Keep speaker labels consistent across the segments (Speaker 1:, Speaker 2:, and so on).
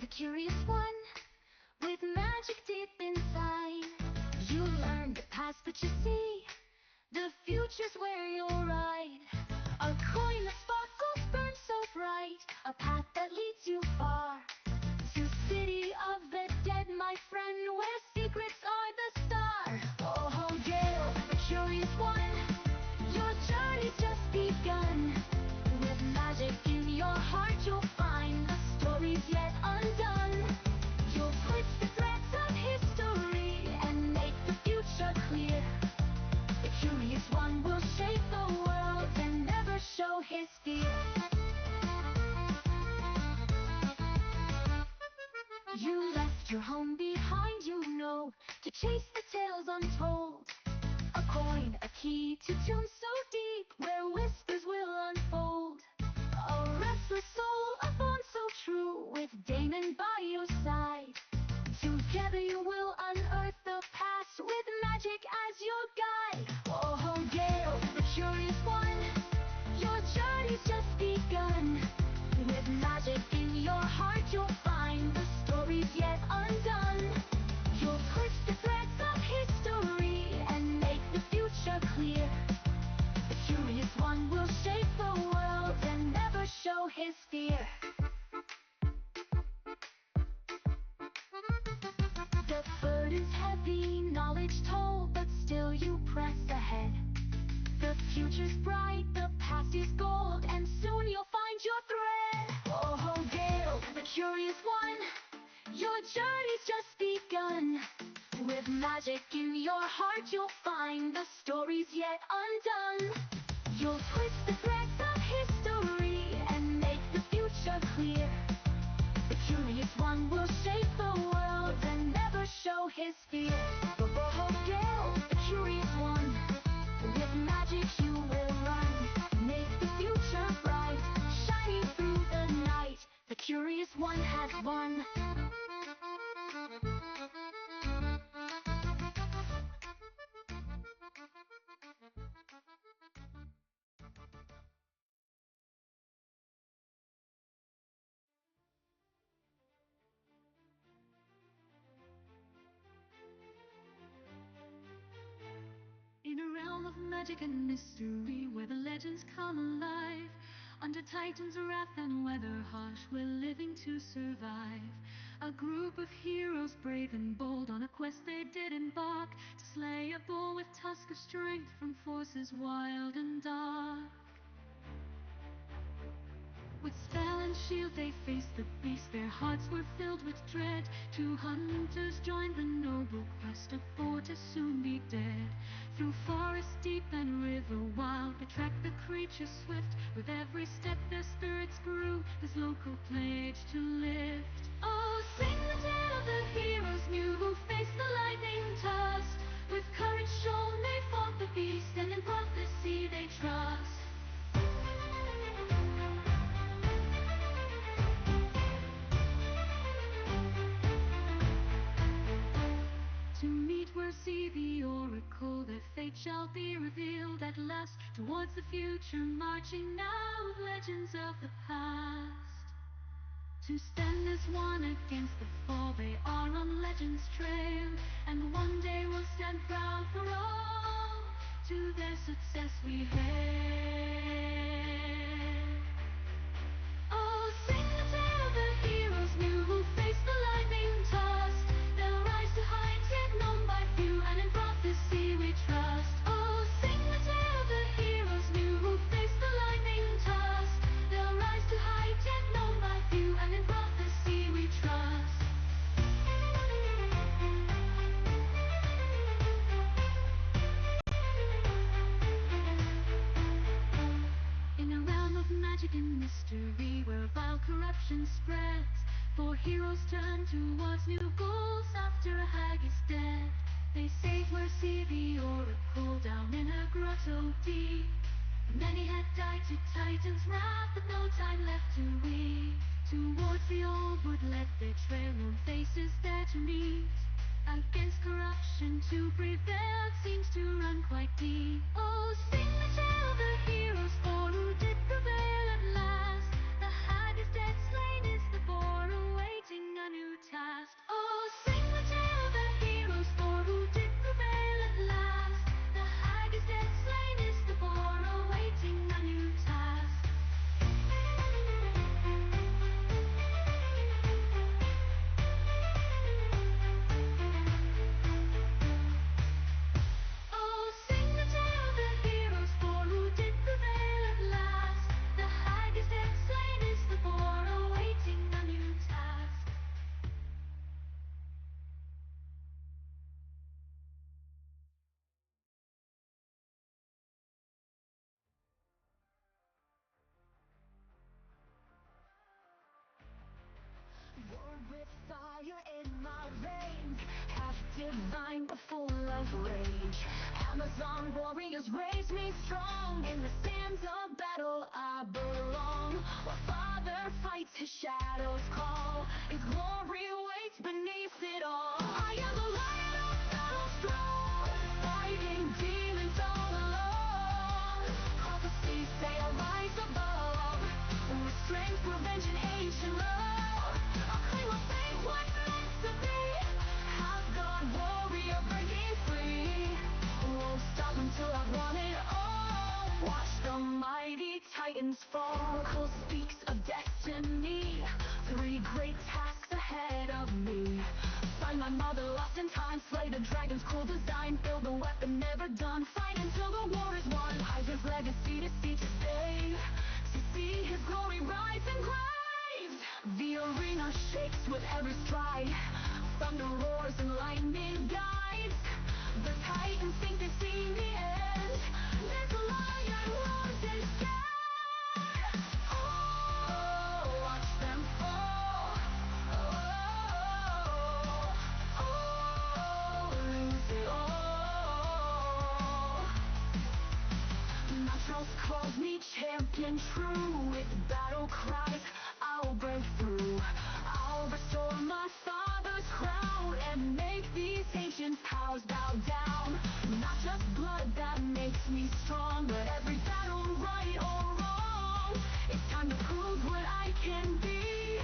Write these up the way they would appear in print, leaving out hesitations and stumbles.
Speaker 1: the curious one, with magic deep inside. You learn the past that you see, the future's where you'll ride. A coin that sparkles, burns so bright, a path that leads you far. To city of the dead, my friend, where secrets are the star. Oh, Gale, the curious one, your journey's just begun. With magic in your heart, you'll find the stories yet undone. You'll twist the threads of history and make the future clear. The curious one will shape the world and never show his fear. You left your home behind, you know, to chase the tales untold. A coin, a key to tunes so deep, where whispers will unfold. A restless soul, a bond so true, with Damon by your side. Together you will unearth the past, with magic as your guide. Oh, Gale, the curious one, your journey's just begun. With magic in your heart, you'll find the stories yet undone. You'll twist the threads of history and make the future clear. The curious one will shape the world and never show his fear. The burden's heavy, knowledge told, but still you press ahead. The future's bright, the past is gold, and soon you'll find your thread. Oh, Gale, the curious one, your journey's just begun. With magic in your heart, you'll find the stories yet undone. You'll twist the threads of history and make the future clear. The curious one will shape the world and never show his fear. Oh, Gale, the curious one, with magic you will run. Make the future bright, shining through the night. The curious one has won. In a realm of magic and mystery, where the legends come alive, under Titan's wrath and weather harsh, we're living to survive. A group of heroes brave and bold, on a quest they did embark, to slay a bull with tusk of strength from forces wild and dark. With spell and shield they faced the beast, their hearts were filled with dread. Two hunters joined the noble quest, a foe to soon be dead. Through forest deep and river wild, they tracked the creature swift. With every step their spirits grew, this local pledge to lift. Oh, sing the tale of the heroes new, who faced the lightning tusk. With courage shown they fought the beast, and in prophecy they trust. To meet where see the oracle, their fate shall be revealed at last. Towards the future marching now, with legends of the past. To stand as one against the fall, they are on legend's trail. And one day we'll stand proud for all, to their success we hail. Oh, sing the tale of the heroes new, who faced the lightning tusk. They'll rise to heights yet known by few, and in prophecy we trust. Oh, sing the tale of the heroes new, who faced the lightning tusk. They'll rise to heights yet known by few, and in prophecy we trust. In a realm of magic and mystery, where vile corruption spreads, four heroes turn towards new goals after a hag is dead. They saved where see the oracle, down in a grotto deep. Many had died to Titan's wrath, but no time left to weep. Towards the old wood led their trail, known faces there to meet. Against corruption to prevail seems to run quite deep. Oh, sing the tale of the heroes, for who did prevail at last. The hag is dead, slain is the boar awaiting divine but full of rage. Amazon warriors raise me strong. In the sands of battle I belong. While Father fights, his shadows call. His glory waits beneath it all. I am the lion of battle strong, fighting demons all alone. Prophecies say I rise above, with strength, revenge, and ancient love. I'll claim my fate, what's meant to be. Half God, warrior, breaking free. Won't stop until I've won it all. Watch the mighty titans fall. Oracle speaks of destiny. 3 great tasks ahead of me. Find my mother lost in time. Slay the dragon's cool design. Build the weapon never done. Fight until the war is won. Hydra's legacy to see to save. To see his glory rise engraved. The arena shakes with every stride. Thunder roars and lightning guides. The titans think they've seen the end. This lion roars and scared. Oh, watch them fall. Lose it all. Naturals calls me champion true. With battle cries, I'll break through. I'll restore my father's crown and make these ancient powers bow down. Not just blood that makes me strong, but every battle, right or wrong. It's time to prove what I can be,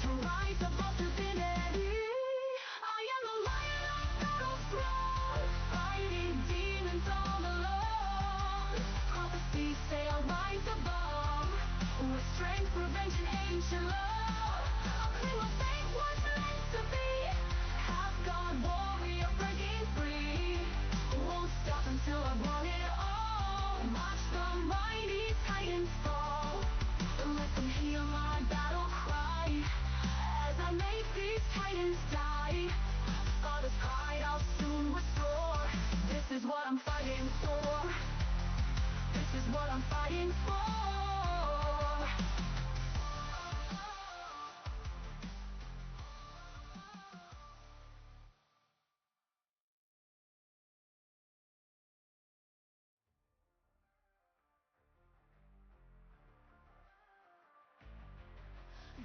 Speaker 1: to rise above divinity. I am the lion of battle throne, fighting demons all alone. Prophecies say I'll rise above, with strength, revenge, and ancient love. I'll claim my fate, what's meant to be. Half God, warrior, breaking free. Won't stop until I've won it all. Watch the mighty titans fall. Let them hear my battle cry. As I make these titans die, Father's pride I'll soon restore. This is what I'm fighting for. This is what I'm fighting for.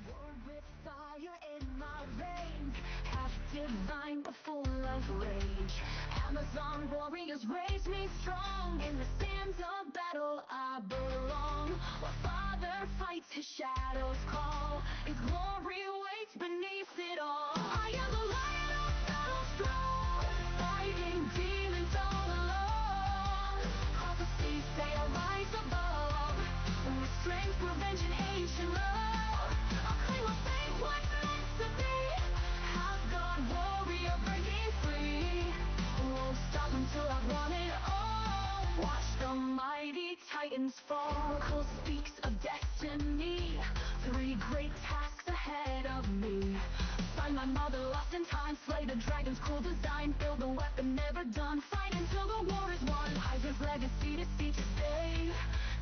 Speaker 1: Born with fire in my veins, half divine but full of rage. Amazon warriors raise me strong. In the sands of battle I belong. While Father fights, his shadows call. His glory waits beneath it all. I am the lion of battle strong, fighting demons all alone. Prophecies say I rise above, with strength, revenge, and ancient love. I'll claim my fate, what's meant to be. Half God, warrior, breaking free. Won't stop until I've won it all. Watch the mighty titans fall. Oracle speaks of destiny. 3 great tasks ahead of me. Find my mother lost in time. Slay the dragon's cool design. Build the weapon never done. Fight until the war is won. Hydra's legacy to see to save.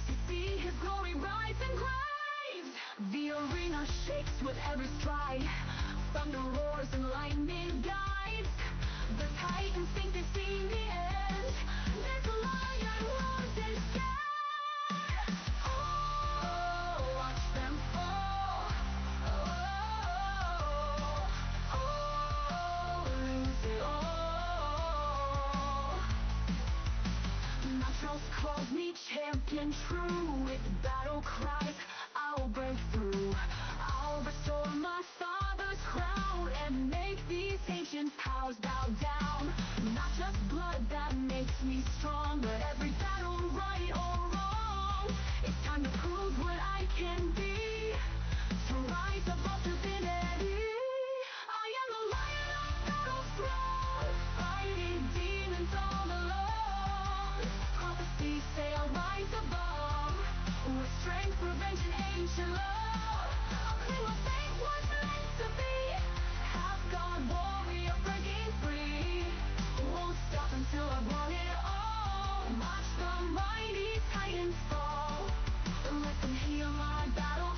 Speaker 1: To see his glory rise engraved. The arena shakes with every stride. Thunder roars and lightning guides. The titans think they've seen the end. This lion roars and scared. Oh, watch them fall. Lose it all. Naturals calls me champion true. With battle cries, I'll break through. I'll restore my father's crown and make these ancient powers bow down. Not just blood that makes me strong, but every battle, right or wrong. It's time to prove what I can be, to rise above divinity. I am the lion of battle throne, fighting demons all alone. Prophecies say I'll rise above, with strength, revenge, and ancient love. I'll claim my fate, what's meant to be. Half God, warrior, breaking free. Won't stop until I've won it all. Watch the mighty titans fall. Let them hear my battle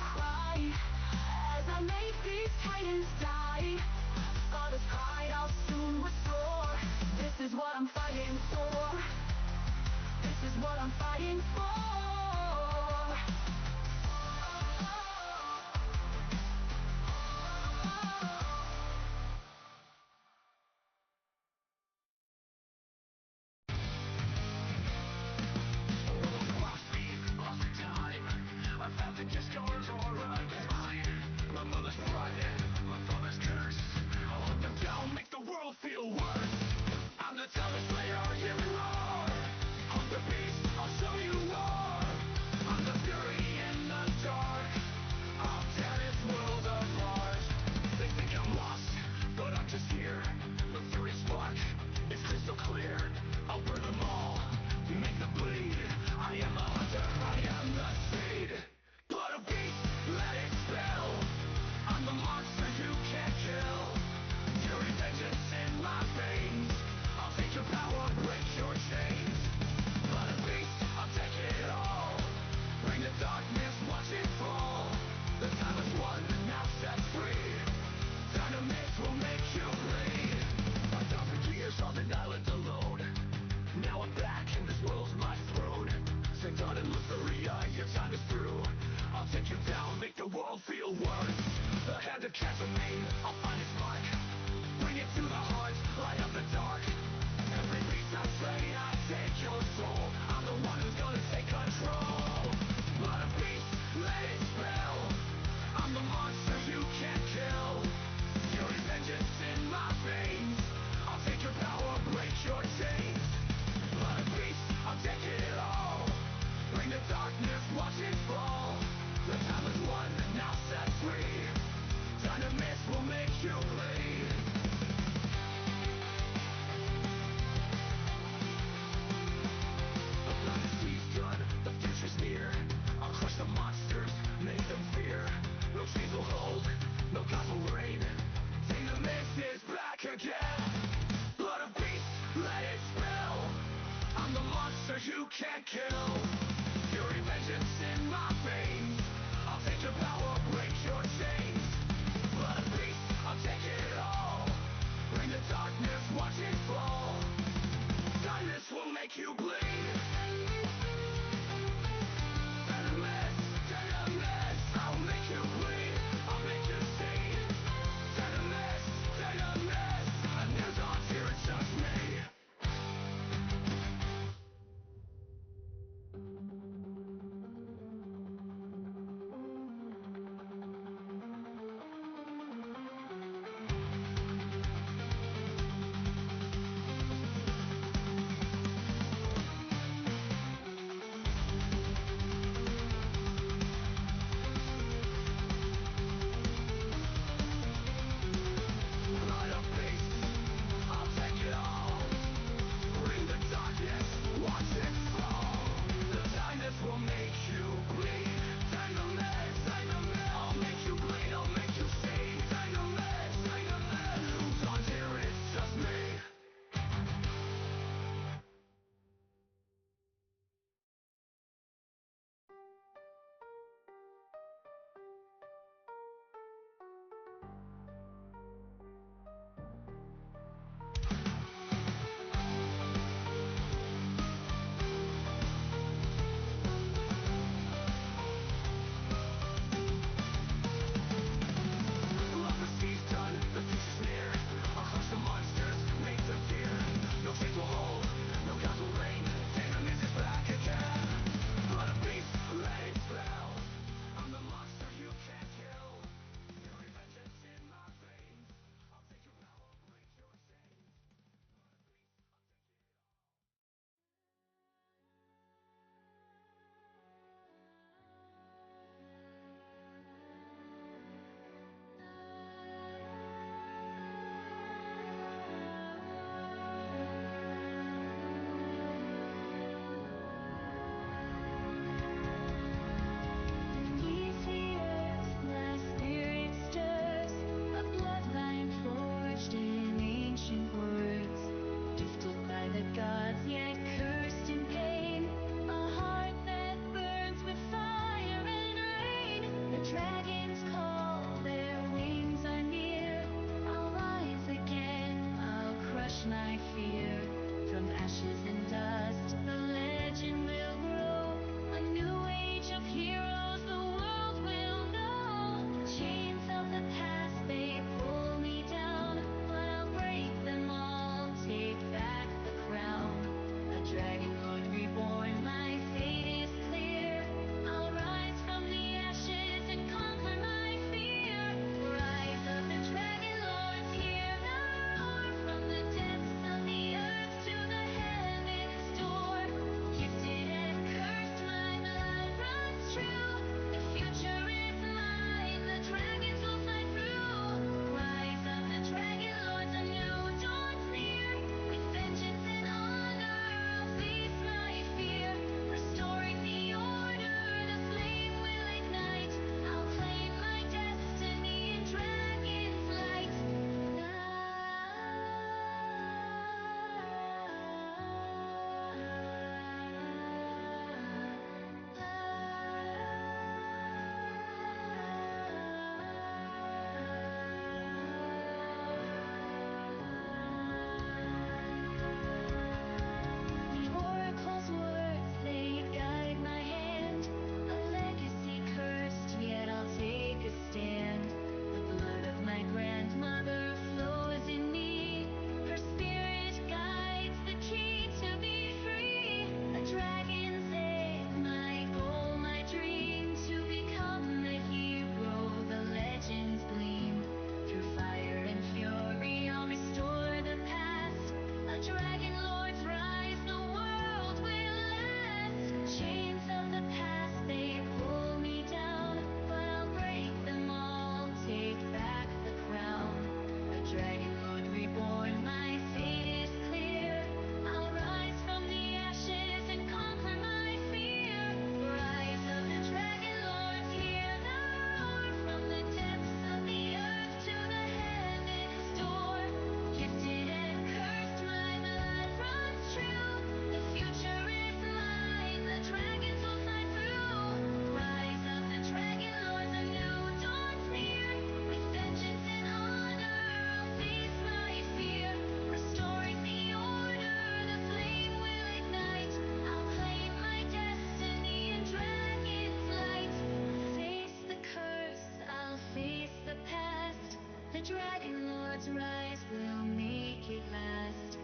Speaker 1: Dragonlords rise will make it last.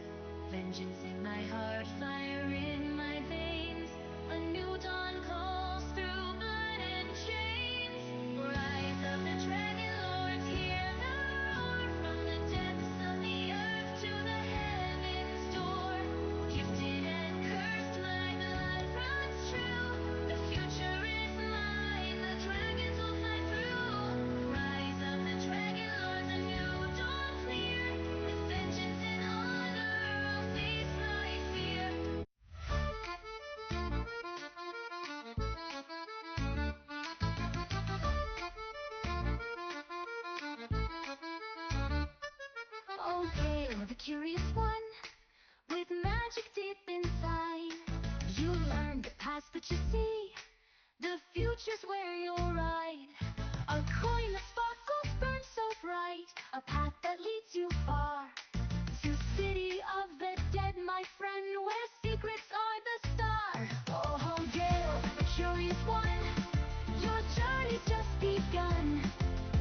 Speaker 1: Vengeance in my heart, fire in my veins. A new dawn calls through blood and chains. Rise of the Dragonlords, hear the roar. From the depths of the earth to the heavens' door. Gifted and cursed, my blood runs true. The future is mine, the dragons will fly through. Rise of the Dragonlords, a new dawn clear. With vengeance and honor, I'll face my fear. Oh, hail the curious one, with magic deep inside. You learn the past, but you see the future's where you'll ride. A coin that sparkles, burns so bright, a path that leads you far. To city of the dead, my friend, where secrets are the star. Oh, hail the curious one, your journey's just begun.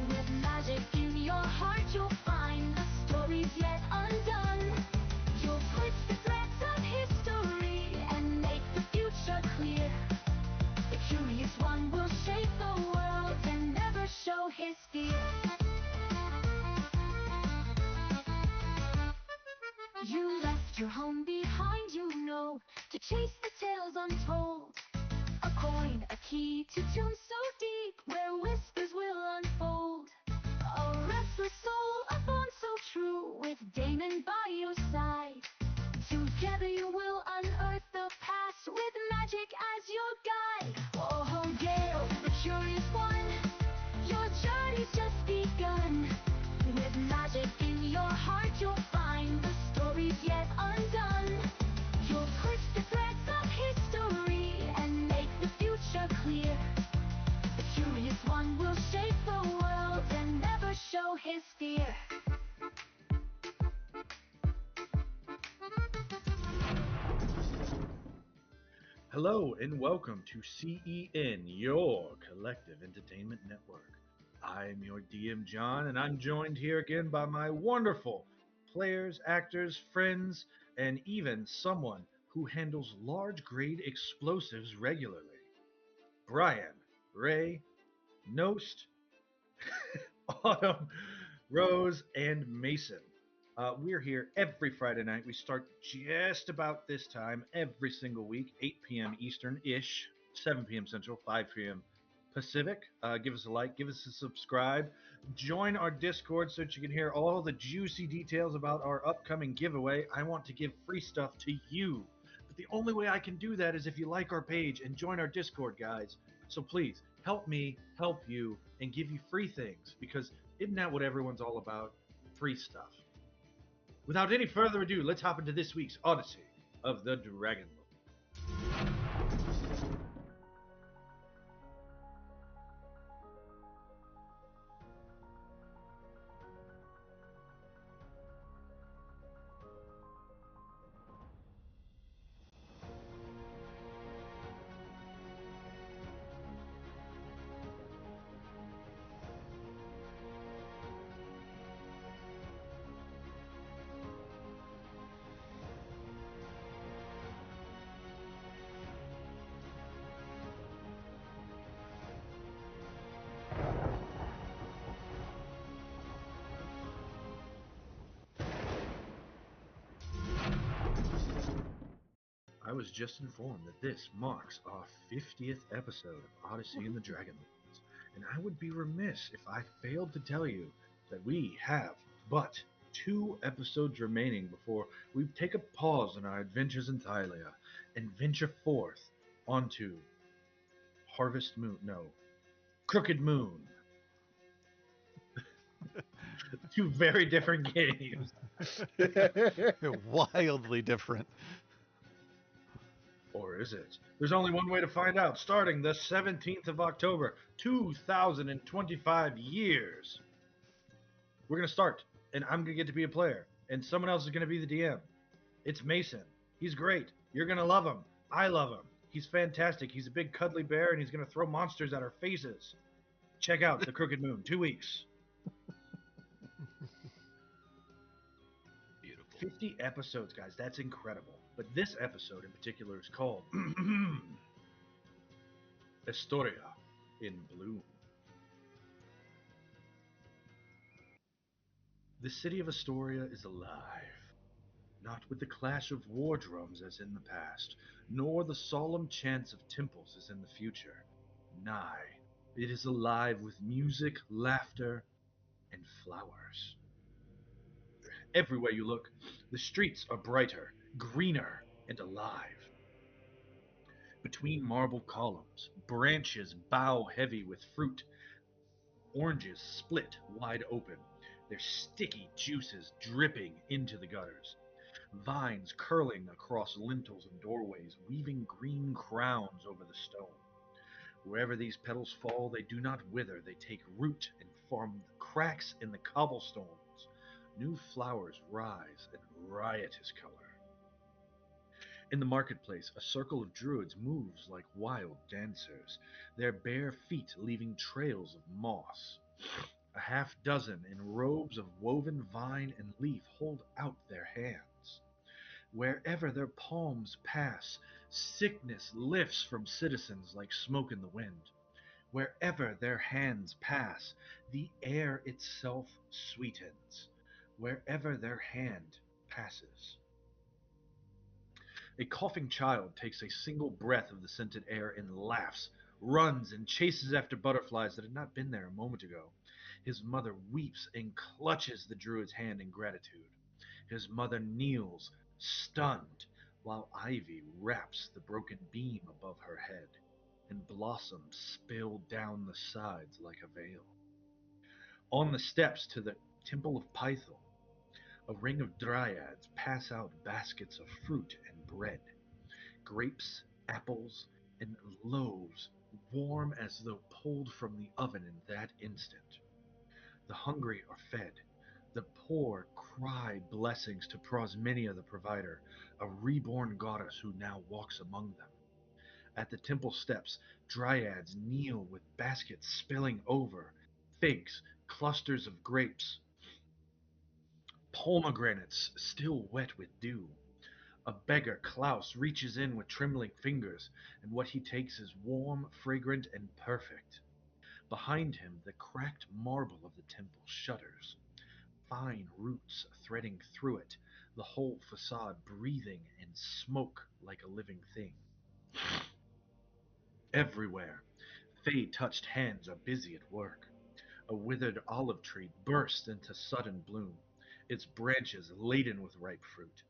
Speaker 1: With magic in your heart, you'll find the stories yet undone. You'll twist the threads of history and make the future clear. The curious one will shape the world and never show his fear. You left your home behind, you know, to chase the tales untold. A coin, a key to tunes so deep, where whispers will unfold. A restless soul, a bond so true, with Damon by your side. Together you will unearth the past, with magic as your guide. Oh, Gale, the curious one, your journey's just begun. With magic in your heart, you'll find the stories yet undone. You'll twist the threads of history and make the future clear. The curious one will shape the world and never show his fear.
Speaker 2: Hello and welcome to CEN, your collective entertainment network. I'm your DM John, and I'm joined here again by my wonderful players, actors, friends, and even someone who handles large grade explosives regularly. Brian, Ray, Nost, Autumn, Rose, and Mason. We're here every Friday night. We start just about this time every single week, 8 p.m. Eastern-ish, 7 p.m. Central, 5 p.m. Pacific. Give us a like, give us a subscribe. Join our Discord so that you can hear all the juicy details about our upcoming giveaway. I want to give free stuff to you. But the only way I can do that is if you like our page and join our Discord, guys. So please, help me help you and give you free things, because isn't that what everyone's all about? Free stuff. Without any further ado, let's hop into this week's Odyssey of the Dragonlords. I was just informed that this marks our 50th episode of Odyssey and the Dragonlords, and I would be remiss if I failed to tell you that we have but 2 episodes remaining before we take a pause in our adventures in Thylia and venture forth onto Crooked Moon. 2 very different games.
Speaker 3: Wildly different.
Speaker 2: Or is it? There's only one way to find out, starting the 17th of October, 2025 years. We're going to start, and I'm going to get to be a player, and someone else is going to be the DM. It's Mason. He's great. You're going to love him. I love him. He's fantastic. He's a big cuddly bear, and he's going to throw monsters at our faces. Check out The Crooked Moon, 2 weeks. 50 episodes, guys. That's incredible. But this episode in particular is called Estoria in Bloom. The city of Astoria is alive, not with the clash of war drums as in the past, nor the solemn chants of temples as in the future. Nay, it is alive with music, laughter, and flowers. Everywhere you look, the streets are brighter, greener, and alive. Between marble columns, branches bow heavy with fruit, oranges split wide open, their sticky juices dripping into the gutters. Vines curling across lintels and doorways, weaving green crowns over the stone. Wherever these petals fall, they do not wither, they take root and form cracks in the cobblestones. New flowers rise in riotous color. In the marketplace, a circle of druids moves like wild dancers, their bare feet leaving trails of moss. A half dozen in robes of woven vine and leaf hold out their hands. Wherever their palms pass, sickness lifts from citizens like smoke in the wind. Wherever their hands pass, the air itself sweetens. Wherever their hand passes. A coughing child takes a single breath of the scented air and laughs, runs, and chases after butterflies that had not been there a moment ago. His mother weeps and clutches the druid's hand in gratitude. His mother kneels, stunned, while ivy wraps the broken beam above her head, and blossoms spill down the sides like a veil. On the steps to the Temple of Python, a ring of dryads pass out baskets of fruit and bread, grapes, apples, and loaves, warm as though pulled from the oven in that instant. The hungry are fed. The poor cry blessings to Prosmenia the provider, a reborn goddess who now walks among them. At the temple steps, dryads kneel with baskets spilling over, figs, clusters of grapes, pomegranates still wet with dew. A beggar, Klaus, reaches in with trembling fingers, and what he takes is warm, fragrant, and perfect. Behind him, the cracked marble of the temple shudders, fine roots threading through it, the whole facade breathing and smoke like a living thing. Everywhere, fey-touched hands are busy at work. A withered olive tree bursts into sudden bloom, its branches laden with ripe fruit.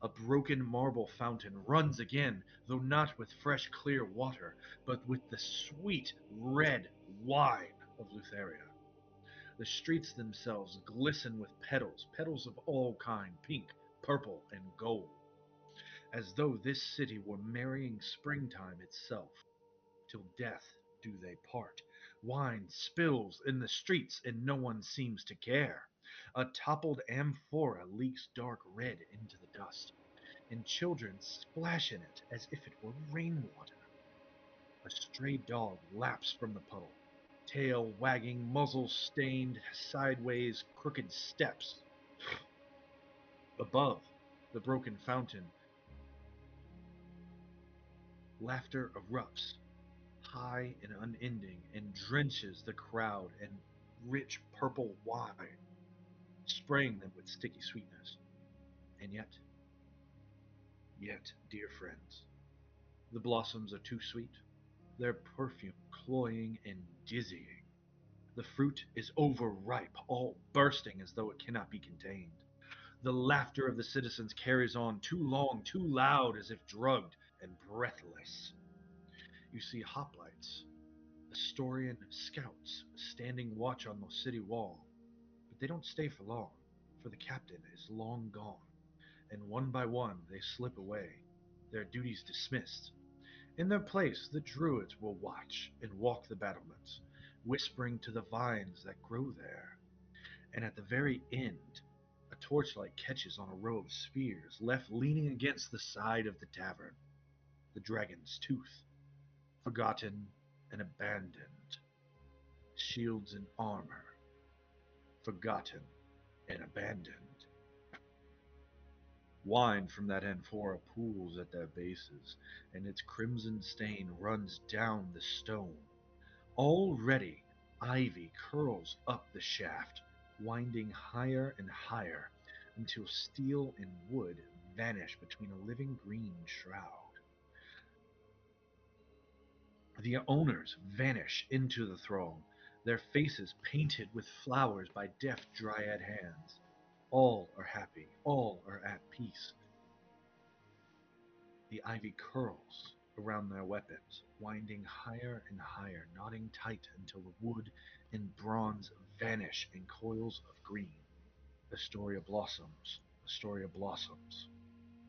Speaker 2: A broken marble fountain runs again, though not with fresh clear water, but with the sweet red wine of Lutheria. The streets themselves glisten with petals, petals of all kind, pink, purple, and gold, as though this city were marrying springtime itself. Till death do they part. Wine spills in the streets and no one seems to care. A toppled amphora leaks dark red into the dust, and children splash in it as if it were rainwater. A stray dog laps from the puddle, tail wagging, muzzle stained, sideways, crooked steps. Above the broken fountain, laughter erupts, high and unending, and drenches the crowd in rich purple wine, spraying them with sticky sweetness. And yet, dear friends, the blossoms are too sweet, their perfume cloying and dizzying. The fruit is overripe, all bursting as though it cannot be contained. The laughter of the citizens carries on too long, too loud, as if drugged and breathless. You see hoplites, Astorian scouts, standing watch on the city wall, but they don't stay for long, for the captain is long gone, and one by one they slip away, their duties dismissed. In their place, the druids will watch and walk the battlements, whispering to the vines that grow there. And at the very end, a torchlight catches on a row of spears left leaning against the side of the tavern. The dragon's tooth, forgotten and abandoned. Shields and armor, forgotten and abandoned. Wine from that amphora pools at their bases, and its crimson stain runs down the stone. Already, ivy curls up the shaft, winding higher and higher, until steel and wood vanish between a living green shroud. The owners vanish into the throng, their faces painted with flowers by deft dryad hands. All are happy, all are at peace. The ivy curls around their weapons, winding higher and higher, knotting tight until the wood and bronze vanish in coils of green. Astoria blossoms, Astoria blossoms,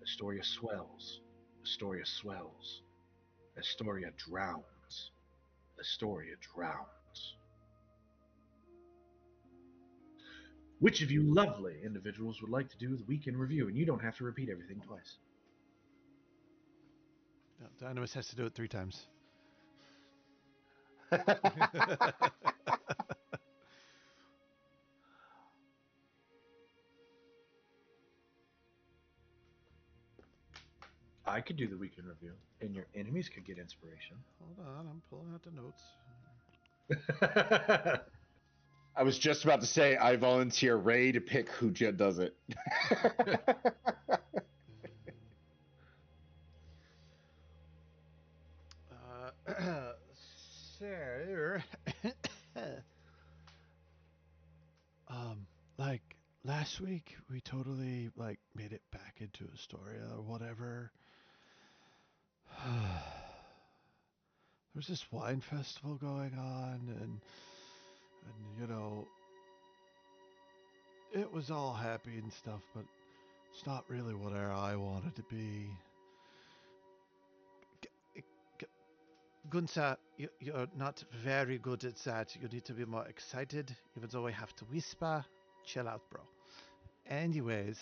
Speaker 2: Astoria swells, Astoria swells, Astoria drowns, Astoria drowns. Which of you lovely individuals would like to do the weekend review? And you don't have to repeat everything twice.
Speaker 3: No, Dynamis has to do it 3 times.
Speaker 2: I could do the weekend review, and your enemies could get inspiration.
Speaker 3: Hold on, I'm pulling out the notes.
Speaker 4: I was just about to say I volunteer Ray to pick who does it.
Speaker 3: So, like last week, we totally like made it back into Astoria or whatever. There's this wine festival going on, and you know, it was all happy and stuff, but it's not really what I wanted to be. Gunther, you're not very good at that. You need to be more excited, even though I have to whisper. Chill out, bro. Anyways,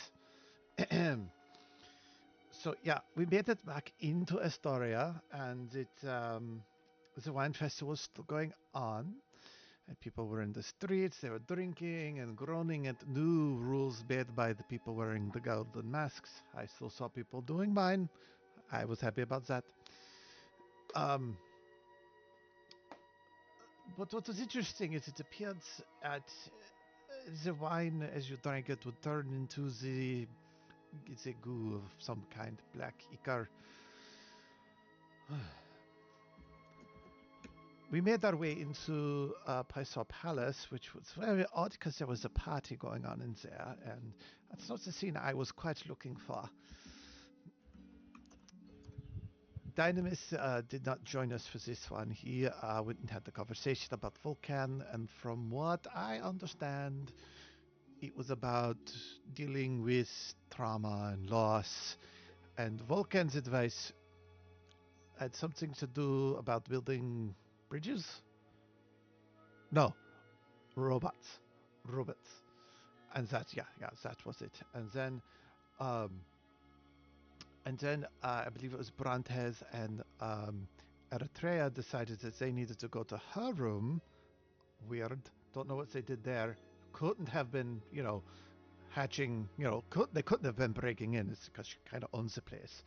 Speaker 3: so yeah, we made it back into Astoria, and the wine festival was still going on, and people were in the streets. They were drinking and groaning at new rules made by the people wearing the golden masks. I still saw people doing mine. I was happy about that. But what was interesting is it appeared at the wine as you drank it would turn into it's a goo of some kind, black ichor. We made our way into Paisor Palace, which was very odd because there was a party going on in there, and that's not the scene I was quite looking for. Dynamis did not join us for this one. He went and had the conversation about Volkan, and from what I understand, it was about dealing with trauma and loss. And Volkan's advice had something to do about building bridges? No, robots. Robots. And that, yeah, that was it. And then I believe it was Brantes and Eritrea decided that they needed to go to her room. Weird. Don't know what they did there. Couldn't have been, hatching, they couldn't have been breaking in. It's because she kind of owns the place.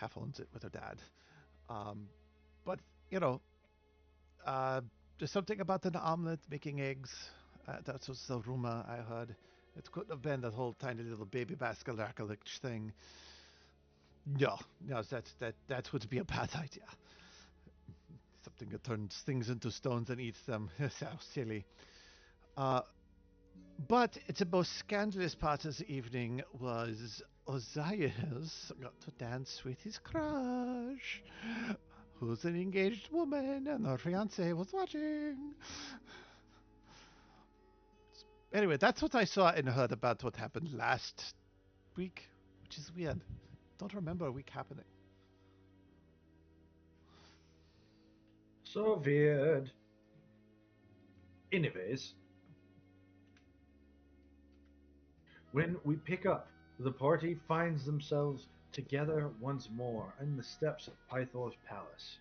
Speaker 3: Half owns it with her dad. But, there's something about an omelet making eggs. That was the rumor I heard. It couldn't have been that whole tiny little baby basilisk thing. No, that would be a bad idea. Something that turns things into stones and eats them. So silly. But the most scandalous part of the evening was Ozias got to dance with his crush, who's an engaged woman, and her fiance was watching. Anyway, that's what I saw and heard about what happened last week, which is weird. Don't remember a week happening.
Speaker 2: So weird. Anyways, when we pick up, the party finds themselves together once more in the steps of Pythor's palace.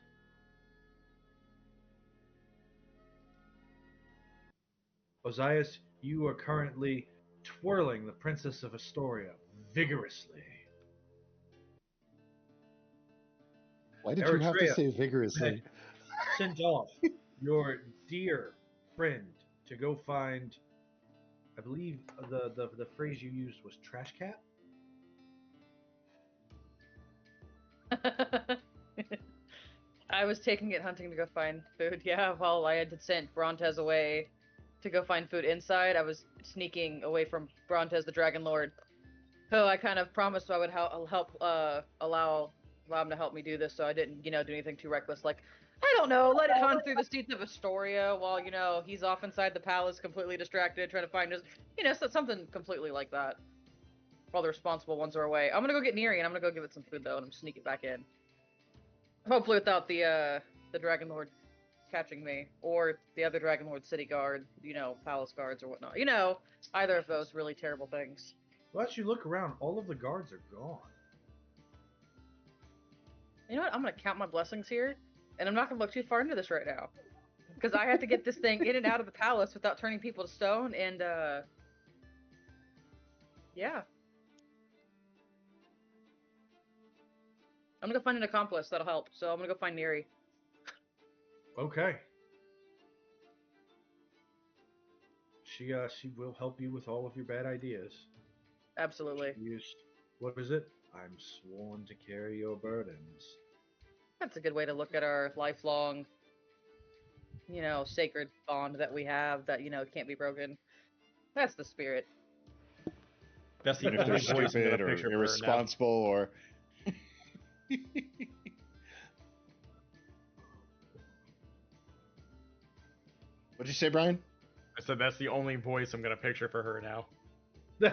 Speaker 2: Ozias, you are currently twirling the Princess of Astoria vigorously.
Speaker 4: Why did you have to
Speaker 2: Eritrea
Speaker 4: say vigorously?
Speaker 2: sent off your dear friend to go find, I believe the phrase you used was trash cat?
Speaker 5: I was taking it hunting to go find food. Yeah, while I had sent Brontez away to go find food inside, I was sneaking away from Brontez the Dragonlord. So I kind of promised I would help allow him to help me do this, so I didn't, do anything too reckless. Like, I don't know, let it hunt through the streets of Estoria while, he's off inside the palace, completely distracted, trying to find his, something completely like that. While the responsible ones are away. I'm gonna go get Neri, and I'm gonna go give it some food though, and I'm sneak it back in. Hopefully without the Dragon Lord catching me, or the other Dragon Lord city guard, palace guards or whatnot. Either of those really terrible things.
Speaker 2: Well, as you look around, all of the guards are gone.
Speaker 5: You know what? I'm gonna count my blessings here, and I'm not gonna look too far into this right now, because I have to get this thing in and out of the palace without turning people to stone, and yeah. I'm gonna go find an accomplice that'll help, so I'm gonna go find Neri.
Speaker 2: Okay. She will help you with all of your bad ideas.
Speaker 5: Absolutely.
Speaker 2: What is it? I'm sworn to carry your burdens.
Speaker 5: That's a good way to look at our lifelong, sacred bond that we have that, can't be broken. That's the spirit.
Speaker 6: That's the
Speaker 4: Even if
Speaker 6: only
Speaker 4: they're
Speaker 6: voice I'm gonna
Speaker 4: stupid or
Speaker 6: picture for her now.
Speaker 4: irresponsible or. What'd you say, Brian?
Speaker 6: I said that's the only voice I'm gonna picture for her now.
Speaker 5: I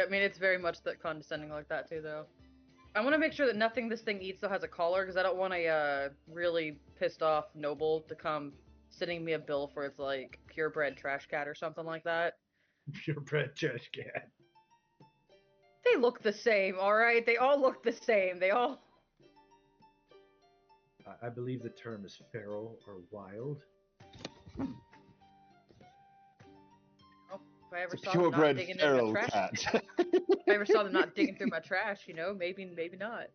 Speaker 5: mean, it's very much that condescending like that too, though. I want to make sure that nothing this thing eats though has a collar, because I don't want a really pissed off noble to come sending me a bill for its like purebred trash cat or something like that.
Speaker 2: Purebred trash cat.
Speaker 5: They look the same, all right. They all look the same. They all.
Speaker 2: I believe the term is feral or wild.
Speaker 5: If I ever
Speaker 4: It's a
Speaker 5: saw them not
Speaker 4: purebred
Speaker 5: digging in my
Speaker 4: feral
Speaker 5: trash,
Speaker 4: cat.
Speaker 5: if I ever saw them not digging through my trash, maybe not.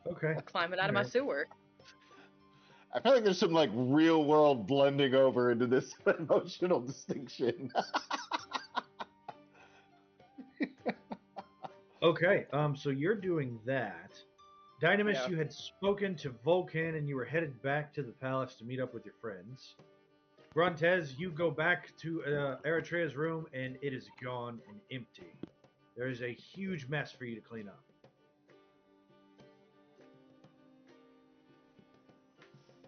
Speaker 2: Okay.
Speaker 5: Climbing out of my sewer.
Speaker 4: I feel like there's some like real world blending over into this emotional distinction.
Speaker 2: Okay, so you're doing that. Dynamis,
Speaker 5: Yeah.
Speaker 2: you had spoken to Volkan and you were headed back to the palace to meet up with your friends. Brontez, you go back to Eritrea's room and it is gone and empty. There is a huge mess for you to clean up.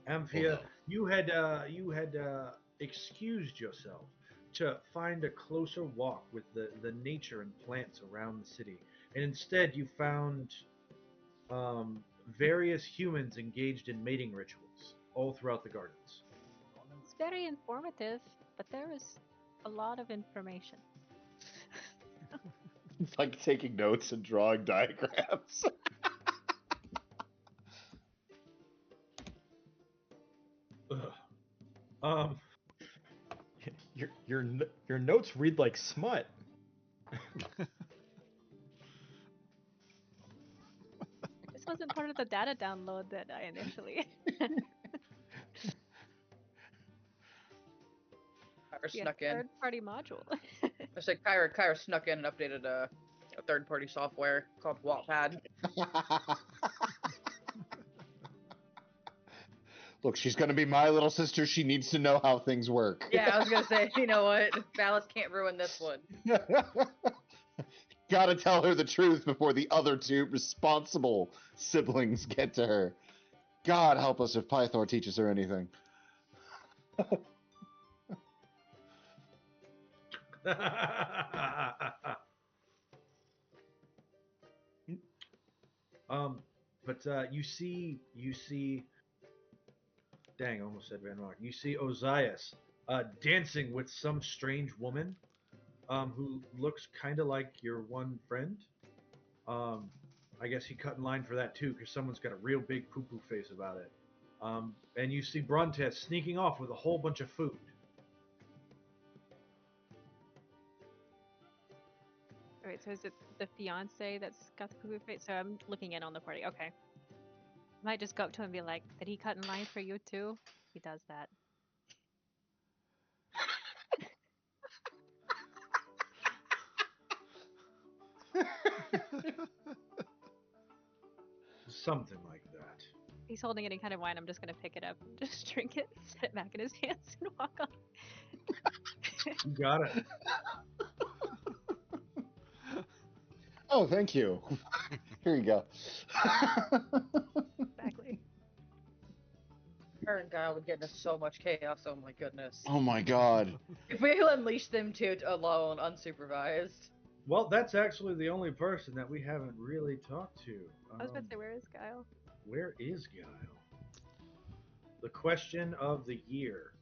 Speaker 2: Amphia, you had excused yourself to find a closer walk with the nature and plants around the city, and instead you found various humans engaged in mating rituals all throughout the gardens.
Speaker 7: It's very informative, but there is a lot of information.
Speaker 4: It's like taking notes and drawing diagrams.
Speaker 2: Ugh.
Speaker 6: Your notes read like smut.
Speaker 7: This wasn't part of the data download that I initially.
Speaker 5: Kyra snuck in.
Speaker 7: Third-party module.
Speaker 5: I said Kyra snuck in and updated a third-party software called Wattpad.
Speaker 4: Look, she's gonna be my little sister. She needs to know how things work.
Speaker 5: Yeah, I was gonna say, you know what? Ballas can't ruin this one.
Speaker 4: Gotta tell her the truth before the other two responsible siblings get to her. God help us if Pythor teaches her anything.
Speaker 2: But you see, dang, I almost said Van Rock. You see Ozias dancing with some strange woman who looks kind of like your one friend. I guess he cut in line for that too, because someone's got a real big poo-poo face about it. And you see Brontez sneaking off with a whole bunch of food.
Speaker 7: Wait, so is it the fiance that's got the poo face? So I'm looking in on the party. Okay. Might just go up to him and be like, "Did he cut in line for you too?" He does that.
Speaker 2: Something like that.
Speaker 7: He's holding any kind of wine. I'm just gonna pick it up and just drink it, set it back in his hands, and walk on.
Speaker 2: You got it.
Speaker 4: Oh, thank you. Here you go.
Speaker 7: Exactly.
Speaker 5: Her and Guile would get into so much chaos. Oh my goodness.
Speaker 4: Oh my god.
Speaker 5: If we unleash them two alone, unsupervised.
Speaker 2: Well, that's actually the only person that we haven't really talked to.
Speaker 7: I was about to say, where is Guile?
Speaker 2: Where is Guile? The question of the year.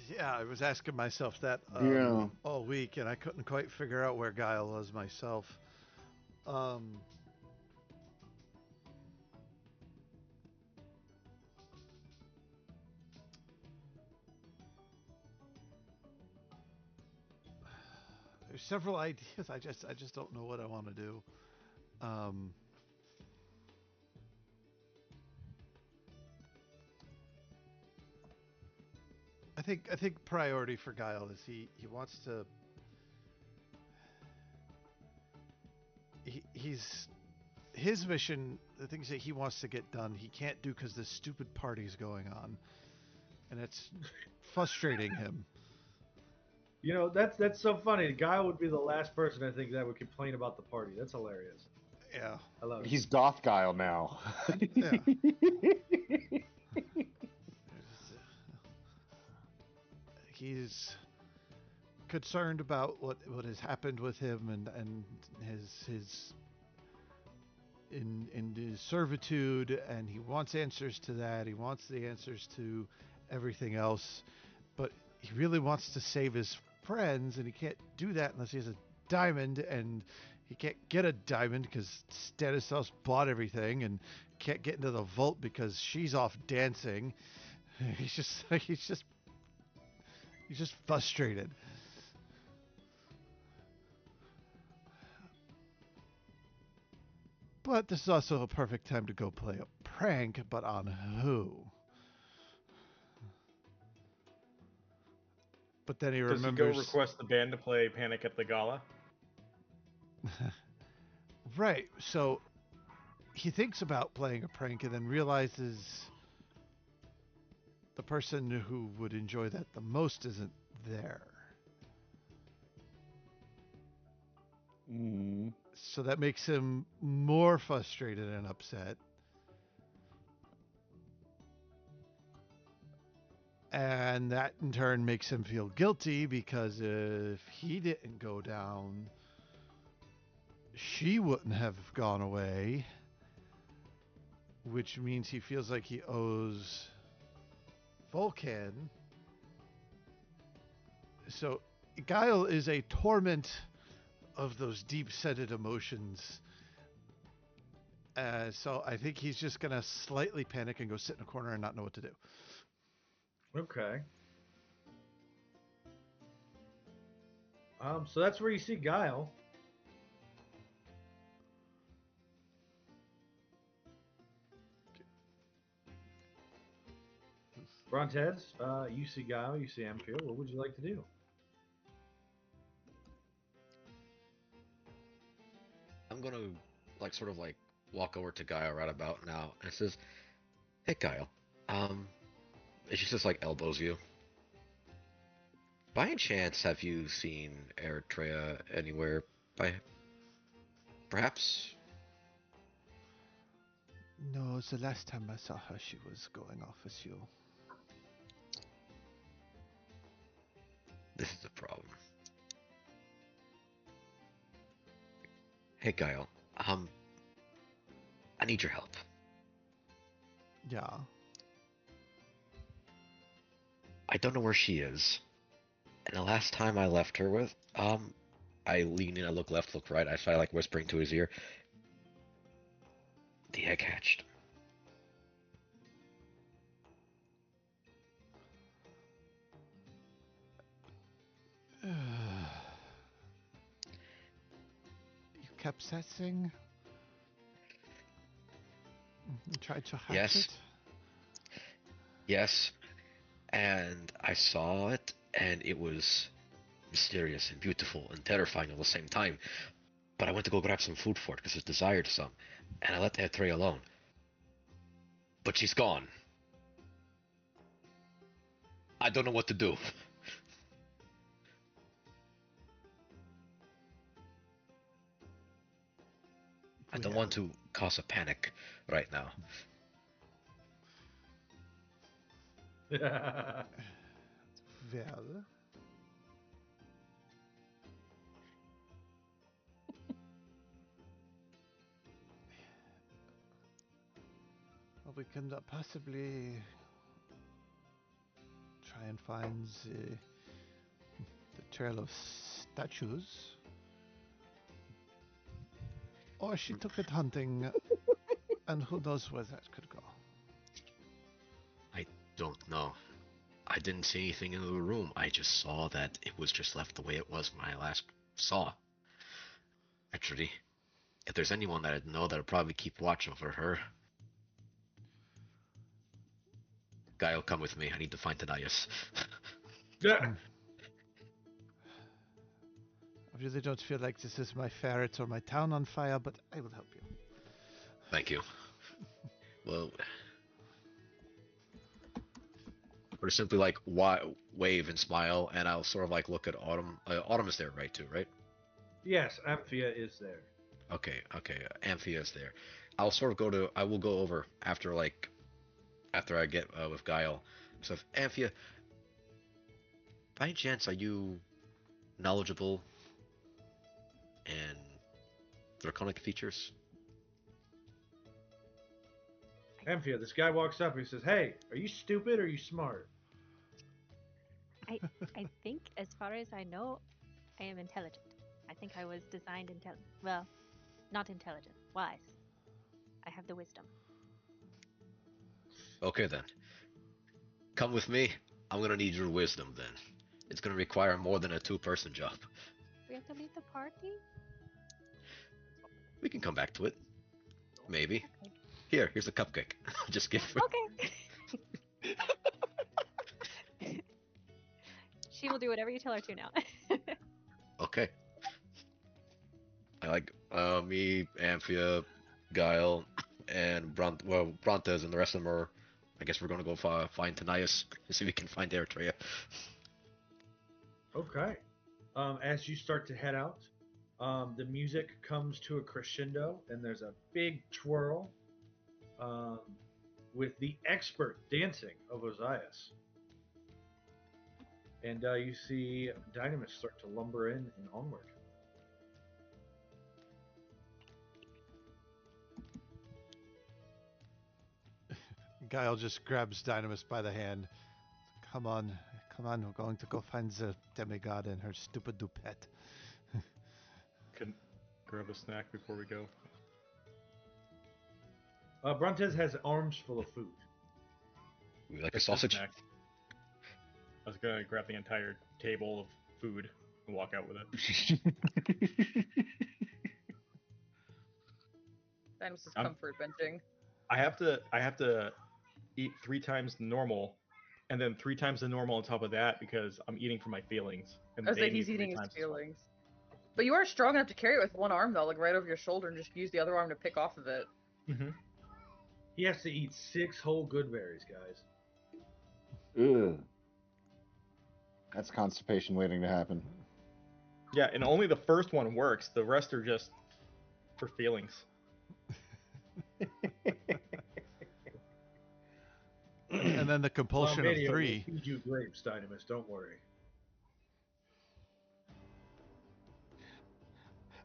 Speaker 3: Yeah, I was asking myself that
Speaker 4: Yeah.
Speaker 3: all week, and I couldn't quite figure out where Guile was myself. There's several ideas. I just don't know what I want to do. I think priority for Guile is he wants to. He's his mission. The things that he wants to get done, he can't do because this stupid party's going on, and it's frustrating him.
Speaker 2: You know, that's so funny. Guile would be the last person I think that would complain about the party. That's hilarious.
Speaker 3: Yeah.
Speaker 2: I love it.
Speaker 4: He's Goth Guile now.
Speaker 3: Yeah. He's concerned about what has happened with him and his in his servitude, and he wants answers to that. He wants the answers to everything else, but he really wants to save his friends, and he can't do that unless he has a diamond, and he can't get a diamond because Stanislaus bought everything, and can't get into the vault because she's off dancing. He's just frustrated. But this is also a perfect time to go play a prank, but on who? But then he
Speaker 6: Does
Speaker 3: remembers.
Speaker 6: he go request the band to play Panic at the Gala?
Speaker 3: Right. So he thinks about playing a prank and then realizes the person who would enjoy that the most isn't there.
Speaker 4: Mm.
Speaker 3: So that makes him more frustrated and upset. And that in turn makes him feel guilty because if he didn't go down, she wouldn't have gone away, which means he feels like he owes Volkan. So Guile is a torment of those deep-seated emotions. So I think he's just going to slightly panic and go sit in a corner and not know what to do.
Speaker 2: Okay. So that's where you see Guile. Brontez, you see Guile, you see Amphiel. What would you like to do?
Speaker 8: I'm gonna sort of walk over to Guile right about now and says, "Hey Guile, and she just elbows you. By any chance, have you seen Eritrea anywhere? By perhaps?"
Speaker 3: No, the last time I saw her, she was going off with you.
Speaker 8: This is the problem. Hey Guile, I need your help.
Speaker 3: Yeah.
Speaker 8: I don't know where she is. And the last time I left her with, I lean in, I look left, look right, I start whispering to his ear. The egg hatched.
Speaker 3: capsizing? Tried to hatch
Speaker 8: Yes.
Speaker 3: it?
Speaker 8: Yes, and I saw it, and it was mysterious and beautiful and terrifying at the same time. But I went to go grab some food for it because it desired some, and I let that tray alone. But she's gone. I don't know what to do. I don't want to cause a panic right now.
Speaker 3: Well, we can possibly try and find the trail of statues. Or she took it hunting, and who knows where that could go.
Speaker 8: I don't know. I didn't see anything in the room. I just saw that it was just left the way it was when I last saw. Actually, if there's anyone that I know that'll probably keep watch over her, Guy'll come with me. I need to find Tanias.
Speaker 2: Yeah.
Speaker 3: I really don't feel like this is my ferret or my town on fire, but I will help you.
Speaker 8: Thank you. Well, or simply like wave and smile, and I'll sort of like look at Autumn. Autumn is there, right? Too, right?
Speaker 2: Yes, Amphia is there.
Speaker 8: Okay. Amphia is there. I'll sort of go to. I will go over after I get with Guile. So, Amphia, by any chance, are you knowledgeable in draconic features?
Speaker 2: Amphia, this guy walks up and he says, "Hey, are you stupid or are you smart?"
Speaker 7: I think, as far as I know, I am intelligent. I think I was designed well, not intelligent, wise. I have the wisdom.
Speaker 8: Okay then. Come with me. I'm gonna need your wisdom then. It's gonna require more than a two-person job.
Speaker 7: We have to leave the party?
Speaker 8: We can come back to it. Maybe.
Speaker 7: Okay.
Speaker 8: Here's a cupcake. Just give.
Speaker 7: Okay. She will do whatever you tell her to now.
Speaker 8: Okay. I like me, Amphia, Guile, and Brontes, and the rest of them are. I guess we're gonna go find Tanias and see if we can find Eritrea.
Speaker 2: Okay. As you start to head out, the music comes to a crescendo, and there's a big twirl with the expert dancing of Ozias. And you see Dynamis start to lumber in and onward.
Speaker 3: Guile just grabs Dynamis by the hand. Come on, we're going to go find the demigod and her stupid dupet.
Speaker 6: Can grab a snack before we go.
Speaker 2: Brontes has arms full of food.
Speaker 8: We like a
Speaker 6: Just
Speaker 8: sausage.
Speaker 6: snack. I was gonna grab the entire table of food and walk out with it.
Speaker 5: That was just
Speaker 6: I'm-
Speaker 5: comfort benching.
Speaker 6: I have to eat 3 times the normal, and then 3 times the normal on top of that because I'm eating for my feelings. And
Speaker 5: I was
Speaker 6: they
Speaker 5: like,
Speaker 6: need
Speaker 5: he's
Speaker 6: 3
Speaker 5: eating his
Speaker 6: times as well.
Speaker 5: feelings. But you are strong enough to carry it with one arm, though, like right over your shoulder, and just use the other arm to pick off of it.
Speaker 6: Mm-hmm.
Speaker 2: He has to eat 6 whole good berries, guys.
Speaker 4: Ugh. That's constipation waiting to happen.
Speaker 6: Yeah, and only the first one works. The rest are just for feelings.
Speaker 3: And then the compulsion of
Speaker 2: Video will
Speaker 3: 3.
Speaker 2: feed you grapes, Dynamis. Don't worry.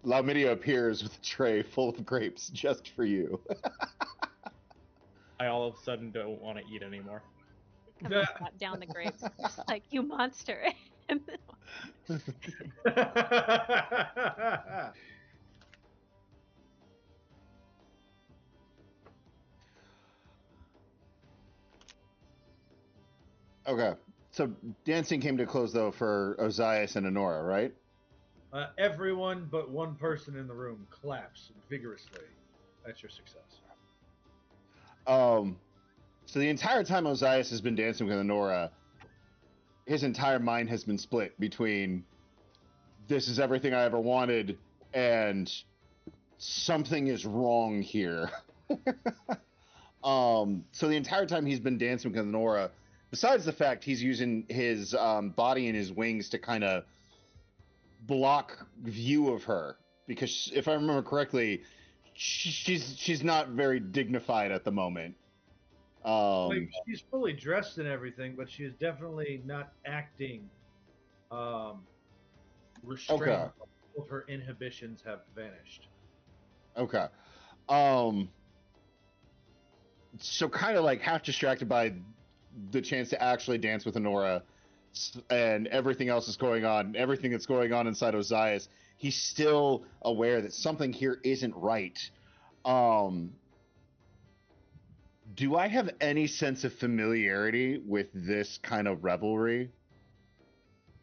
Speaker 4: Laumidia appears with a tray full of grapes just for you.
Speaker 6: I all of a sudden don't want to eat anymore.
Speaker 7: Come and slap down the grapes. Just like, you monster. And then-
Speaker 4: Okay, so dancing came to a close though for Ozias and Honora, right?
Speaker 2: Everyone but one person in the room claps vigorously. That's your success.
Speaker 4: So the entire time Ozias has been dancing with Honora, his entire mind has been split between this is everything I ever wanted and something is wrong here. So the entire time he's been dancing with Honora, besides the fact he's using his body and his wings to kind of block view of her, because if I remember correctly, she's not very dignified at the moment.
Speaker 2: Like, she's fully dressed and everything, but she is definitely not acting restrained.
Speaker 4: Okay.
Speaker 2: All of her inhibitions have vanished.
Speaker 4: Okay. So kind of like half distracted by the chance to actually dance with Honora and everything else is going on, everything that's going on inside Ozias, he's still aware that something here isn't right. Do I have any sense of familiarity with this kind of revelry?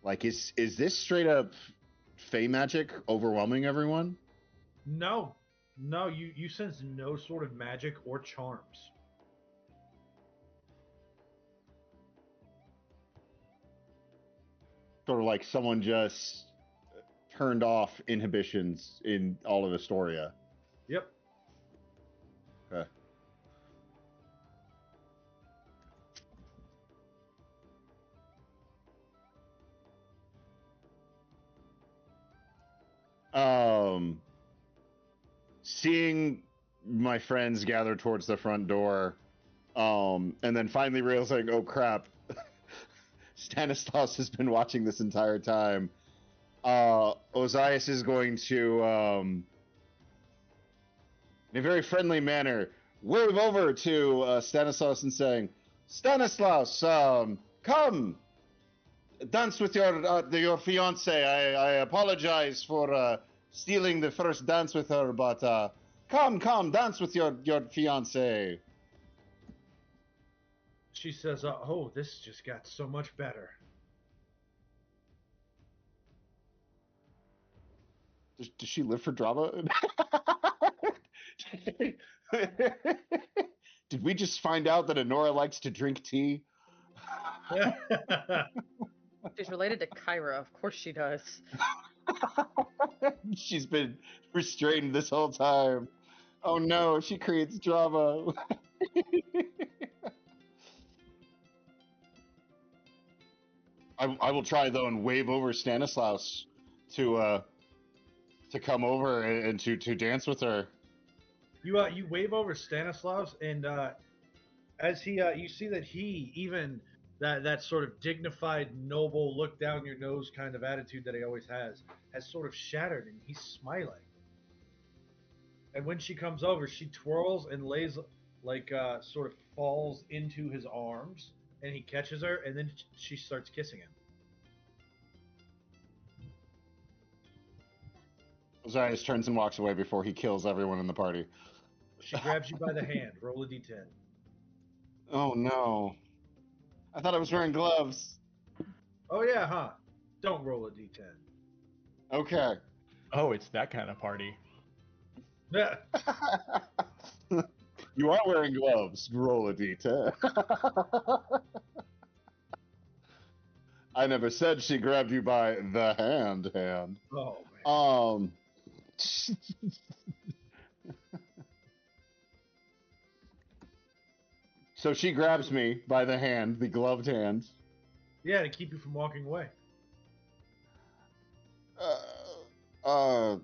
Speaker 4: Like, is this straight up Fey magic overwhelming everyone?
Speaker 2: No, you sense no sort of magic or charms.
Speaker 4: Sort of like someone just turned off inhibitions in all of Estoria.
Speaker 2: Yep.
Speaker 4: Okay. Seeing my friends gather towards the front door, and then finally realizing, oh crap, Stanislaus has been watching this entire time. Ozias is going to, in a very friendly manner, wave over to Stanislaus and saying, Stanislaus, come, dance with your fiance. I apologize for stealing the first dance with her, but come, dance with your fiance.
Speaker 2: She says, oh, this just got so much better.
Speaker 4: Does she live for drama? Did we just find out that Honora likes to drink tea?
Speaker 5: She's related to Kyra. Of course she does.
Speaker 4: She's been restrained this whole time. Oh no, she creates drama. I will try though and wave over Stanislaus to come over and to dance with her.
Speaker 2: You wave over Stanislaus, and as he you see that he even that sort of dignified, noble, look down your nose kind of attitude that he always has sort of shattered, and he's smiling. And when she comes over, she twirls and lays like sort of falls into his arms, and he catches her, and then she starts kissing him.
Speaker 4: Ozias turns and walks away before he kills everyone in the party.
Speaker 2: She grabs you by the hand. Roll a d10.
Speaker 4: Oh no. I thought I was wearing gloves.
Speaker 2: Oh yeah, huh? Don't roll a d10.
Speaker 4: Okay.
Speaker 6: Oh, it's that kind of party.
Speaker 2: Yeah.
Speaker 4: You are wearing gloves. Roll a d10. I never said she grabbed you by the hand.
Speaker 2: Oh man.
Speaker 4: So she grabs me by the hand, the gloved hand.
Speaker 2: Yeah, to keep you from walking away.
Speaker 4: Adora,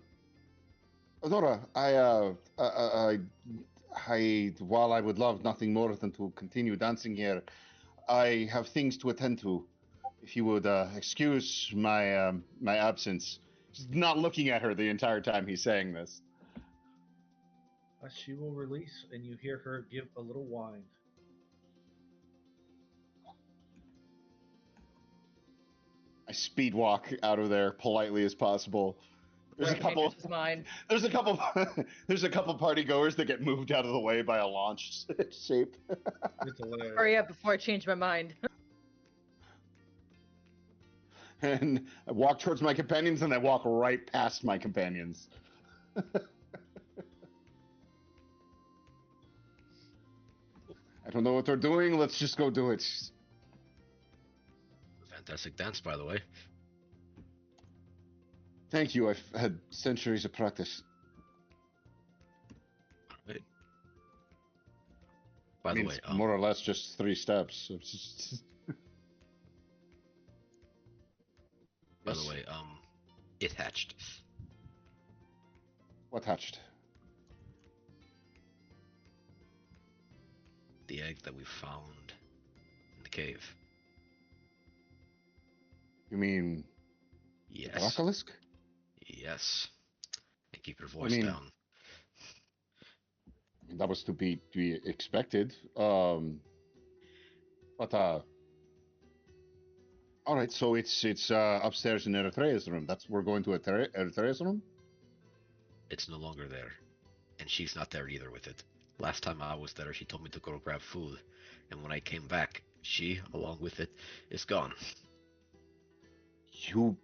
Speaker 4: while I would love nothing more than to continue dancing here, I have things to attend to. If you would excuse my absence. He's not looking at her the entire time he's saying this.
Speaker 2: She will release, and you hear her give a little whine.
Speaker 4: I speed walk out of there politely as possible. There's a couple. There's a couple. There's a couple party goers that get moved out of the way by a launch shape.
Speaker 5: Hurry up before I change my mind.
Speaker 4: And I walk towards my companions, and I walk right past my companions. I don't know what they're doing. Let's just go do it.
Speaker 8: Fantastic dance, by the way.
Speaker 4: Thank you. I've had centuries of practice.
Speaker 8: Right. By
Speaker 4: I
Speaker 8: the
Speaker 4: mean,
Speaker 8: way,
Speaker 4: it's more or less just 3 steps. It's just...
Speaker 8: by
Speaker 4: Yes.
Speaker 8: the way, it hatched.
Speaker 4: What hatched?
Speaker 8: The egg that we found in the cave.
Speaker 4: You mean
Speaker 8: Yes.
Speaker 4: Dracolisk?
Speaker 8: Yes. And keep your voice
Speaker 4: mean-
Speaker 8: down.
Speaker 4: That was to be expected. But all right. So it's upstairs in Eritrea's room. We're going to Eritrea's room.
Speaker 8: It's no longer there. And she's not there either with it. Last time I was there, she told me to go grab food. And when I came back, she, along with it, is gone.
Speaker 4: You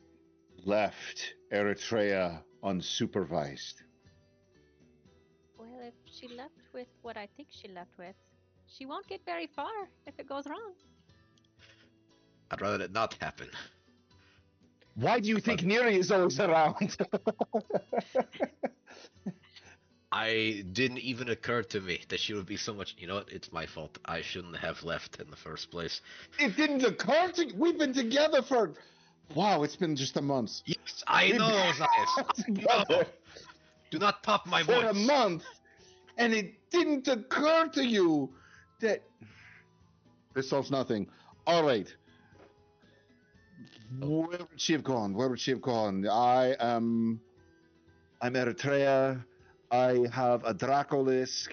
Speaker 4: left Eritrea unsupervised.
Speaker 7: Well, if she left with what I think she left with, she won't get very far if it goes wrong.
Speaker 8: I'd rather it not happen.
Speaker 4: Why do you think Neri is always around?
Speaker 8: I didn't even occur to me that she would be so much. You know what? It's my fault. I shouldn't have left in the first place.
Speaker 4: It didn't occur to you. We've been together for... Wow, it's been just a month.
Speaker 8: Yes, I know, Zayas.
Speaker 4: Together
Speaker 8: Do not pop my
Speaker 4: for
Speaker 8: voice.
Speaker 4: a month, and it didn't occur to you that... This solves nothing. All right. Where would she have gone? Where would she have gone? I'm Eritrea. I have a Dracolisk.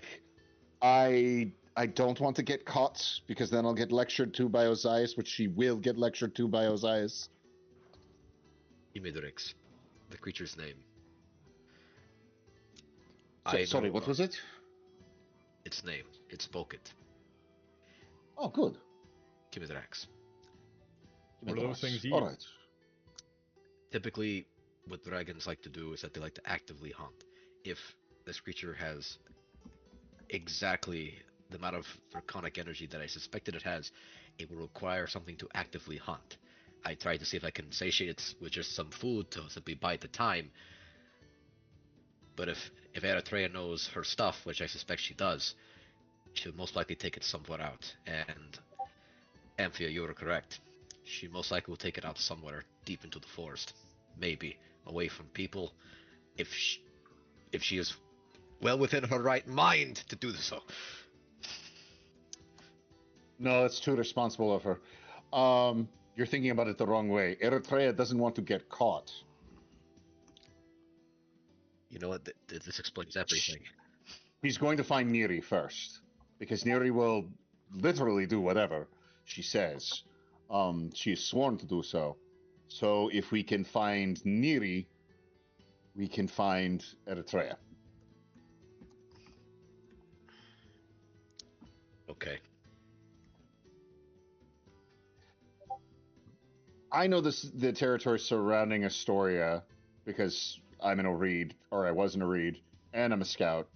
Speaker 4: I don't want to get caught because then I'll get lectured to by Ozias, which she will get lectured to by Ozias.
Speaker 8: Imidrix, the creature's name.
Speaker 4: Sorry, what was it?
Speaker 8: Its name. It spoke it.
Speaker 4: Oh, good.
Speaker 8: Kimidrax.
Speaker 6: What are those things eat?
Speaker 4: All right.
Speaker 8: Typically, what dragons like to do is that they like to actively hunt. If this creature has exactly the amount of draconic energy that I suspected it has, it will require something to actively hunt. I tried to see if I can satiate it with just some food to simply bide the time. But if Eritrea knows her stuff, which I suspect she does, she'll most likely take it somewhere out. And Amphia, you are correct. She most likely will take it out somewhere deep into the forest. Maybe away from people. If she is well within her right mind to do so.
Speaker 4: No, it's too responsible of her. You're thinking about it the wrong way. Eritrea doesn't want to get caught.
Speaker 8: You know what? This explains everything.
Speaker 4: He's going to find Neri first, because Neri will literally do whatever she says. She is sworn to do so. So if we can find Neri, we can find Eritrea.
Speaker 8: Okay.
Speaker 4: I know the territory surrounding Estoria because I'm in a reed, or I was in a reed, and I'm a scout.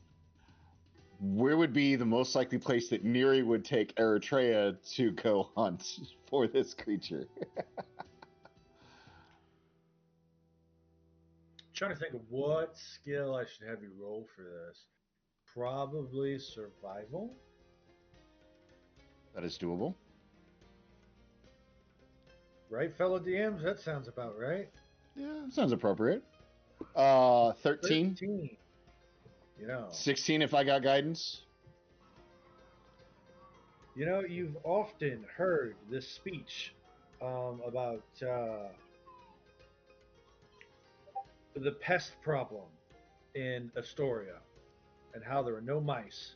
Speaker 4: Where would be the most likely place that Neri would take Eritrea to go hunt for this creature?
Speaker 2: Trying to think of what skill I should have you roll for this. Probably survival.
Speaker 4: That is doable.
Speaker 2: Right, fellow DMs? That sounds about right.
Speaker 4: Yeah, sounds appropriate. 13?
Speaker 2: 13. You know.
Speaker 4: 16 if I got guidance.
Speaker 2: You know, you've often heard this speech about the pest problem in Estoria and how there are no mice.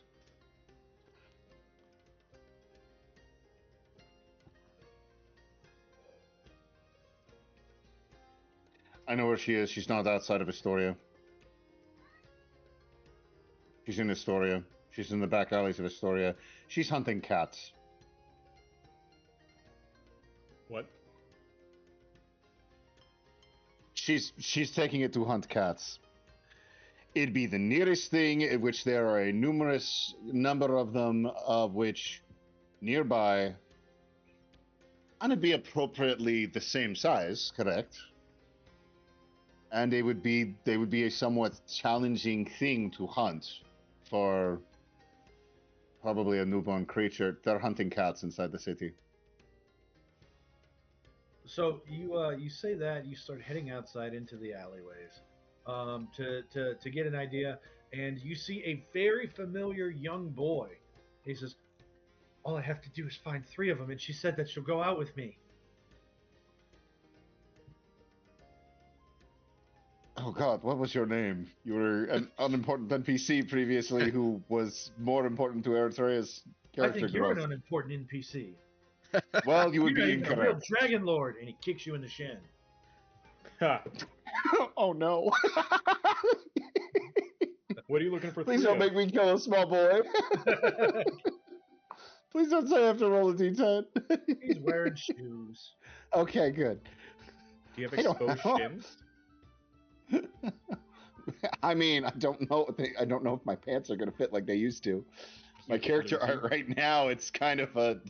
Speaker 4: I know where she is. She's not outside of Estoria. She's in Estoria. She's in the back alleys of Estoria. She's hunting cats.
Speaker 6: What?
Speaker 4: she's taking it to hunt cats. It'd be the nearest thing, in which there are a numerous number of them, of which nearby, and it'd be appropriately the same size, correct? And they would be a somewhat challenging thing to hunt for probably a newborn creature. They're hunting cats inside the city.
Speaker 2: So you say that you start heading outside into the alleyways to get an idea, and you see a very familiar young boy. He says, "All I have to do is find 3 of them, and she said that she'll go out with me."
Speaker 4: Oh God, what was your name? You were an unimportant NPC previously who was more important to Eritrea's
Speaker 2: I
Speaker 4: character
Speaker 2: think you're
Speaker 4: growth.
Speaker 2: an unimportant NPC.
Speaker 4: Well, you would
Speaker 2: You're
Speaker 4: be
Speaker 2: not even a real
Speaker 4: incorrect.
Speaker 2: Dragonlord, and he kicks you in the shin.
Speaker 6: Ha.
Speaker 4: Oh no.
Speaker 6: What are you looking for?
Speaker 4: Please
Speaker 6: 3
Speaker 4: don't
Speaker 6: of?
Speaker 4: make me kill a small boy. Please don't say I have to roll a d10.
Speaker 2: He's wearing shoes.
Speaker 4: Okay, good.
Speaker 6: Do you have
Speaker 4: I don't
Speaker 6: exposed
Speaker 4: know.
Speaker 6: shins?
Speaker 4: I mean, I don't know. I don't know if my pants are gonna fit like they used to. My
Speaker 6: Keep it
Speaker 4: character
Speaker 6: loosey.
Speaker 4: art right now, it's kind of a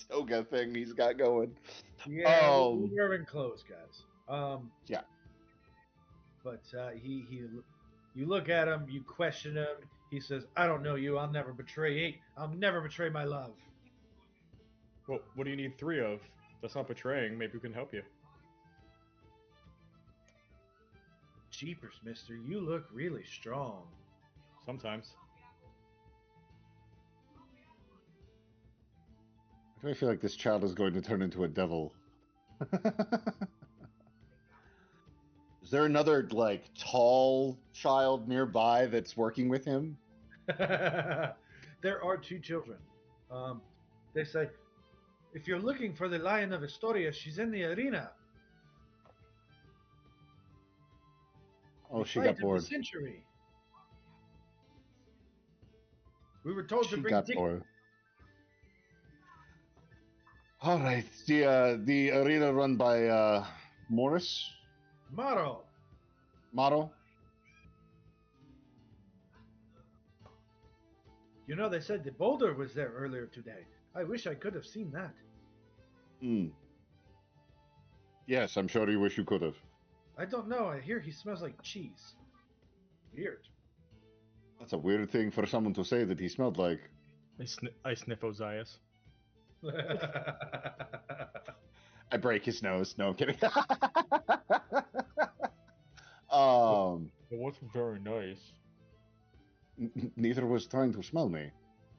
Speaker 4: toga thing he's got going.
Speaker 2: Yeah,
Speaker 4: Um,
Speaker 2: we're wearing clothes, guys.
Speaker 4: Yeah.
Speaker 2: But you look at him, you question him. He says, "I don't know you. I'll never betray my love."
Speaker 6: Well, what do you need 3 of? That's not betraying. Maybe we can help you.
Speaker 2: Jeepers, mister, you look really strong.
Speaker 6: Sometimes.
Speaker 4: I feel like this child is going to turn into a devil. Is there another, like, tall child nearby that's working with him?
Speaker 2: There are 2 children. They say, "If you're looking for the Lion of Estoria, she's in the arena."
Speaker 4: Oh,
Speaker 2: The
Speaker 4: she
Speaker 2: fight
Speaker 4: got
Speaker 2: of the
Speaker 4: bored.
Speaker 2: century. We were told to
Speaker 4: She
Speaker 2: bring
Speaker 4: got
Speaker 2: tickets.
Speaker 4: bored. All right, the arena run by Morris
Speaker 2: Maro.
Speaker 4: Motto.
Speaker 2: You know, they said the boulder was there earlier today. I wish I could have seen that.
Speaker 4: Yes, I'm sure you wish you could have.
Speaker 2: I don't know. I hear he smells like cheese. Weird.
Speaker 4: That's a weird thing for someone to say that he smelled like.
Speaker 6: I sniff Ozias.
Speaker 4: I break his nose. No, I'm kidding.
Speaker 6: It wasn't very nice.
Speaker 4: Neither was trying to smell me.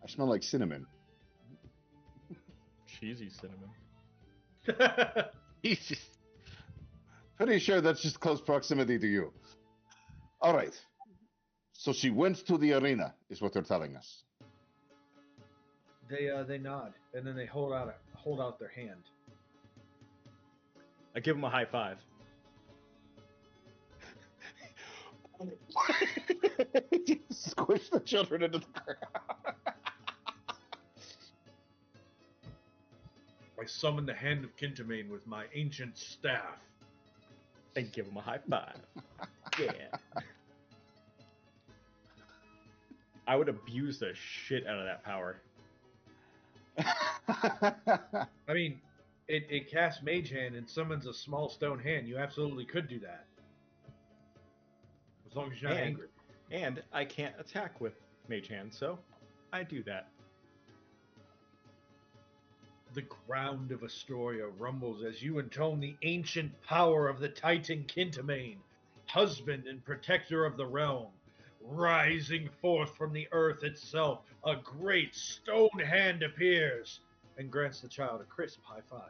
Speaker 4: I smell like cinnamon.
Speaker 6: Cheesy cinnamon.
Speaker 3: Jesus.
Speaker 4: Pretty sure that's just close proximity to you. All right. So she went to the arena, is what they're telling us.
Speaker 2: They nod and then they hold out their hand.
Speaker 6: I give him a high 5.
Speaker 4: Squish the children into the ground.
Speaker 2: I summon the hand of Kintamane with my ancient staff.
Speaker 6: I give him a high 5. Yeah. I would abuse the shit out of that power.
Speaker 2: I mean, it casts Mage Hand and summons a small stone hand. You absolutely could do that. As long as you're not angry.
Speaker 6: And I can't attack with Mage Hand, so I do that.
Speaker 2: The ground of Astoria rumbles as you intone the ancient power of the Titan Kintamane, husband and protector of the realm. Rising forth from the earth itself, a great stone hand appears and grants the child a crisp high 5.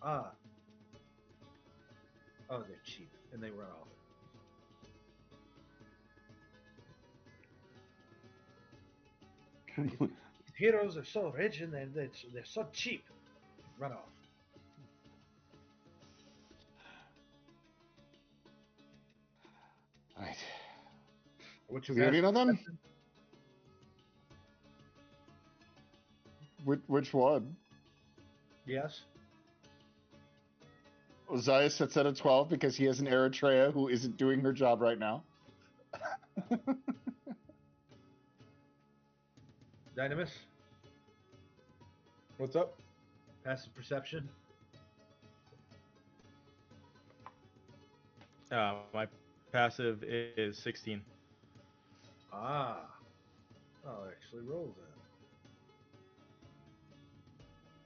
Speaker 2: Ah. Oh, they're cheap, and they run off. These heroes are so rich and they're so cheap. Run off.
Speaker 4: Right.
Speaker 2: What
Speaker 4: To the arena then? Which one?
Speaker 2: Yes.
Speaker 4: Ozias sets at a 12 because he has an Eritrea who isn't doing her job right now.
Speaker 2: Dynamis,
Speaker 6: What's up?
Speaker 2: passive perception.
Speaker 6: My passive is 16.
Speaker 2: Ah. I'll actually roll that.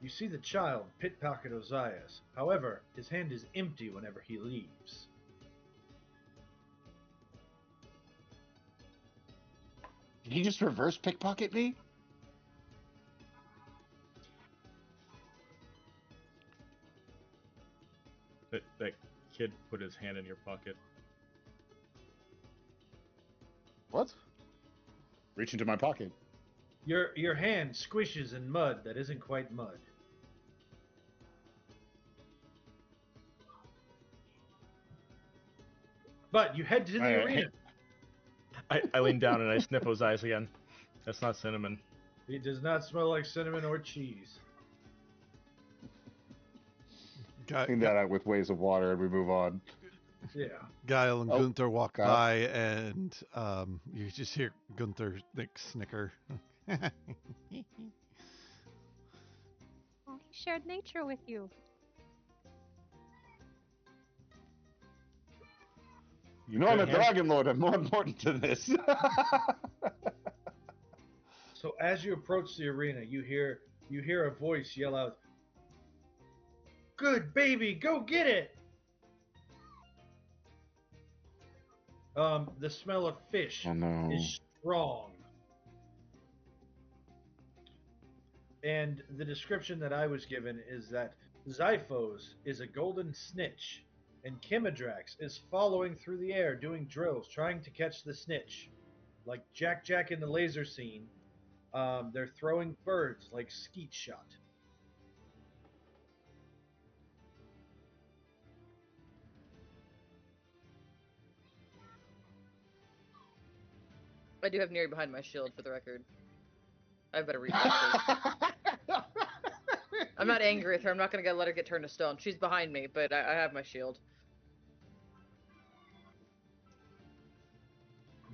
Speaker 2: You see the child pickpocket Ozias. However, his hand is empty whenever he leaves.
Speaker 4: Did he just reverse pickpocket me?
Speaker 6: That kid put his hand in your pocket.
Speaker 4: What? Reach into my pocket.
Speaker 2: Your hand squishes in mud that isn't quite mud. But you head to the arena.
Speaker 6: I lean down and I sniff Ozias again. That's not cinnamon.
Speaker 2: It does not smell like cinnamon or cheese.
Speaker 4: Clean that out with waves of water and we move on.
Speaker 2: Yeah.
Speaker 3: Guile and Gunther walk
Speaker 4: Guile.
Speaker 3: by, and you just hear Gunther snicker.
Speaker 7: Oh, he shared nature with you.
Speaker 4: You know I'm a
Speaker 2: Okay.
Speaker 4: Dragonlord. I'm more important to this.
Speaker 2: So as you approach the arena, you hear a voice yell out, "Good baby, go get it!" The smell of fish
Speaker 4: Oh, no.
Speaker 2: is strong. And the description that I was given is that Xiphos is a golden snitch, and Chimidrax is following through the air doing drills, trying to catch the snitch. Like Jack in the laser scene, they're throwing birds like skeet shot.
Speaker 5: I do have Neri behind my shield, for the record. I better refresh her. I'm not angry with her. I'm not gonna let her get turned to stone. She's behind me, but I have my shield.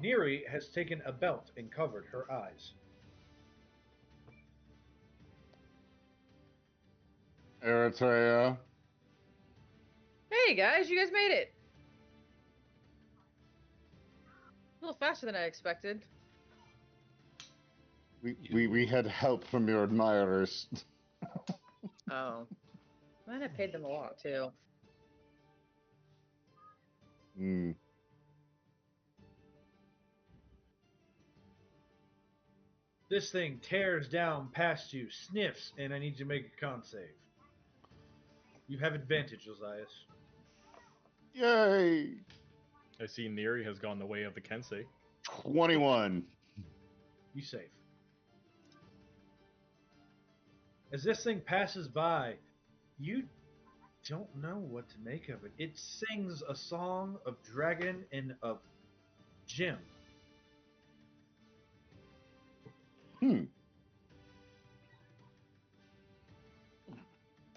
Speaker 2: Neri has taken a belt and covered her eyes.
Speaker 4: Eritrea.
Speaker 5: Hey guys, you guys made it! A little faster than I expected.
Speaker 4: We had help from your admirers.
Speaker 5: Oh. And I paid them a lot, too.
Speaker 4: Hmm.
Speaker 2: This thing tears down past you, sniffs, and I need you to make a con save. You have advantage, Ozias.
Speaker 4: Yay!
Speaker 6: I see Neri has gone the way of the Kensei.
Speaker 4: 21.
Speaker 2: You save. As this thing passes by, you don't know what to make of it. It sings a song of dragon and of Jim.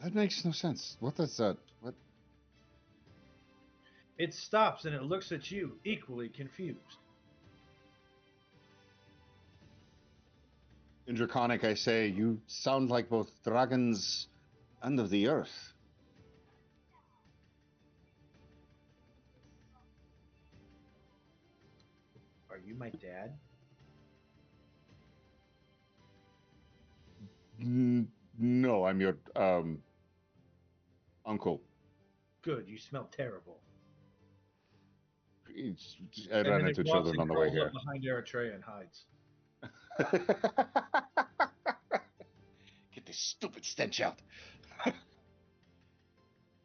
Speaker 4: That makes no sense. What does that? What?
Speaker 2: It stops and it looks at you, equally confused.
Speaker 4: In Draconic, I say, you sound like both dragons and of the earth.
Speaker 2: Are you my dad?
Speaker 4: No, I'm your uncle.
Speaker 2: Good, you smell terrible.
Speaker 4: I
Speaker 2: And
Speaker 4: ran
Speaker 2: then
Speaker 4: into
Speaker 2: it walks
Speaker 4: children
Speaker 2: and
Speaker 4: on the way
Speaker 2: crawls
Speaker 4: here.
Speaker 2: up behind Eritrea and hides.
Speaker 4: Get this stupid stench out.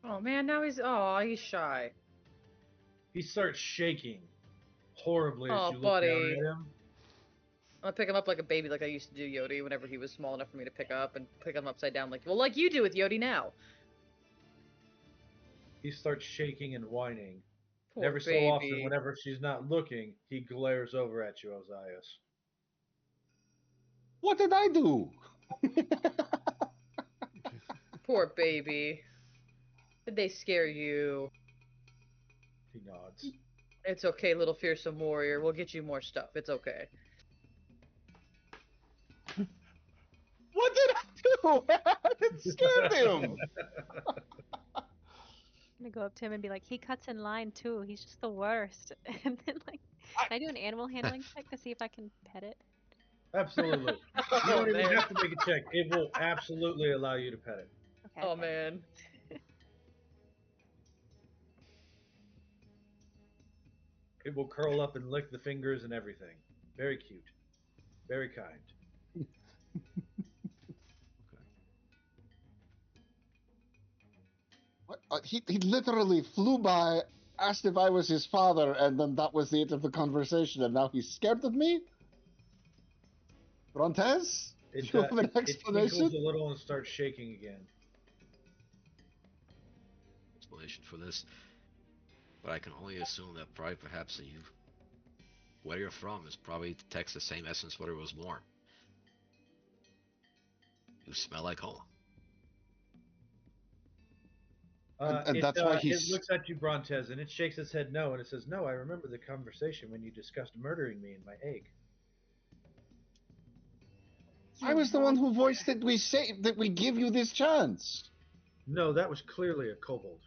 Speaker 5: Oh man, now he's shy.
Speaker 2: He starts shaking horribly as
Speaker 5: Oh,
Speaker 2: you look down
Speaker 5: buddy.
Speaker 2: at him.
Speaker 5: I'm gonna pick him up like a baby, like I used to do Yodi whenever he was small enough for me to pick up, and pick him upside down, like you do with Yodi now.
Speaker 2: He starts shaking and whining.
Speaker 5: Poor
Speaker 2: And every so
Speaker 5: baby.
Speaker 2: often, whenever she's not looking, he glares over at you, Ozias.
Speaker 4: What did I do?
Speaker 5: Poor baby. Did they scare you?
Speaker 2: He nods.
Speaker 5: It's okay, little fearsome warrior. We'll get you more stuff. It's okay.
Speaker 4: What did I do? It scared him.
Speaker 7: I'm gonna go up to him and be like, he cuts in line too. He's just the worst. And then like, can I do an animal handling check to see if I can pet it?
Speaker 2: Absolutely. You
Speaker 5: Oh,
Speaker 2: don't even
Speaker 5: man.
Speaker 2: have to make a check. It will absolutely allow you to pet it.
Speaker 7: Okay.
Speaker 5: Oh
Speaker 7: okay.
Speaker 5: man.
Speaker 2: It will curl up and lick the fingers and everything. Very cute. Very kind.
Speaker 4: What? He literally flew by, asked if I was his father, and then that was the end of the conversation. And now he's scared of me. Brontes, do you have an
Speaker 2: It tinkles
Speaker 4: explanation?
Speaker 2: a little and starts shaking again.
Speaker 8: Explanation for this, but I can only assume that probably perhaps that you, where you're from, is probably detects the same essence where it was born. You smell like home.
Speaker 4: And that's why he's.
Speaker 2: It looks at you, Brontes, and it shakes its head no, and it says, "No, I remember the conversation when you discussed murdering me and my egg."
Speaker 4: I was the one who voiced it. We say that we give you this chance.
Speaker 2: No, that was clearly a kobold.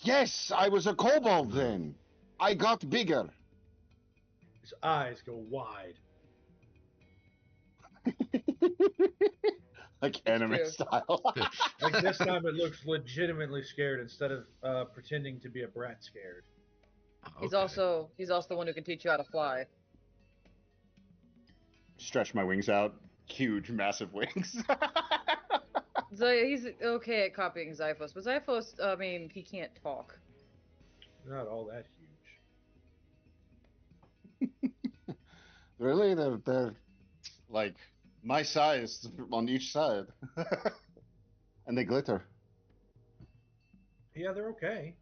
Speaker 4: Yes, I was a kobold then. I got bigger.
Speaker 2: His eyes go wide.
Speaker 4: Like anime
Speaker 5: true.
Speaker 4: style.
Speaker 2: Like this time, it looks legitimately scared instead of pretending to be a brat scared.
Speaker 5: He's
Speaker 8: Okay.
Speaker 5: also the one who can teach you how to fly.
Speaker 4: Stretch my wings out. Huge, massive wings.
Speaker 5: He's okay at copying Xiphos, but Xiphos, I mean, he can't talk.
Speaker 2: Not all that huge.
Speaker 4: Really? They're like my size on each side. And they glitter.
Speaker 2: Yeah, they're okay.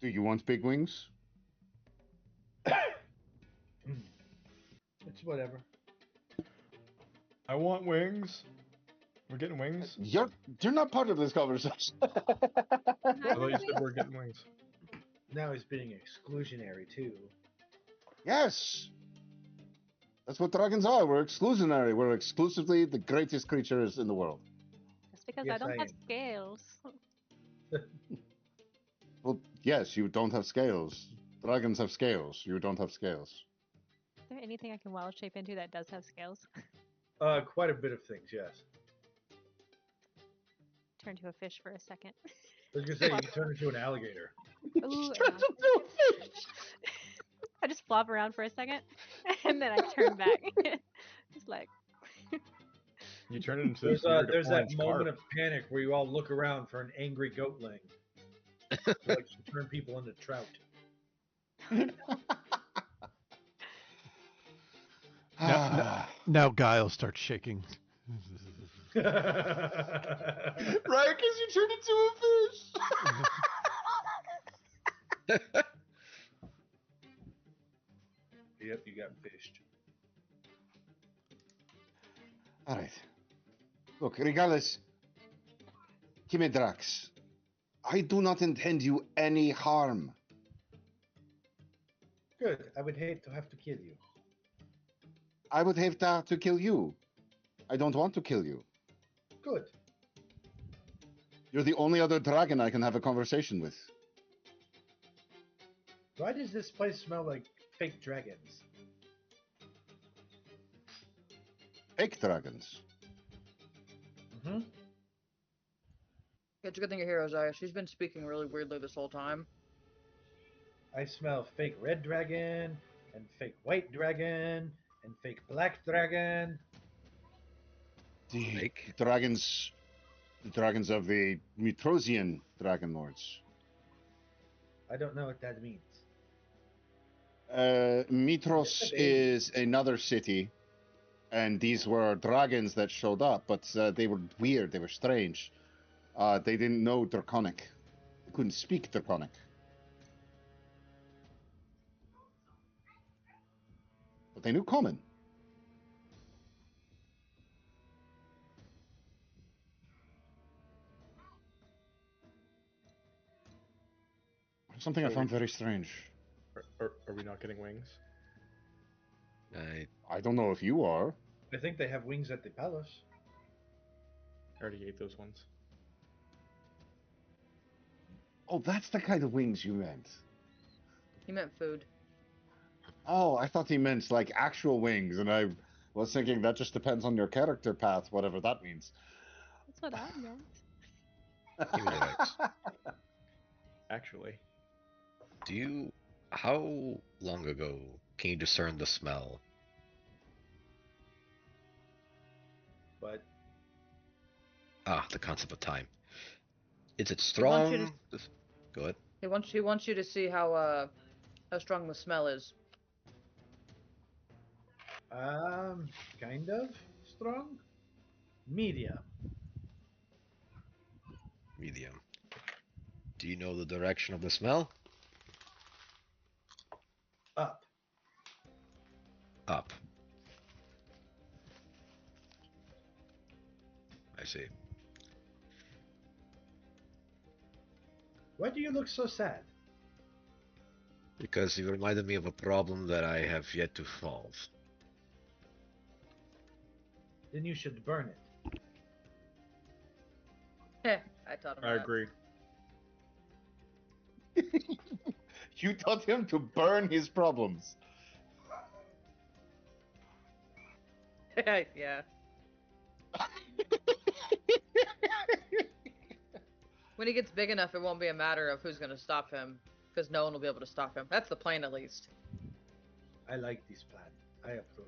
Speaker 4: Do you want big wings?
Speaker 2: It's whatever.
Speaker 6: I want wings. We're getting wings.
Speaker 4: You're not part of this conversation.
Speaker 6: I thought you said we're getting wings.
Speaker 2: Now he's being exclusionary too.
Speaker 4: Yes. That's what dragons are. We're exclusionary. We're exclusively the greatest creatures in the world.
Speaker 7: Just because
Speaker 2: Yes,
Speaker 7: I don't
Speaker 2: I
Speaker 7: have
Speaker 2: am.
Speaker 7: scales.
Speaker 4: Well, yes, you don't have scales. Dragons have scales. You don't have scales.
Speaker 7: Is there anything I can wild shape into that does have scales?
Speaker 2: Quite a bit of things, yes.
Speaker 7: Turn to a fish for a second.
Speaker 2: I was gonna say you can turn into an alligator.
Speaker 7: Ooh,
Speaker 4: Turns into a fish.
Speaker 7: I just flop around for a second, and then I turn back. Just like,
Speaker 6: You turn it into this weird
Speaker 2: There's that
Speaker 6: orange
Speaker 2: moment
Speaker 6: carp.
Speaker 2: of panic where you all look around for an angry goatling who likes to turn people into trout.
Speaker 3: Now Guile starts shaking.
Speaker 4: Right, because you turned into a fish.
Speaker 2: Yep, you got fished.
Speaker 4: All right. Look, regardless, Kimedrax, I do not intend you any harm.
Speaker 2: Good. I would hate to have to kill you.
Speaker 4: I would have to kill you. I don't want to kill you.
Speaker 2: Good.
Speaker 4: You're the only other dragon I can have a conversation with.
Speaker 2: Why does this place smell like fake dragons?
Speaker 4: Fake dragons.
Speaker 2: Mm-hmm.
Speaker 5: It's a good thing you're here, Ozaya. She's been speaking really weirdly this whole time.
Speaker 2: I smell fake red dragon, and fake white dragon, and fake black dragon.
Speaker 4: The
Speaker 8: Fake?
Speaker 4: dragons of the Mitrosian Dragonlords.
Speaker 2: I don't know what that means.
Speaker 4: Mitros
Speaker 2: It's a baby.
Speaker 4: is another city, and these were dragons that showed up, but they were weird. They were strange. They didn't know Draconic. They couldn't speak Draconic. But they knew Common. Something I found very strange.
Speaker 6: Are we not getting wings?
Speaker 4: I don't know if you are.
Speaker 2: I think they have wings at the palace.
Speaker 6: I already ate those ones.
Speaker 4: Oh, that's the kind of wings you meant.
Speaker 5: He meant food.
Speaker 4: Oh, I thought he meant like actual wings, and I was thinking that just depends on your character path, whatever that means.
Speaker 7: That's what I meant.
Speaker 8: Give me the legs.
Speaker 6: Actually,
Speaker 8: How long ago can you discern the smell?
Speaker 2: But
Speaker 8: The concept of time. Is it
Speaker 5: He wants you to-
Speaker 8: strong? Go ahead.
Speaker 5: He wants you to see how strong the smell is.
Speaker 2: kind of strong, medium.
Speaker 8: Medium. Do you know the direction of the smell?
Speaker 2: Up.
Speaker 8: Up. I see.
Speaker 2: Why do you look so sad?
Speaker 8: Because you reminded me of a problem that I have yet to solve.
Speaker 2: Then you should burn it.
Speaker 5: Heh, I taught him
Speaker 6: I
Speaker 5: that.
Speaker 6: agree.
Speaker 4: You taught him to burn his problems.
Speaker 5: Yeah. When he gets big enough, it won't be a matter of who's going to stop him, because no one will be able to stop him. That's the plan, at least.
Speaker 2: I like this plan. I approve.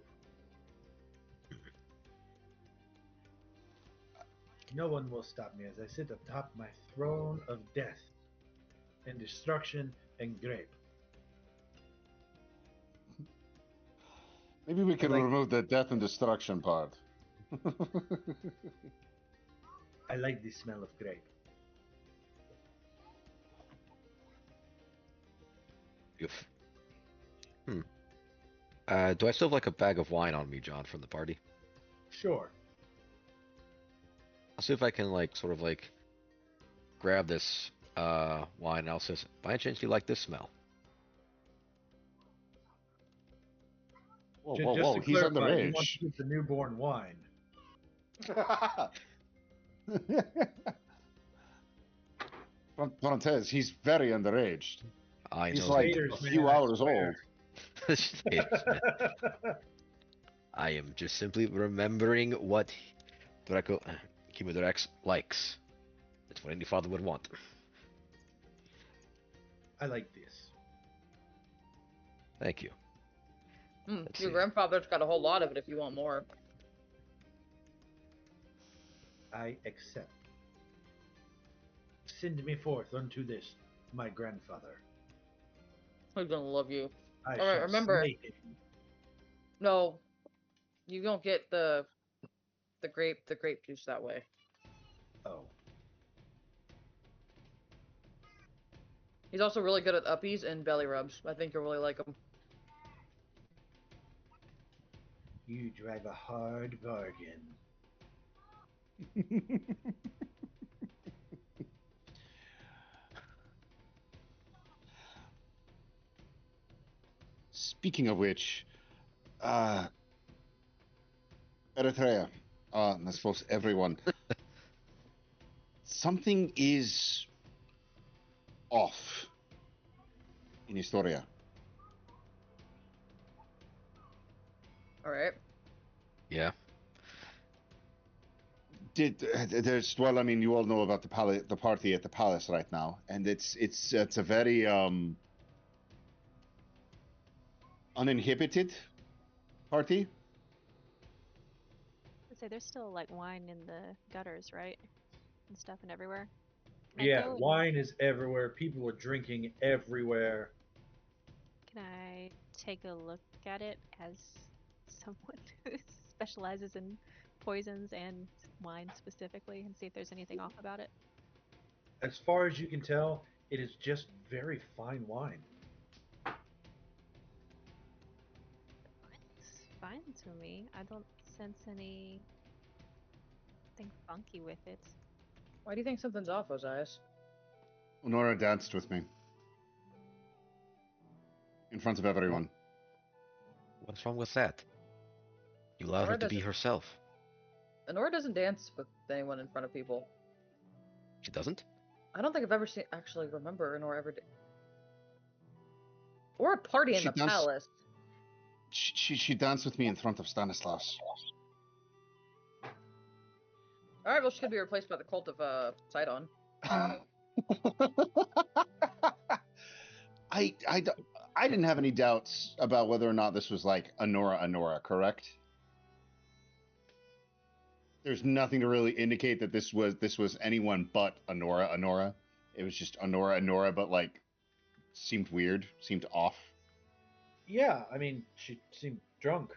Speaker 2: No one will stop me as I sit atop my throne of death and destruction and grape.
Speaker 4: Maybe we can
Speaker 2: like-
Speaker 4: remove the death and destruction part.
Speaker 2: I like the smell of grape.
Speaker 8: Do I still have like a bag of wine on me, John, from the party?
Speaker 2: Sure.
Speaker 8: I'll see if I can like sort of like grab this wine and I'll say, by any chance do you like this smell?
Speaker 4: Whoa,
Speaker 2: Ju-
Speaker 4: whoa,
Speaker 2: just
Speaker 4: whoa!
Speaker 2: to
Speaker 4: He's
Speaker 2: clarify, he wants
Speaker 4: underage.
Speaker 2: to get the newborn wine.
Speaker 4: Montez, he's very underage.
Speaker 8: I
Speaker 4: He's
Speaker 8: know
Speaker 4: like
Speaker 2: Haters,
Speaker 4: a few
Speaker 2: man, I
Speaker 4: hours
Speaker 2: swear.
Speaker 4: old.
Speaker 8: I am just simply remembering what Kimudrax likes. That's what any father would want.
Speaker 2: I like this.
Speaker 8: Thank you. Let's
Speaker 5: Your
Speaker 8: see.
Speaker 5: grandfather's got a whole lot of it if you want more.
Speaker 2: I accept. Send me forth unto this, my grandfather.
Speaker 5: He's gonna love you.
Speaker 2: I
Speaker 5: All right,
Speaker 2: shall
Speaker 5: remember-
Speaker 2: slay him.
Speaker 5: No, you don't get the grape juice that way.
Speaker 2: Oh,
Speaker 5: He's also really good at uppies and belly rubs. I think you'll really like him.
Speaker 2: you drive a hard bargain.
Speaker 4: Speaking of which, Eritrea, and I suppose everyone, something is off in Estoria.
Speaker 5: All right.
Speaker 8: Yeah.
Speaker 4: There's well, I mean, you all know about the party at the palace right now, and it's a very uninhibited party.
Speaker 7: I'd say there's still like wine in the gutters, right? And stuff and everywhere. Can I
Speaker 2: Yeah,
Speaker 7: go and-
Speaker 2: wine is everywhere. People are drinking everywhere.
Speaker 7: Can I take a look at it as someone who's specializes in poisons and wine specifically, and see if there's anything off about it.
Speaker 2: As far as you can tell, it is just very fine wine.
Speaker 7: It's fine to me. I don't sense anything funky with it.
Speaker 5: Why do you think something's off, Ozias?
Speaker 4: Nora danced with me in front of everyone.
Speaker 8: What's wrong with that? You allowed her
Speaker 5: Nora
Speaker 8: to be
Speaker 5: doesn't-
Speaker 8: herself.
Speaker 5: Nora doesn't dance with anyone in front of people.
Speaker 8: She doesn't?
Speaker 5: I don't think I've ever seen. Actually, remember Nora ever did. Or a party in
Speaker 4: She
Speaker 5: the
Speaker 4: danced-
Speaker 5: palace.
Speaker 4: She danced with me in front of Stanislaus.
Speaker 5: All right, well, she could be replaced by the cult of Sidon.
Speaker 4: I didn't have any doubts about whether or not this was like Honora, correct? There's nothing to really indicate that this was anyone but Honora. It was just Honora, but like seemed weird, seemed off.
Speaker 2: Yeah, I mean, she seemed drunk.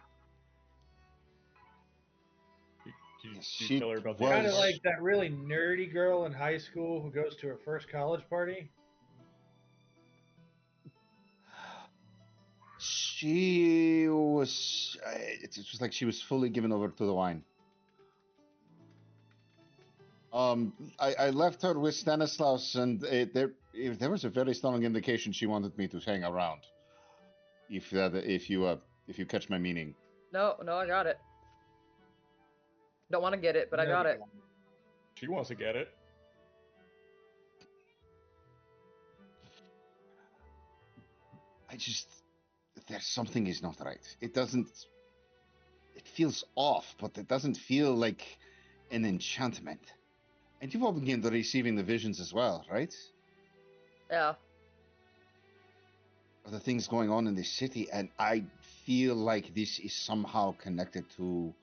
Speaker 6: Did you
Speaker 4: She
Speaker 6: tell her about
Speaker 4: was-
Speaker 2: Kind of
Speaker 6: the
Speaker 2: like that really nerdy girl in high school who goes to her first college party.
Speaker 4: She was. It was like she was fully given over to the wine. I left her with Stanislaus, and there was a very strong indication she wanted me to hang around. If you catch my meaning.
Speaker 5: No, I got it. Don't want to get it, but I got it.
Speaker 6: She wants to get it.
Speaker 4: There's something is not right. It feels off, but it doesn't feel like an enchantment. And you've all begun receiving the visions as well, right?
Speaker 5: Yeah.
Speaker 4: Of the things going on in this city, and I feel like this is somehow connected to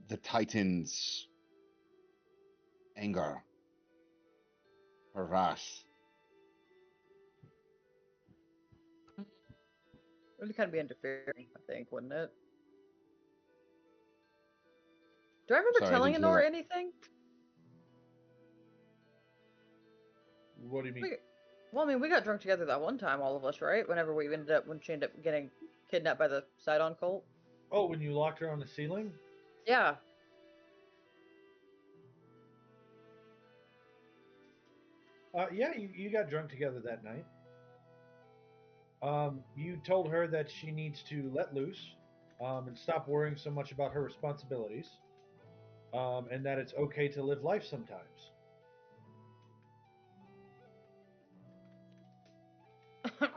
Speaker 4: the Titans' anger, her wrath.
Speaker 5: It would kind of be interfering, I think, wouldn't it? Do I remember
Speaker 4: Sorry, I
Speaker 5: telling
Speaker 4: didn't hear
Speaker 5: Honora
Speaker 4: that.
Speaker 5: anything?
Speaker 2: What do you mean?
Speaker 5: Well, I mean, we got drunk together that one time, all of us, right? When she ended up getting kidnapped by the Sidon cult.
Speaker 2: Oh, when you locked her on the ceiling?
Speaker 5: Yeah.
Speaker 2: Yeah, you got drunk together that night. You told her that she needs to let loose, and stop worrying so much about her responsibilities, and that it's okay to live life sometimes.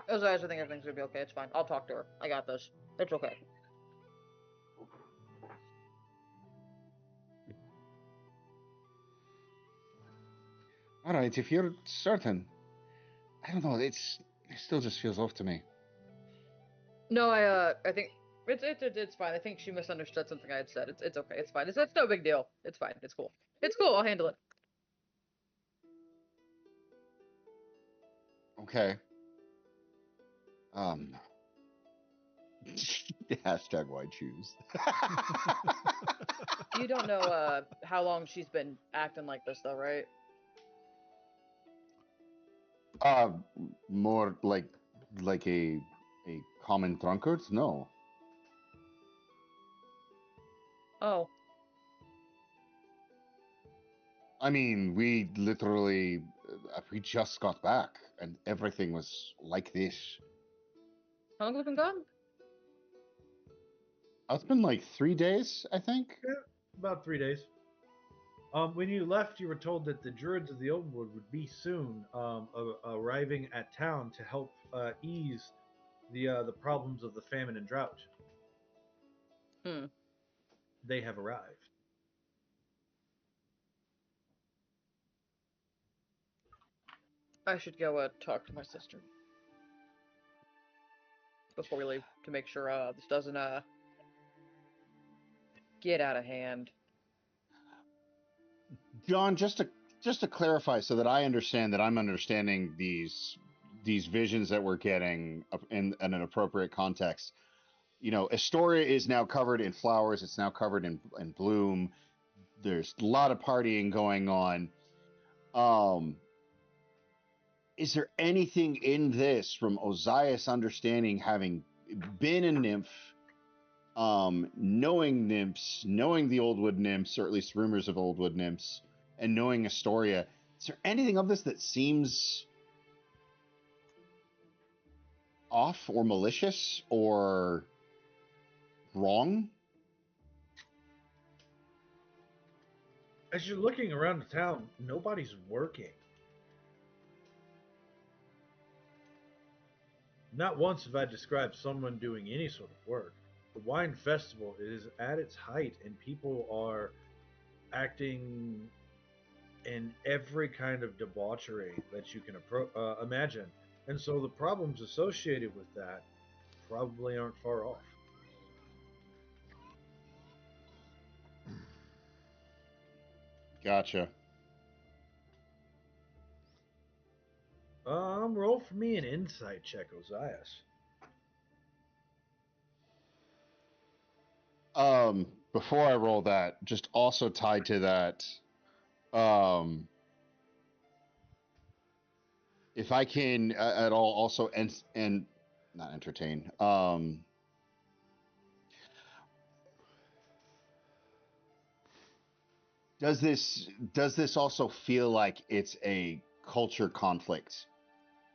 Speaker 5: Ozias, I think everything's gonna be okay. It's fine. I'll talk to her. I got this. It's okay.
Speaker 4: All right, if you're certain, I don't know. It still just feels off to me.
Speaker 5: No, I think it's fine. I think she misunderstood something I had said. It's okay. It's fine. It's no big deal. It's fine. It's cool. It's cool. I'll handle it.
Speaker 4: Okay. Hashtag why choose.
Speaker 5: You don't know how long she's been acting like this, though, right?
Speaker 4: More like a common drunkard? No.
Speaker 5: Oh.
Speaker 4: I mean, we literally we just got back, and everything was like this.
Speaker 5: How long have we been gone?
Speaker 4: It's been like 3 days, I think.
Speaker 2: About 3 days. When you left, you were told that the Druids of the Openwood would be soon arriving at town to help ease the problems of the famine and drought. They have arrived.
Speaker 5: I should go talk to my sister before we leave to make sure this doesn't get out of hand.
Speaker 4: John, just to clarify, so that I understand that I'm understanding these visions that we're getting in an appropriate context. Astoria is now covered in flowers. It's now covered in bloom. There's a lot of partying going on. Is there anything in this from Ozias understanding, having been a nymph, knowing nymphs, knowing the Oldwood nymphs, or at least rumors of Oldwood nymphs, and knowing Astoria? Is there anything of this that seems off or malicious or wrong?
Speaker 2: As you're looking around the town, nobody's working. Not once have I described someone doing any sort of work. The wine festival is at its height, and people are acting in every kind of debauchery that you can imagine. And so the problems associated with that probably aren't far off.
Speaker 4: Gotcha.
Speaker 2: Roll for me an insight check, Ozias.
Speaker 4: Before I roll that, just also tied to that, if I can at all also and not entertain, does this also feel like it's a culture conflict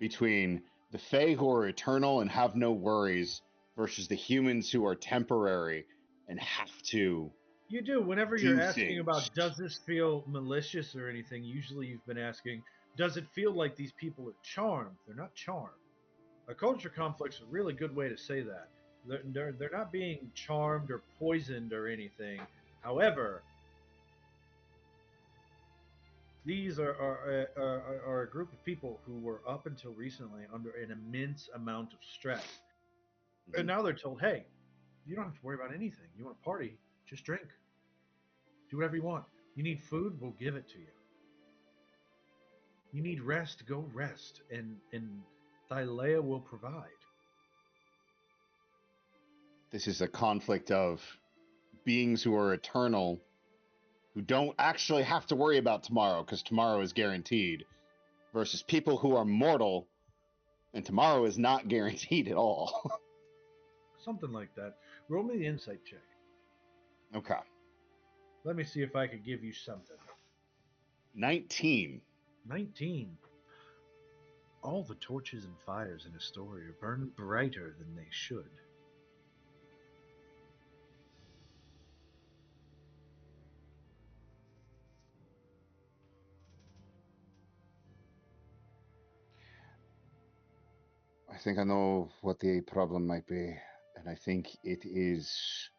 Speaker 4: between the Fae who are eternal and have no worries versus the humans who are temporary and have to?
Speaker 2: You do. Whenever
Speaker 4: Do
Speaker 2: you're asking
Speaker 4: things.
Speaker 2: about does this feel malicious or anything, usually you've been asking, does it feel like these people are charmed? They're not charmed. A culture conflict's a really good way to say that. They're not being charmed or poisoned or anything. However, these are a group of people who were up until recently under an immense amount of stress. And now they're told, hey, you don't have to worry about anything. You want to party, just drink. Do whatever you want. You need food, we'll give it to you. You need rest, go rest, and Thylea will provide.
Speaker 4: This is a conflict of beings who are eternal, who don't actually have to worry about tomorrow because tomorrow is guaranteed, versus people who are mortal and tomorrow is not guaranteed at all.
Speaker 2: Something like that. Roll me the insight check.
Speaker 4: Okay.
Speaker 2: Let me see if I could give you something.
Speaker 4: 19.
Speaker 2: 19. All the torches and fires in Estoria burn brighter than they should.
Speaker 4: I think I know what the problem might be, and I think it is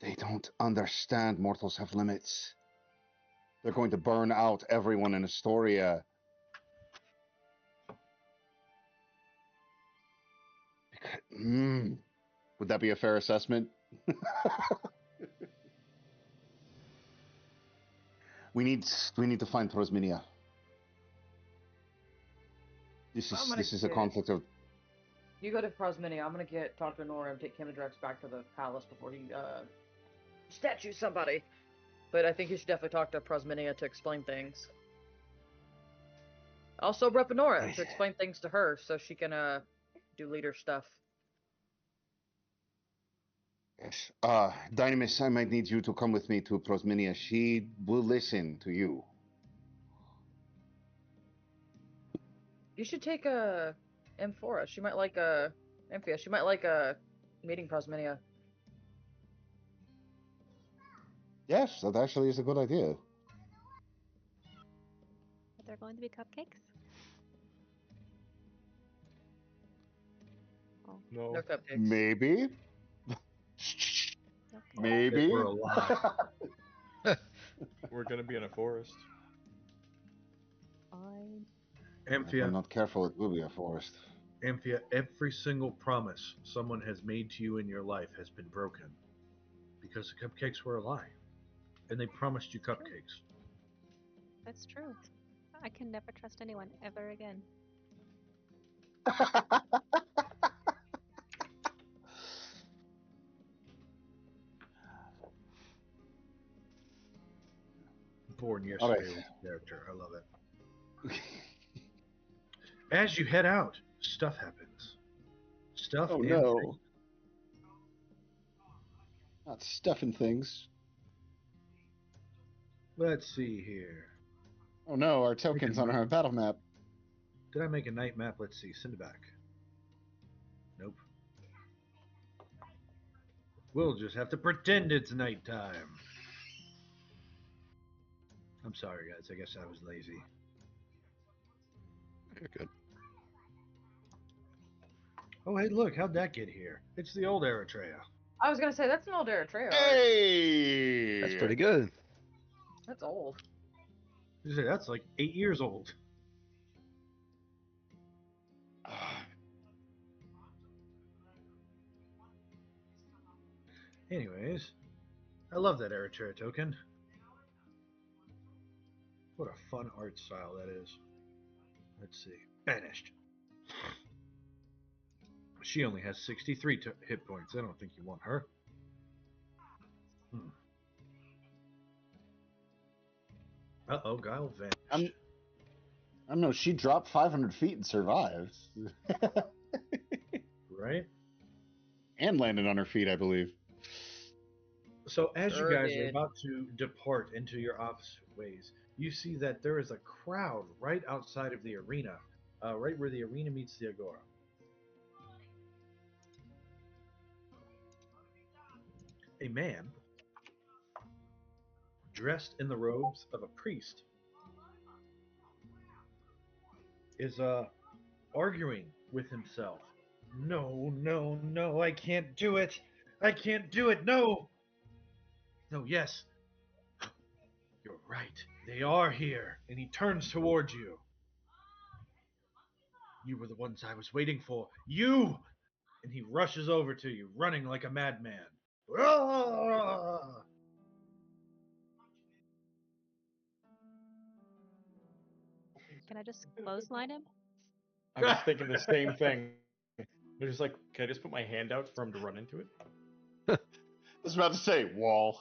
Speaker 4: they don't understand mortals have limits. They're going to burn out everyone in Astoria. Would that be a fair assessment? we need to find Prosminia. This is a conflict of.
Speaker 5: You go to Prosminia. I'm gonna talk to Nora and take Kimidrex back to the palace before he statue somebody. But I think you should definitely talk to Prosminia to explain things. Also, Nora to explain things to her so she can do leader stuff.
Speaker 4: Yes. Dynamis, I might need you to come with me to Prosminia. She will listen to you.
Speaker 5: You should take Amphora. She might like Amphia. She might like meeting Prosminia.
Speaker 4: Yes, that actually is a good idea.
Speaker 7: Are there going to be cupcakes? Oh,
Speaker 6: No.
Speaker 5: No cupcakes.
Speaker 4: Maybe.
Speaker 7: okay.
Speaker 4: Maybe.
Speaker 2: If we're alive.
Speaker 6: We're gonna be in a forest.
Speaker 7: Fine.
Speaker 4: If I'm
Speaker 2: Amphia,
Speaker 4: not careful, it will be a forest.
Speaker 2: Amphia, every single promise someone has made to you in your life has been broken. Because the cupcakes were a lie. And they promised you cupcakes.
Speaker 7: That's true. I can never trust anyone ever again.
Speaker 2: born
Speaker 4: All
Speaker 2: yesterday
Speaker 4: right.
Speaker 2: with the character. I love it. As you head out, stuff happens. Stuff
Speaker 4: Oh
Speaker 2: and
Speaker 4: no. Not stuffing things.
Speaker 2: let's see here.
Speaker 4: Oh no, our tokens on our battle map.
Speaker 2: Did I make a night map? Let's see. Send it back. Nope. We'll just have to pretend it's nighttime. I'm sorry, guys. I guess I was lazy.
Speaker 8: You're good.
Speaker 2: Oh, hey, look. How'd that get here? It's the old Eritrea.
Speaker 5: I was gonna say that's an old Eritrea art.
Speaker 4: Hey!
Speaker 8: That's pretty good.
Speaker 5: That's old.
Speaker 2: You say that's like 8 years old. Anyways, I love that Eritrea token. What a fun art style that is. Let's see. Banished. She only has 63 hit points. I don't think you want her. Uh-oh, Guile vanished.
Speaker 4: I don't know. She dropped 500 feet and survived.
Speaker 2: Right?
Speaker 4: And landed on her feet, I believe.
Speaker 2: So as
Speaker 5: Sure
Speaker 2: you guys are
Speaker 5: did.
Speaker 2: about to depart into your opposite ways, you see that there is a crowd right outside of the arena, right where the arena meets the agora. A man dressed in the robes of a priest is arguing with himself. No, no, no, I can't do it. I can't do it. No. No, yes. You're right. They are here. And he turns towards you. You were the ones I was waiting for. You! And he rushes over to you, running like a madman. Ah!
Speaker 7: Can I just clothesline him?
Speaker 6: I was thinking the same thing. They're just like, can I just put my hand out for him to run into it?
Speaker 4: I was about to say, wall.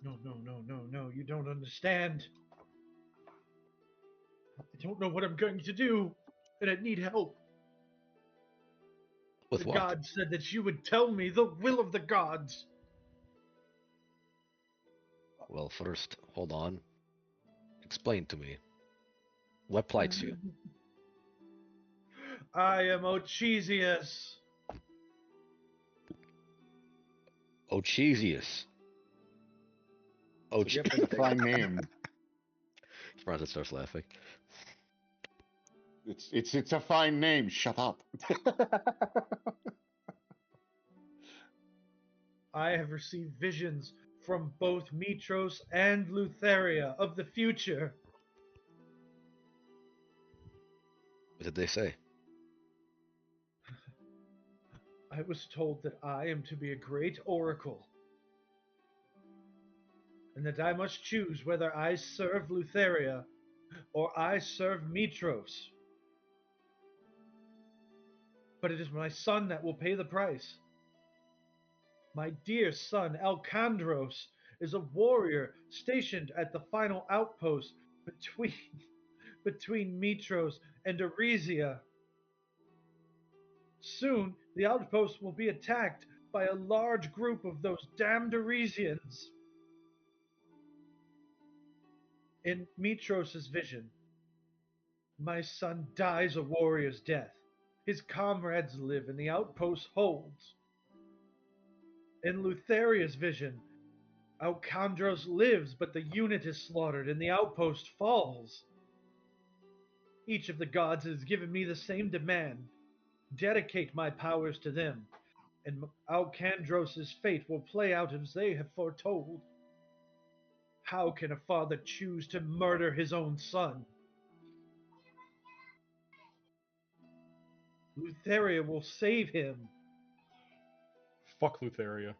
Speaker 2: No, no, no, no, no. You don't understand. I don't know what I'm going to do, and I need help.
Speaker 8: With
Speaker 2: The
Speaker 8: what?
Speaker 2: gods said that you would tell me the will of the gods.
Speaker 8: Well, first, hold on. Explain to me. What plights you?
Speaker 2: I am Ochesius.
Speaker 8: Ochesius.
Speaker 2: Yep,
Speaker 4: It's a fine name.
Speaker 8: Francis starts laughing.
Speaker 4: It's a fine name. Shut up.
Speaker 2: I have received visions from both Mitros and Lutheria of the future.
Speaker 8: What did they say?
Speaker 2: I was told that I am to be a great oracle, and that I must choose whether I serve Lutheria or I serve Mitros. But it is my son that will pay the price. My dear son, Alcandros, is a warrior stationed at the final outpost between Mitros and Arisia. Soon, the outpost will be attacked by a large group of those damned Arisians. In Mitros' vision, my son dies a warrior's death. His comrades live and the outpost holds. In Lutheria's vision, Alcandros lives, but the unit is slaughtered and the outpost falls. Each of the gods has given me the same demand. Dedicate my powers to them, and Alcandros' fate will play out as they have foretold. How can a father choose to murder his own son? Lutheria will save him.
Speaker 6: Fuck Lutheria.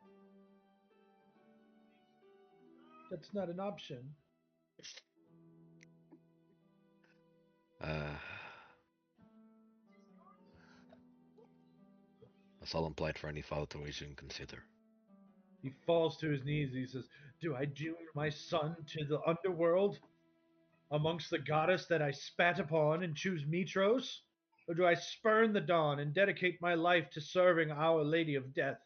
Speaker 2: That's not an option.
Speaker 8: A solemn plight for any father to reach and consider.
Speaker 2: He falls to his knees. He says, "Do I doom my son to the underworld amongst the goddess that I spat upon and choose Mitros? Or do I spurn the dawn and dedicate my life to serving Our Lady of Death?"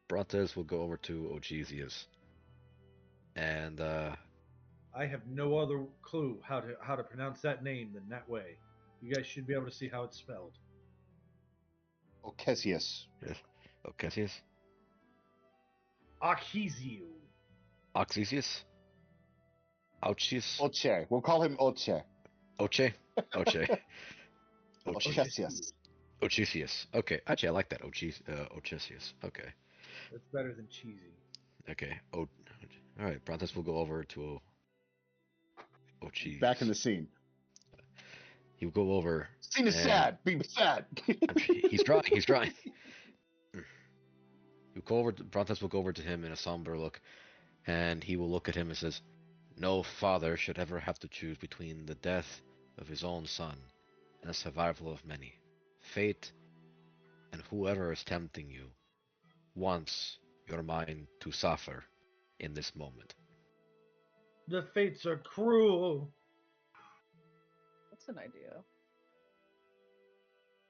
Speaker 8: Brontes will go over to Ogesius and
Speaker 2: I have no other clue how to pronounce that name than that way. You guys should be able to see how it's spelled.
Speaker 4: Ocesius.
Speaker 8: Ocesius?
Speaker 2: Achizio.
Speaker 8: Oxesius? Ouchius?
Speaker 4: Oche. We'll call him Oche.
Speaker 8: Oche? Oche.
Speaker 4: Ocesius.
Speaker 8: Ochesius. Okay. Actually, I like that. Ochesius. Okay.
Speaker 2: That's better than cheesy.
Speaker 8: Okay. All right. Brontes will go over to Ochesius.
Speaker 4: Back in the scene.
Speaker 8: He'll go over.
Speaker 4: Scene is sad. Being sad.
Speaker 8: He's drawing. He's drawing. He'll go over. Brontes will go over to him in a somber look, and he will look at him and says, "No father should ever have to choose between the death of his own son and the survival of many. Fate and whoever is tempting you wants your mind to suffer in this moment."
Speaker 2: The fates are cruel.
Speaker 5: That's an idea.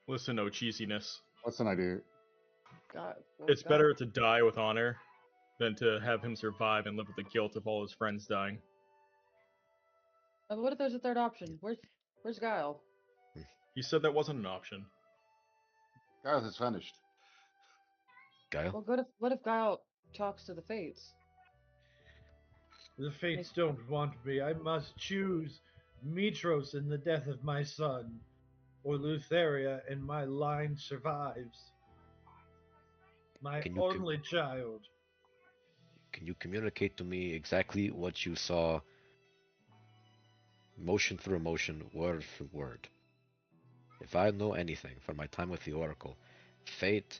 Speaker 6: Listen, no cheesiness.
Speaker 4: What's an idea?
Speaker 5: God,
Speaker 6: It's better to die with honor than to have him survive and live with the guilt of all his friends dying.
Speaker 5: What if there's a third option? Where's Guile?
Speaker 6: He said that wasn't an option.
Speaker 4: Gareth has vanished.
Speaker 8: Guile?
Speaker 5: Well, what if Guile talks to the Fates?
Speaker 2: The fates don't want me. I must choose Mitros in the death of my son, or Lutheria and my line survives. My only child.
Speaker 8: Can you communicate to me exactly what you saw, motion through motion, word for word? If I know anything from my time with the Oracle, fate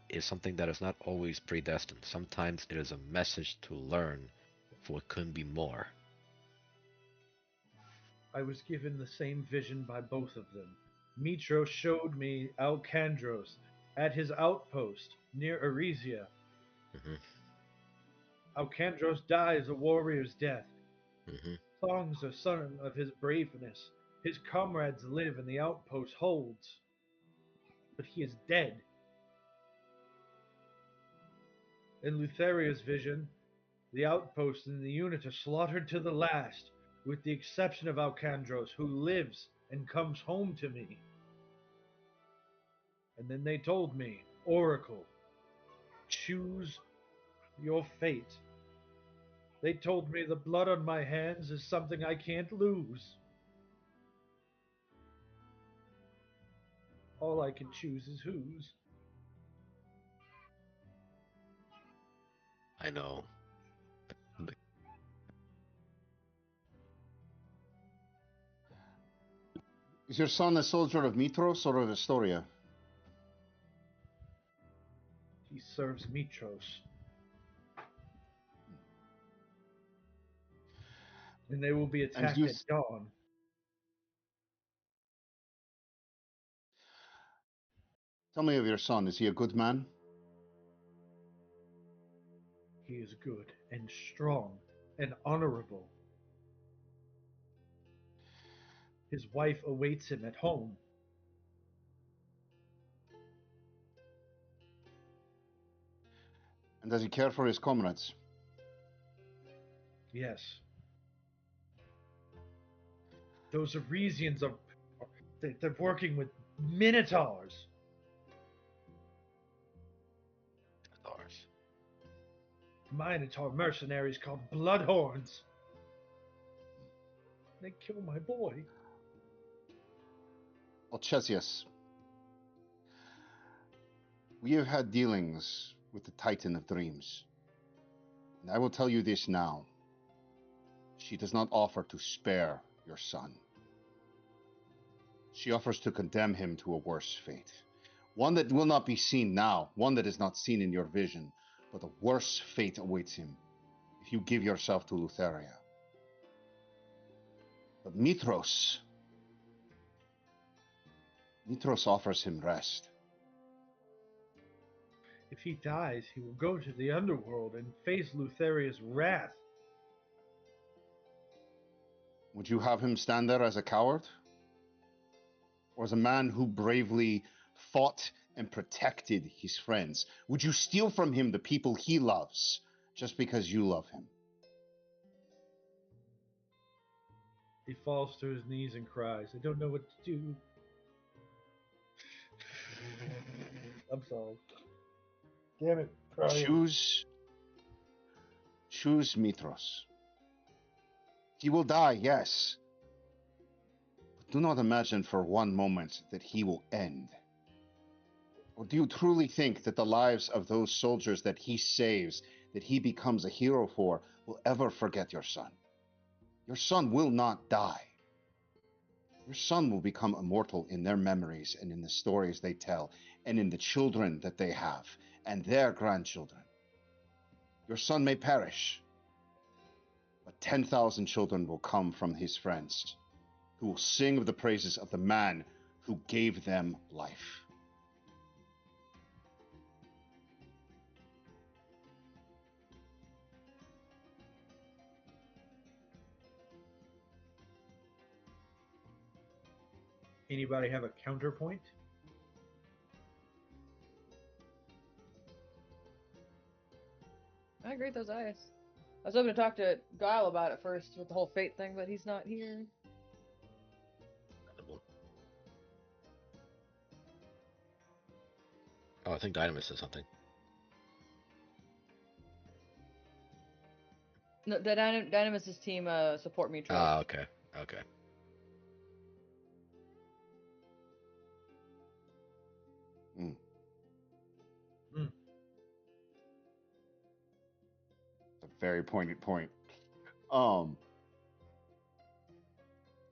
Speaker 8: is something that is not always predestined. Sometimes it is a message to learn for what couldn't be more.
Speaker 2: I was given the same vision by both of them. Mitros showed me Alcandros at his outpost near Arisia. Alcandros dies a warrior's death. Songs are sung of his braveness. His comrades live and the outpost holds. But he is dead. In Lutheria's vision, the outpost and the unit are slaughtered to the last, with the exception of Alcandros, who lives and comes home to me. And then they told me, Oracle, choose your fate. They told me the blood on my hands is something I can't lose. All I can choose is whose.
Speaker 8: I know.
Speaker 4: Is your son a soldier of Mitros or of Estoria?
Speaker 2: He serves Mitros. And they will be attacked at dawn.
Speaker 4: Tell me of your son. Is he a good man?
Speaker 2: He is good and strong and honorable. His wife awaits him at home.
Speaker 4: And does he care for his comrades?
Speaker 2: Yes. Those Arisians they're working with Minotaurs. Minotaur mercenaries called Bloodhorns. They kill my boy.
Speaker 4: Ochesius, we have had dealings with the Titan of Dreams. And I will tell you this now. She does not offer to spare your son. She offers to condemn him to a worse fate. One that will not be seen now, one that is not seen in your vision, but a worse fate awaits him if you give yourself to Lutheria. But Mitros, Mitros offers him rest.
Speaker 2: If he dies, he will go to the underworld and face Lutheria's wrath.
Speaker 4: Would you have him stand there as a coward? Or as a man who bravely fought and protected his friends? Would you steal from him the people he loves just because you love him?
Speaker 2: He falls to his knees and cries, I don't know what to do. I'm sorry. Damn it, crying.
Speaker 4: Choose Mitros. He will die, yes. But do not imagine for one moment that he will end. Or do you truly think that the lives of those soldiers that he saves, that he becomes a hero for, will ever forget your son? Your son will not die. Your son will become immortal in their memories and in the stories they tell, and in the children that they have, and their grandchildren. Your son may perish, but 10,000 children will come from his friends, who will sing of the praises of the man who gave them life.
Speaker 2: Anybody have a counterpoint?
Speaker 5: I agree with those eyes. I was hoping to talk to Guile about it first with the whole fate thing, but he's not here.
Speaker 8: Oh, I think Dynamis said something.
Speaker 5: No, the Dynamis' team support me.
Speaker 8: Ah, okay. Okay.
Speaker 4: A very poignant point. I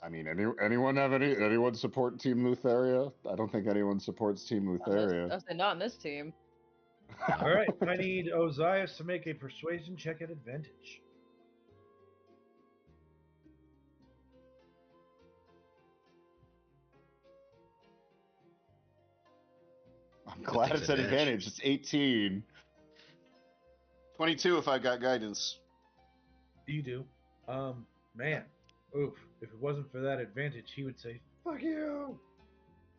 Speaker 4: mean, anyone support Team Lutheria? I don't think anyone supports Team Lutheria.
Speaker 5: I said not in this team.
Speaker 2: All right, I need Ozias to make a persuasion check at advantage.
Speaker 4: I'm glad it's at advantage. It's 18. 22 if I got guidance.
Speaker 2: You do. Man. Oof. If it wasn't for that advantage, he would say, fuck you!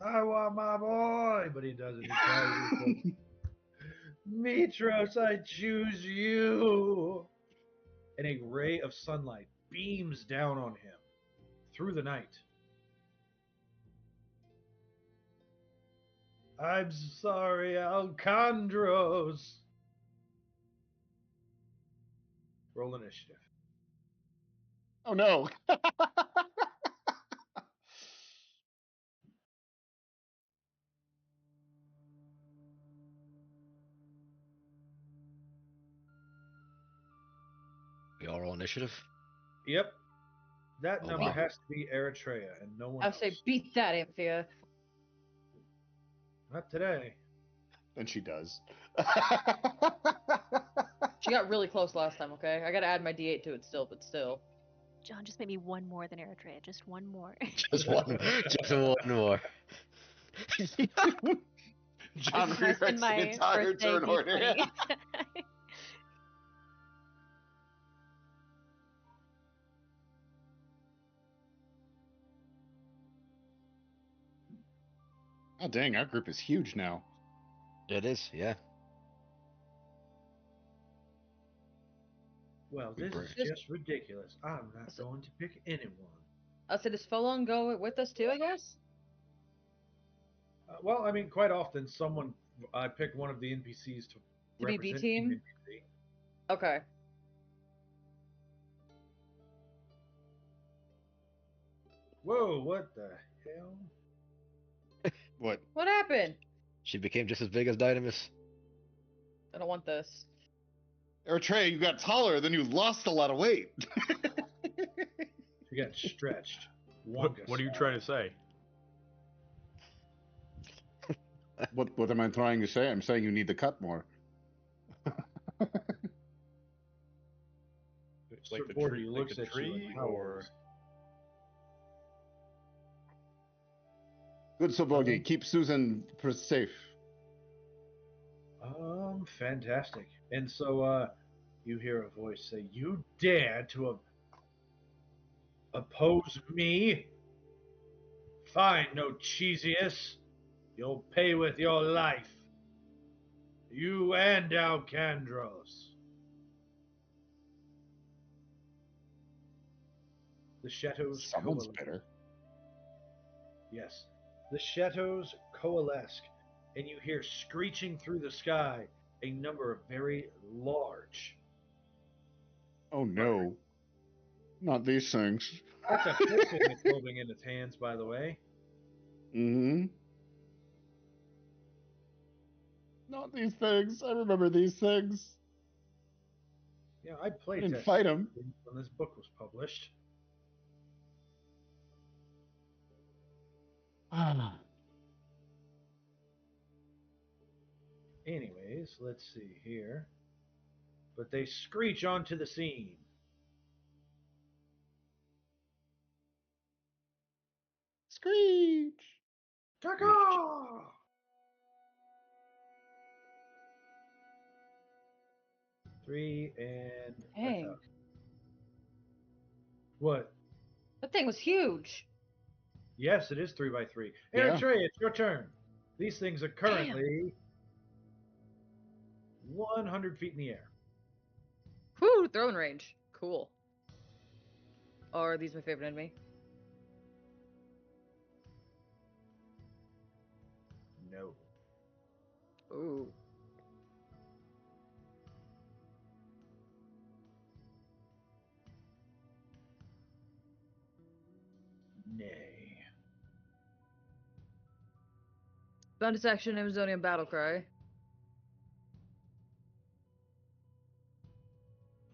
Speaker 2: I want my boy! But he doesn't. He tries to Mitros, I choose you! And a ray of sunlight beams down on him through the night. I'm sorry, Alcandros. Roll initiative.
Speaker 4: Oh no.
Speaker 8: We all roll initiative?
Speaker 2: Yep. That
Speaker 8: Oh,
Speaker 2: number
Speaker 8: wow.
Speaker 2: has to be Eritrea and no one
Speaker 5: I
Speaker 2: else.
Speaker 5: say beat that, Amphia.
Speaker 2: Not today.
Speaker 4: And she does.
Speaker 5: She got really close last time, okay? I gotta add my D8 to it still, but still.
Speaker 7: John, just maybe one more than Eritrea. Just one more.
Speaker 8: Just one. Just one more.
Speaker 4: John
Speaker 7: This has been
Speaker 4: rewrites the
Speaker 7: my
Speaker 4: entire
Speaker 7: birthday
Speaker 4: turn order.
Speaker 7: D20.
Speaker 4: Oh dang, our group is huge now.
Speaker 8: It is, yeah.
Speaker 2: Well, this is just ridiculous. I'm not going to pick anyone.
Speaker 5: I said, does Folon go with us too, I guess?
Speaker 2: Well, I mean, quite often I pick one of the NPCs to
Speaker 5: be B
Speaker 2: represent
Speaker 5: team?
Speaker 2: NPC.
Speaker 5: Okay.
Speaker 2: Whoa, what the hell?
Speaker 4: What?
Speaker 5: What happened?
Speaker 8: She became just as big as Dynamis.
Speaker 5: I don't want this.
Speaker 4: Eritrea, you got taller, then you lost a lot of weight.
Speaker 2: She got stretched.
Speaker 6: What are you trying to say?
Speaker 4: What am I trying to say? I'm saying you need to cut more.
Speaker 6: Like the
Speaker 2: Border,
Speaker 6: tree,
Speaker 2: looks
Speaker 6: like the
Speaker 2: at you
Speaker 6: tree,
Speaker 2: and
Speaker 6: or
Speaker 4: Good Sobogi, keep Susan safe.
Speaker 2: Fantastic. And so, you hear a voice say, "You dare to oppose me? Fine, no cheesiest. You'll pay with your life. You and Alcandros." The shadows
Speaker 4: Someone's
Speaker 2: coalesce.
Speaker 4: bitter.
Speaker 2: Yes. The shadows coalesce, and you hear screeching through the sky a number of very large.
Speaker 4: Oh no. Not these things.
Speaker 2: That's a piston it's holding in its hands, by the way.
Speaker 4: Mm-hmm. Not these things. I remember these things.
Speaker 2: Yeah, I played
Speaker 4: didn't fight him
Speaker 2: when this book was published. Anyways, let's see here. But they screech onto the scene.
Speaker 4: Screech!
Speaker 2: Taka! Three and
Speaker 5: Dang.
Speaker 2: attack. What?
Speaker 5: That thing was huge.
Speaker 2: Yes, it is 3x3.
Speaker 4: Yeah.
Speaker 2: Eritrea, it's your turn. These things are currently 100 feet in the air.
Speaker 5: Whew, throwing range. Cool. Are these my favorite enemy?
Speaker 2: No.
Speaker 5: Ooh.
Speaker 2: Nay.
Speaker 5: Bonus action, Amazonian battle cry.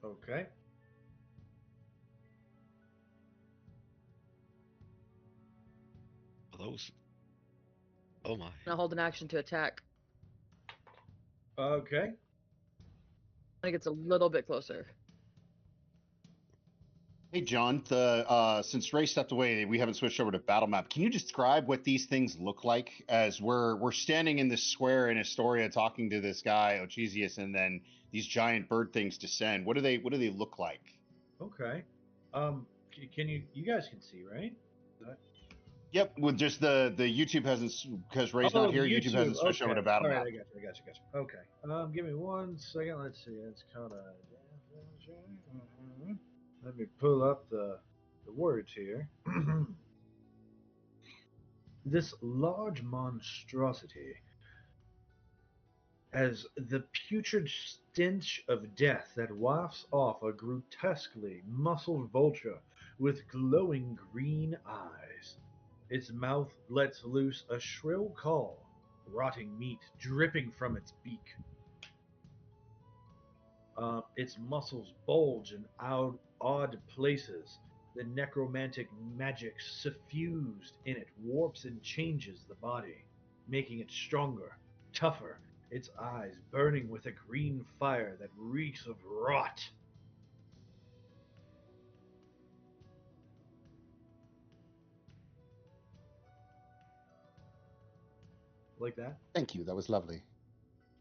Speaker 2: Okay.
Speaker 8: Those. Oh my.
Speaker 5: I'll hold an action to attack.
Speaker 2: Okay.
Speaker 5: When it gets a little bit closer.
Speaker 4: Hey John, since Ray stepped away, we haven't switched over to battle map. Can you describe what these things look like as we're standing in this square in Estoria talking to this guy Ochesius, and then these giant bird things descend? What do they look like?
Speaker 2: Okay. Can you guys can see, right?
Speaker 4: Yep, with just the YouTube hasn't, because Ray's not here. YouTube hasn't switched over to battle
Speaker 2: All
Speaker 4: map.
Speaker 2: right, I got you. Okay. Give me 1 second. Let's see. It's kind of. Let me pull up the words here. This large monstrosity as the putrid stench of death that wafts off a grotesquely muscled vulture with glowing green eyes. Its mouth lets loose a shrill call, rotting meat dripping from its beak. Its muscles bulge in odd places. The necromantic magic suffused in it warps and changes the body, making it stronger, tougher, its eyes burning with a green fire that reeks of rot. Like that?
Speaker 4: Thank you. That was lovely.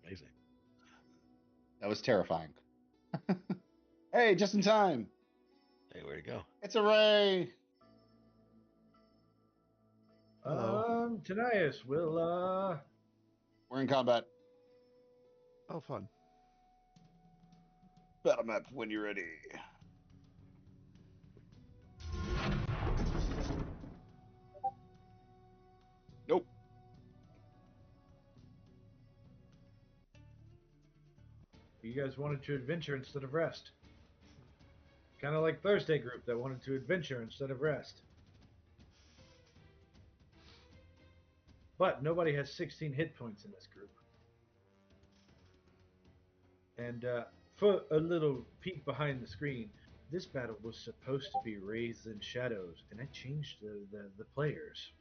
Speaker 8: Amazing.
Speaker 4: That was terrifying. Hey, just in time.
Speaker 8: Hey, where'd it go?
Speaker 4: It's a Ray.
Speaker 3: Hello.
Speaker 2: Tanias will
Speaker 4: We're in combat.
Speaker 3: Oh, fun.
Speaker 4: Battle map when you're ready. Nope.
Speaker 2: You guys wanted to adventure instead of rest. Kind of like Thursday group that wanted to adventure instead of rest. But nobody has 16 hit points in this group. And for a little peek behind the screen, this battle was supposed to be Wraiths and Shadows, and I changed the players.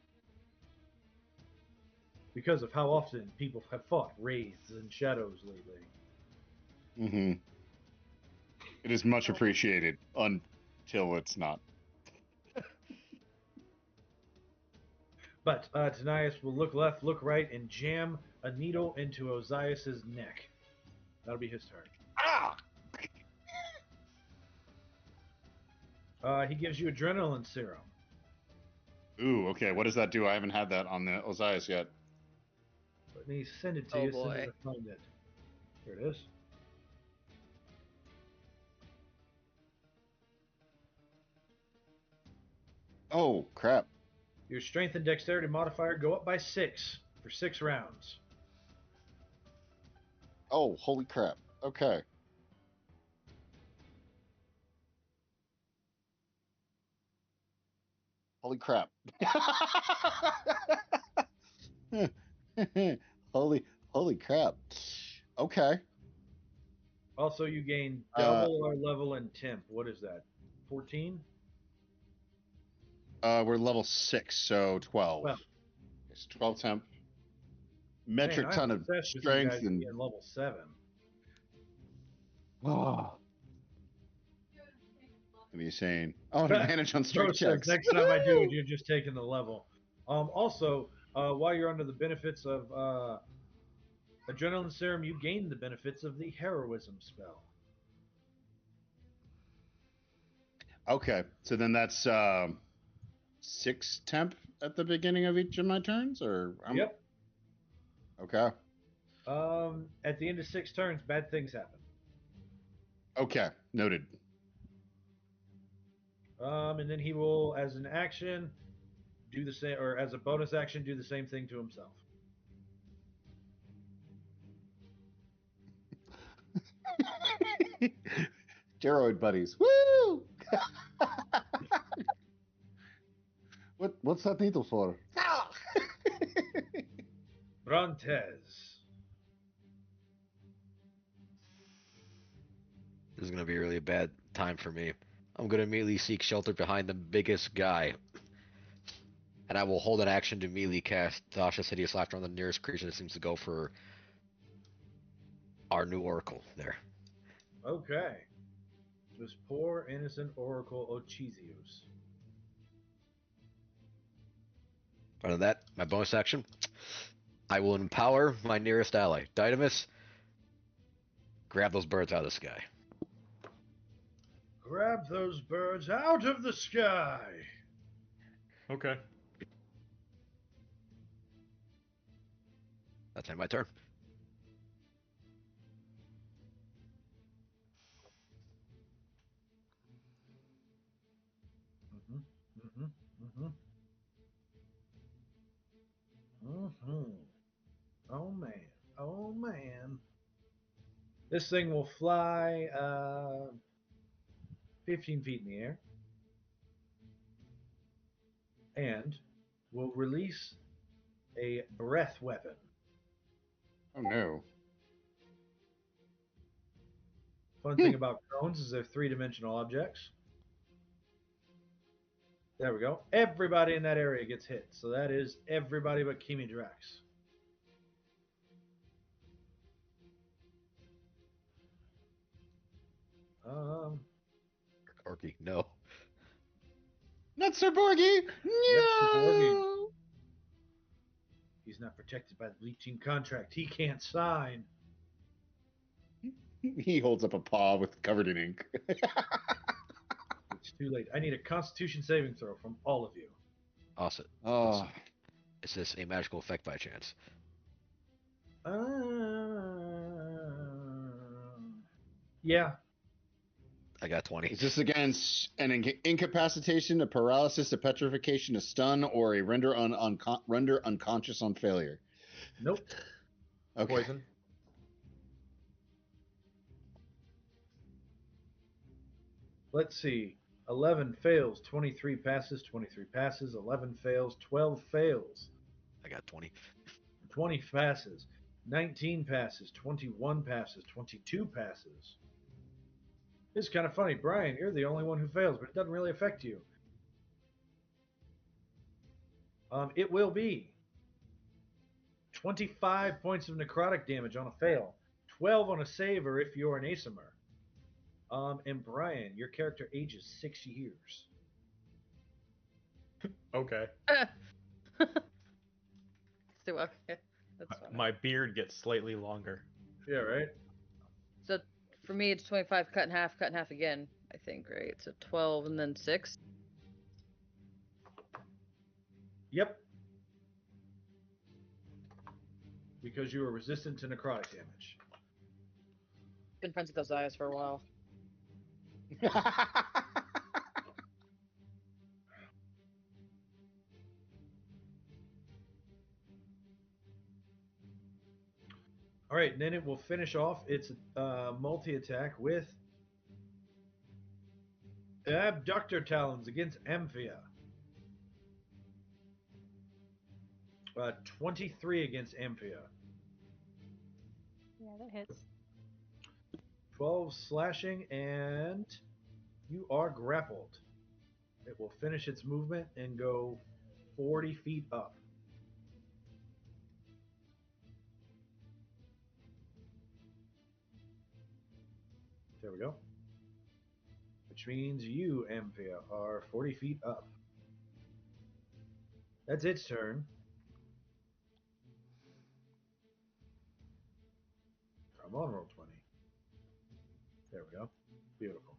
Speaker 2: Because of how often people have fought Wraiths and Shadows lately.
Speaker 4: Mm-hmm. It is much appreciated until it's not.
Speaker 2: But Tanias will look left, look right, and jam a needle into Ozias's neck. That'll be his turn.
Speaker 4: Ah!
Speaker 2: He gives you adrenaline serum.
Speaker 4: Ooh, okay. What does that do? I haven't had that on the Ozias yet.
Speaker 2: Let me send it to
Speaker 5: Oh,
Speaker 2: you as soon as
Speaker 5: boy.
Speaker 2: I find it. Here it is.
Speaker 4: Oh, crap.
Speaker 2: Your strength and dexterity modifier go up by 6 for 6 rounds.
Speaker 4: Oh, holy crap. Okay. Holy crap. holy crap. Okay.
Speaker 2: Also, you gain double our level in temp. What is that? 14?
Speaker 4: We're level 6, so 12.
Speaker 2: Well,
Speaker 4: It's 12 temp.
Speaker 2: man,
Speaker 4: Metric
Speaker 2: I'm
Speaker 4: ton of
Speaker 2: obsessed with you
Speaker 4: strength
Speaker 2: guys
Speaker 4: and.
Speaker 2: being level 7.
Speaker 4: Oh. What are you saying? Oh, an advantage on strength
Speaker 2: Bro says,
Speaker 4: checks.
Speaker 2: next time I do it, you're just taking the level. Also, while you're under the benefits of adrenaline serum, you gain the benefits of the heroism spell.
Speaker 4: Okay, so then that's 6 temp at the beginning of each of my turns, or
Speaker 2: Yep.
Speaker 4: Okay.
Speaker 2: At the end of 6 turns, bad things happen.
Speaker 4: Okay, noted.
Speaker 2: And then he will, as an action, do the same, or as a bonus action, do the same thing to himself.
Speaker 4: Steroid buddies. Woo! What's that needle for?
Speaker 2: Brontes.
Speaker 8: This is gonna be a really bad time for me. I'm gonna immediately seek shelter behind the biggest guy. And I will hold an action to immediately cast Tasha's Hideous Laughter on the nearest creature that seems to go for our new oracle there.
Speaker 2: Okay. This poor innocent Oracle Ochesius.
Speaker 8: Other than that, my bonus action, I will empower my nearest ally, Dynamis. Grab those birds out of the sky.
Speaker 2: Grab those birds out of the sky.
Speaker 6: Okay.
Speaker 8: That's my turn.
Speaker 2: Oh man. Oh man. This thing will fly 15 feet in the air and will release a breath weapon.
Speaker 4: Oh no.
Speaker 2: Fun thing about drones is they're 3-dimensional objects. There we go. Everybody in that area gets hit. So that is everybody but Kimi Drax.
Speaker 8: Corky, no.
Speaker 4: Not Sir Borgie! No!
Speaker 2: He's not protected by the Bleach Team contract. He can't sign.
Speaker 4: He holds up a paw with covered in ink.
Speaker 2: It's too late. I need a Constitution saving throw from all of you.
Speaker 8: Awesome.
Speaker 4: Oh.
Speaker 8: Is this a magical effect by chance?
Speaker 2: Yeah.
Speaker 8: I got 20.
Speaker 4: Is this against an incapacitation, a paralysis, a petrification, a stun, or a render unconscious on failure?
Speaker 2: Nope.
Speaker 4: Okay.
Speaker 6: Poison.
Speaker 2: Let's see. 11 fails, 23 passes, 23 passes, 11 fails, 12 fails,
Speaker 8: I got 20.
Speaker 2: 20 passes, 19 passes, 21 passes, 22 passes. It's kind of funny, Brian, you're the only one who fails, but it doesn't really affect you. It will be 25 points of necrotic damage on a fail, 12 on a save, or if you're an Aesimer. And Brian, your character ages 6 years.
Speaker 6: Okay.
Speaker 5: too. Okay, that's fine.
Speaker 6: My beard gets slightly longer.
Speaker 2: Yeah, right?
Speaker 5: So for me, it's 25 cut in half again. I think, right? So 12 and then 6.
Speaker 2: Yep. Because you are resistant to necrotic damage.
Speaker 5: Been friends with those eyes for a while.
Speaker 2: All right, and then it will finish off its multi-attack with Abductor Talons against Amphia. 23 against Amphia.
Speaker 7: Yeah, that hits.
Speaker 2: 12 slashing, and you are grappled. It will finish its movement and go 40 feet up. There we go. Which means you, Amphia, are 40 feet up. That's its turn. Come on, roll 20. There we go. Beautiful.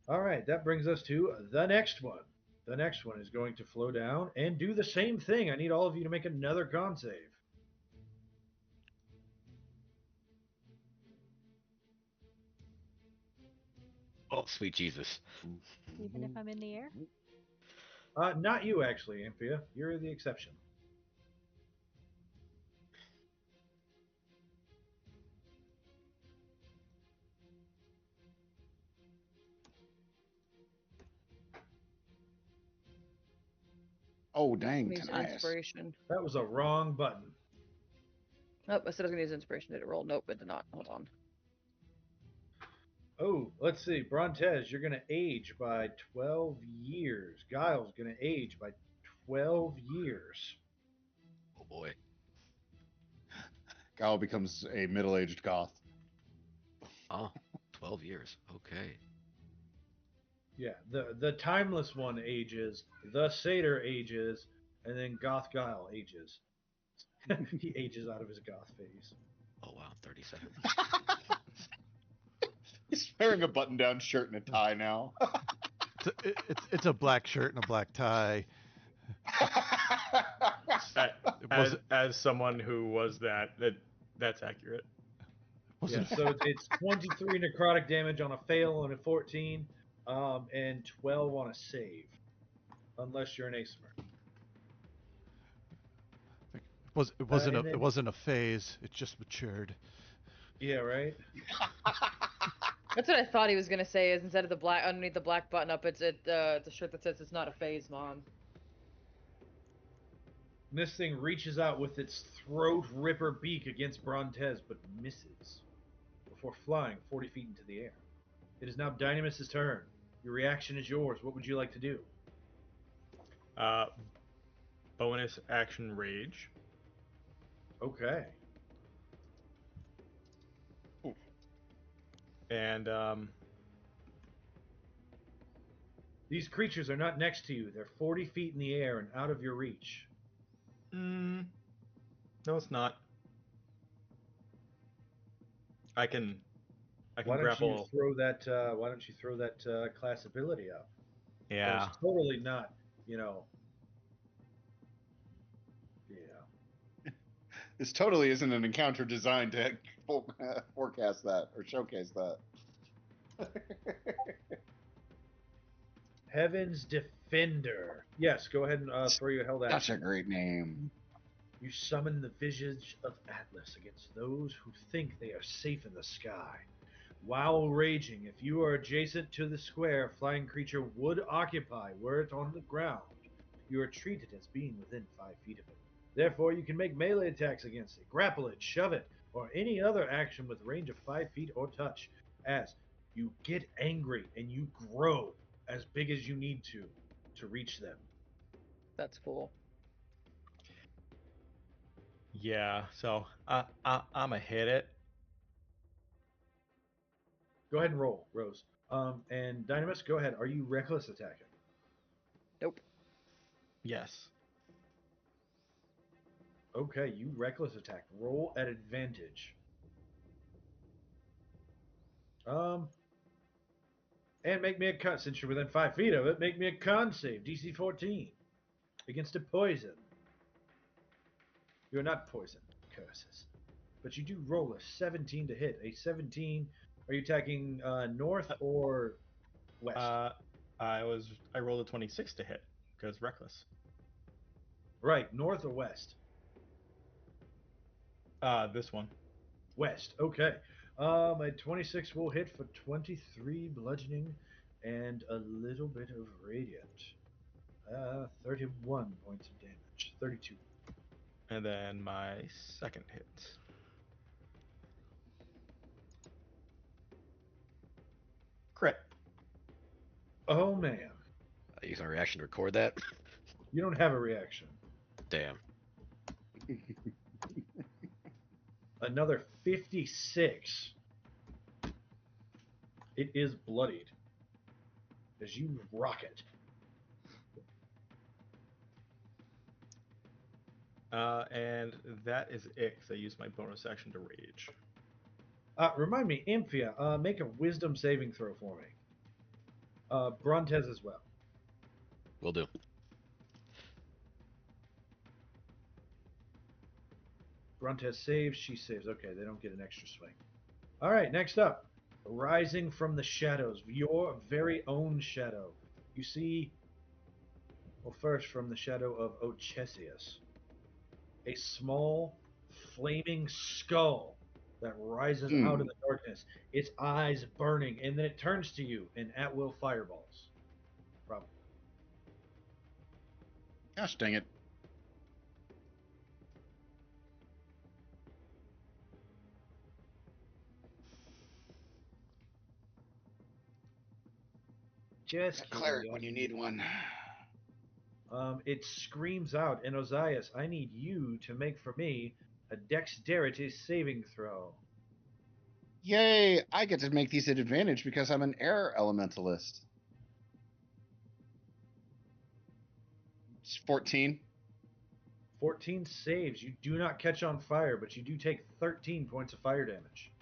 Speaker 2: All right, that brings us to the next one. The next one is going to flow down and do the same thing. I need all of you to make another con save.
Speaker 8: Oh, sweet Jesus.
Speaker 7: Even if I'm in the air.
Speaker 2: Not you, actually, Amphia. You're the exception.
Speaker 4: Oh, dang,
Speaker 5: Use
Speaker 4: Tanias.
Speaker 5: inspiration.
Speaker 2: That was a wrong button.
Speaker 5: Oh, I said I was gonna use inspiration. Did it roll? Nope, it did not. Hold on.
Speaker 2: Oh, let's see. Brontez, you're going to age by 12 years. Guile's going to age by 12 years.
Speaker 8: Oh boy.
Speaker 4: Gal becomes a middle-aged goth.
Speaker 8: Oh, 12 years. Okay.
Speaker 2: Yeah, the timeless one ages, the satyr ages, and then Goth Guile ages. He ages out of his goth phase.
Speaker 8: Oh wow, 37.
Speaker 4: He's wearing a button-down shirt and a tie now.
Speaker 3: It's a black shirt and a black tie.
Speaker 6: As someone who was that's accurate.
Speaker 2: Yeah, so it's 23 necrotic damage on a fail on a 14, and 12 on a save, unless you're an Aesmer.
Speaker 3: It wasn't a phase. It just matured.
Speaker 2: Yeah, right.
Speaker 5: That's what I thought he was gonna say. Is instead of the black underneath the black button up, it's a shirt that says it's not a phase, Mom.
Speaker 2: This thing reaches out with its throat ripper beak against Brontez, but misses before flying 40 feet into the air. It is now Dynamis' turn. Your reaction is yours. What would you like to do?
Speaker 6: Bonus action rage.
Speaker 2: Okay.
Speaker 6: And
Speaker 2: These creatures are not next to you. They're 40 feet in the air and out of your reach.
Speaker 6: no, it's not. I can grapple.
Speaker 2: Why don't you throw that class ability out?
Speaker 6: Yeah.
Speaker 2: It's totally not, Yeah.
Speaker 4: This totally isn't an encounter designed to forecast that or showcase that.
Speaker 2: Heaven's Defender. Yes, go ahead and throw your held action.
Speaker 4: That's a great name.
Speaker 2: You summon the visage of Atlas against those who think they are safe in the sky. While raging, if you are adjacent to the square a flying creature would occupy were it on the ground, you are treated as being within 5 feet of it. Therefore, you can make melee attacks against it, grapple it, shove it, or any other action with range of 5 feet or touch, as you get angry and you grow as big as you need to reach them.
Speaker 5: That's cool.
Speaker 6: Yeah. So I'ma hit it.
Speaker 2: Go ahead and roll, Rose. And Dynamis, go ahead. Are you reckless attacking?
Speaker 5: Nope.
Speaker 6: Yes.
Speaker 2: Okay, you reckless attack. Roll at advantage. Um, and make me a con. Since you're within 5 feet of it, make me a con save. DC 14 against a poison. You're not poisoned. Curses. But you do roll a 17 to hit. A 17. Are you attacking north or west?
Speaker 6: I rolled a 26 to hit because reckless.
Speaker 2: Right, north or west?
Speaker 6: This one.
Speaker 2: West. Okay. A 26 will hit for 23 bludgeoning and a little bit of radiant. 31 points of damage. 32.
Speaker 6: And then my second hit. Crit.
Speaker 2: Oh man.
Speaker 8: I use my reaction to record that.
Speaker 2: You don't have a reaction.
Speaker 8: Damn.
Speaker 2: Another 56. It is bloodied as you rocket.
Speaker 6: And that is it, because I used my bonus action to rage.
Speaker 2: Remind me, Amphia, make a wisdom saving throw for me. Brontez as well.
Speaker 8: Will do.
Speaker 2: Brontez saves, she saves. Okay, they don't get an extra swing. All right, next up. Rising from the shadows, your very own shadow. You see, well, first from the shadow of Ochesius, a small, flaming skull that rises out of the darkness, its eyes burning, and then it turns to you in at-will fireballs. Probably.
Speaker 4: Gosh dang it.
Speaker 2: Just
Speaker 4: A cleric when you need one.
Speaker 2: It screams out, and Ozias, I need you to make for me a dexterity saving throw.
Speaker 4: Yay! I get to make these at advantage because I'm an air elementalist. It's 14.
Speaker 2: 14 saves. You do not catch on fire, but you do take 13 points of fire damage.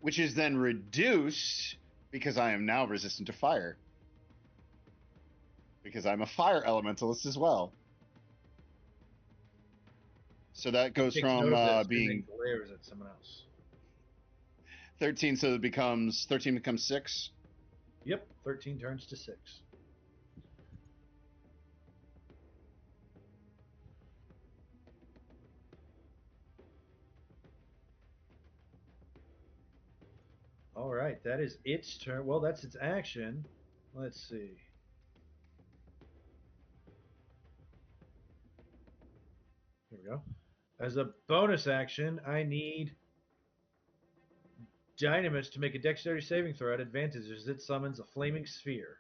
Speaker 4: Which is then reduced because I am now resistant to fire. Because I'm a fire elementalist as well. So that goes
Speaker 2: Takes
Speaker 4: from
Speaker 2: note of this and
Speaker 4: being
Speaker 2: then glares at someone else.
Speaker 4: 13, so it becomes 13 becomes 6.
Speaker 2: Yep, 13 turns to 6. All right, that is its turn. Well, that's its action. Let's see. Here we go. As a bonus action, I need Dynamis to make a dexterity saving throw at advantage as it summons a flaming sphere.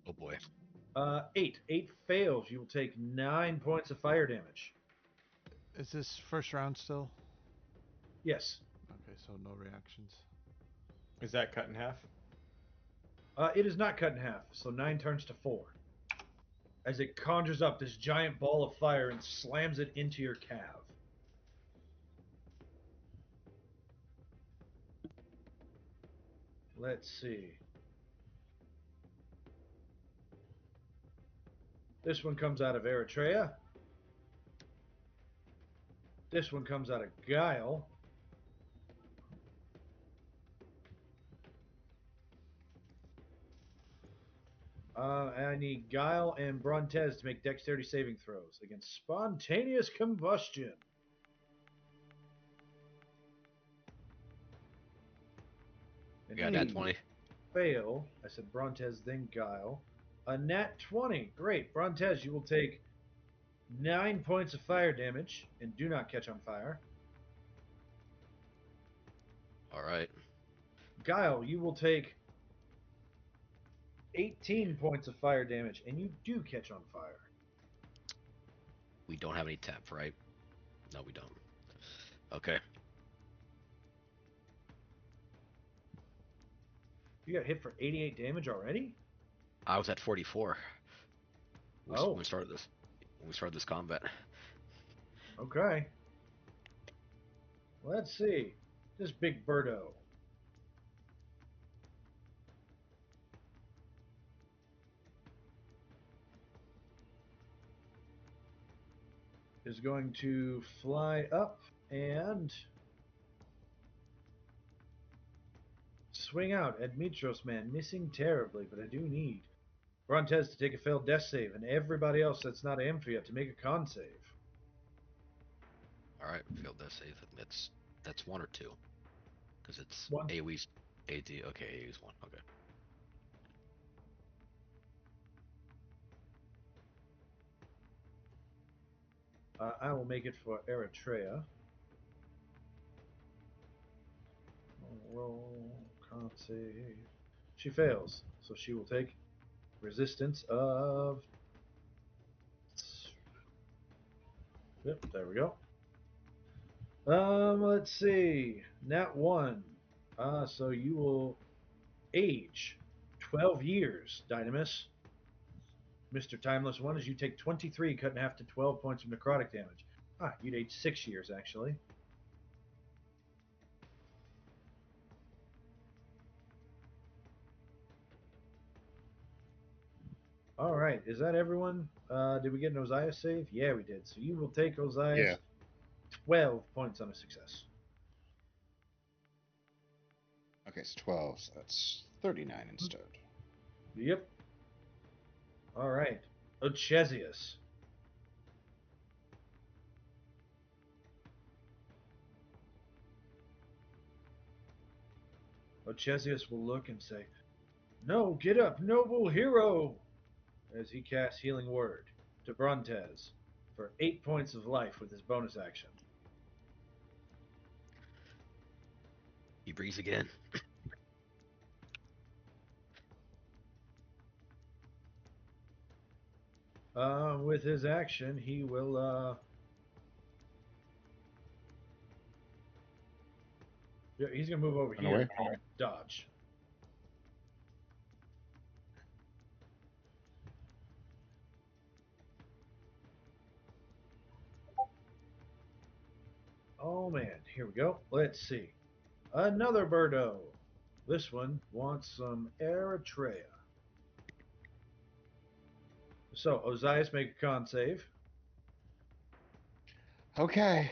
Speaker 8: Oh boy.
Speaker 2: 8. 8 fails. You will take 9 points of fire damage.
Speaker 3: Is this first round still?
Speaker 2: Yes.
Speaker 3: Okay, so no reactions.
Speaker 6: Is that cut in half?
Speaker 2: It is not cut in half, so 9 turns to 4. As it conjures up this giant ball of fire and slams it into your calf. Let's see. This one comes out of Eritrea. This one comes out of Guile. I need Guile and Brontez to make dexterity saving throws against spontaneous combustion. And
Speaker 8: Got that 20.
Speaker 2: Fail. I said Brontez, then Guile. A nat 20. Great. Brontez, you will take 9 points of fire damage and do not catch on fire.
Speaker 8: All right.
Speaker 2: Guile, you will take 18 points of fire damage and you do catch on fire.
Speaker 8: We don't have any tap, right? No, we don't. Okay.
Speaker 2: You got hit for 88 damage already?
Speaker 8: I was at 44 when
Speaker 2: Oh.
Speaker 8: we started this. When we started this combat.
Speaker 2: Okay. Let's see. This big birdo. Is going to fly up and swing out at Mitros Man, missing terribly, but I do need Brontez to take a failed death save, and everybody else that's not Amphia to make a con save.
Speaker 8: All right, failed that save. That's 1 or 2, because it's
Speaker 2: One.
Speaker 8: AoE's AD. Okay, AoE's 1. Okay.
Speaker 2: I will make it for Eritrea. Roll con save. She fails, so she will take resistance of. Yep, there we go. Let's see. Nat 1. So you will age 12 years, Dynamis. Mr. Timeless One, as you take 23, cut in half to 12 points of necrotic damage. You'd age 6 years, actually. All right, is that everyone? Did we get an Ozias save? Yeah, we did. So you will take Ozias 12 points on a success.
Speaker 4: Okay, so 12. So that's 39 instead.
Speaker 2: Yep. All right. Ochesius. Ochesius will look and say, "No, get up, noble hero!" as he casts Healing Word to Brontez for 8 points of life with his bonus action.
Speaker 8: He breathes again.
Speaker 2: With his action, he will. Yeah, he's gonna move over
Speaker 4: Run
Speaker 2: here
Speaker 4: away?
Speaker 2: and dodge. Oh man, here we go. Let's see. Another birdo. This one wants some Eritrea. So, Ozias, make a con save.
Speaker 4: Okay.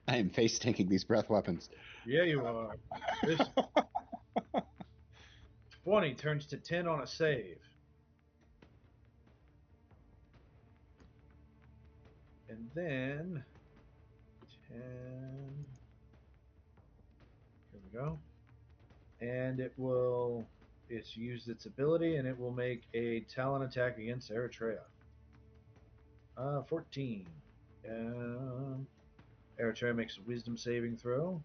Speaker 4: I am face tanking these breath weapons.
Speaker 2: Yeah, you are. This 20 turns to 10 on a save. And then 10. Here we go. And it's used its ability and it will make a talon attack against Eritrea. 14. Eritrea makes a wisdom saving throw.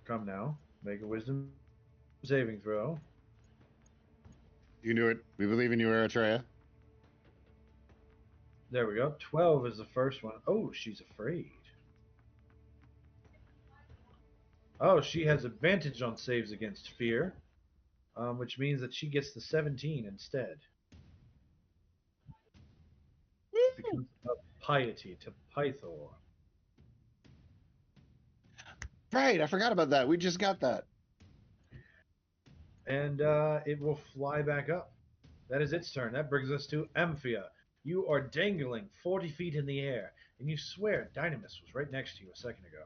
Speaker 2: Come now. Make a wisdom saving throw.
Speaker 4: You knew it. We believe in you, Eritrea.
Speaker 2: There we go. 12 is the first one. Oh, she's afraid. Oh, she has advantage on saves against fear, which means that she gets the 17 instead. Because of piety to Pythor.
Speaker 4: Right, I forgot about that. We just got that.
Speaker 2: And it will fly back up. That is its turn. That brings us to Amphia. You are dangling 40 feet in the air, and you swear Dynamis was right next to you a second ago.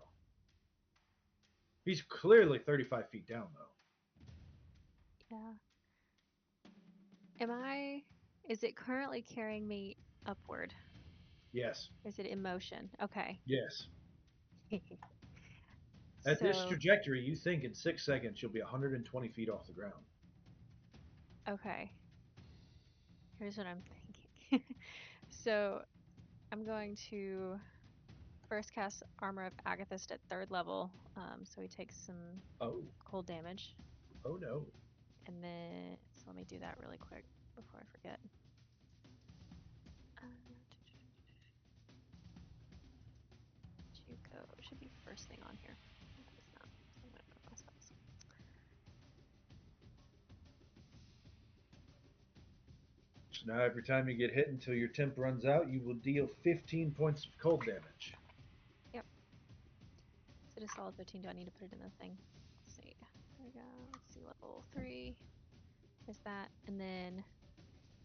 Speaker 2: He's clearly 35 feet down, though.
Speaker 7: Yeah. Is it currently carrying me upward?
Speaker 2: Yes.
Speaker 7: Is it in motion? Okay.
Speaker 2: Yes. At this
Speaker 7: So,
Speaker 2: trajectory, you think in 6 seconds you'll be 120 feet off the ground.
Speaker 7: okay. Here's what I'm thinking. So, I'm going to first cast Armor of Agathist at 3rd level, so he takes some
Speaker 2: Oh.
Speaker 7: cold damage.
Speaker 2: Oh no.
Speaker 7: And then, so let me do that really quick before I forget. You go. It should be first thing on here. But it's not. So I'm gonna put my spells.
Speaker 2: So now every time you get hit until your temp runs out, you will deal 15 points of cold damage.
Speaker 7: Yep. So just solid 15. Do I need to put it in the thing? Let's see. There we go. Let's see. Level 3 is that. And then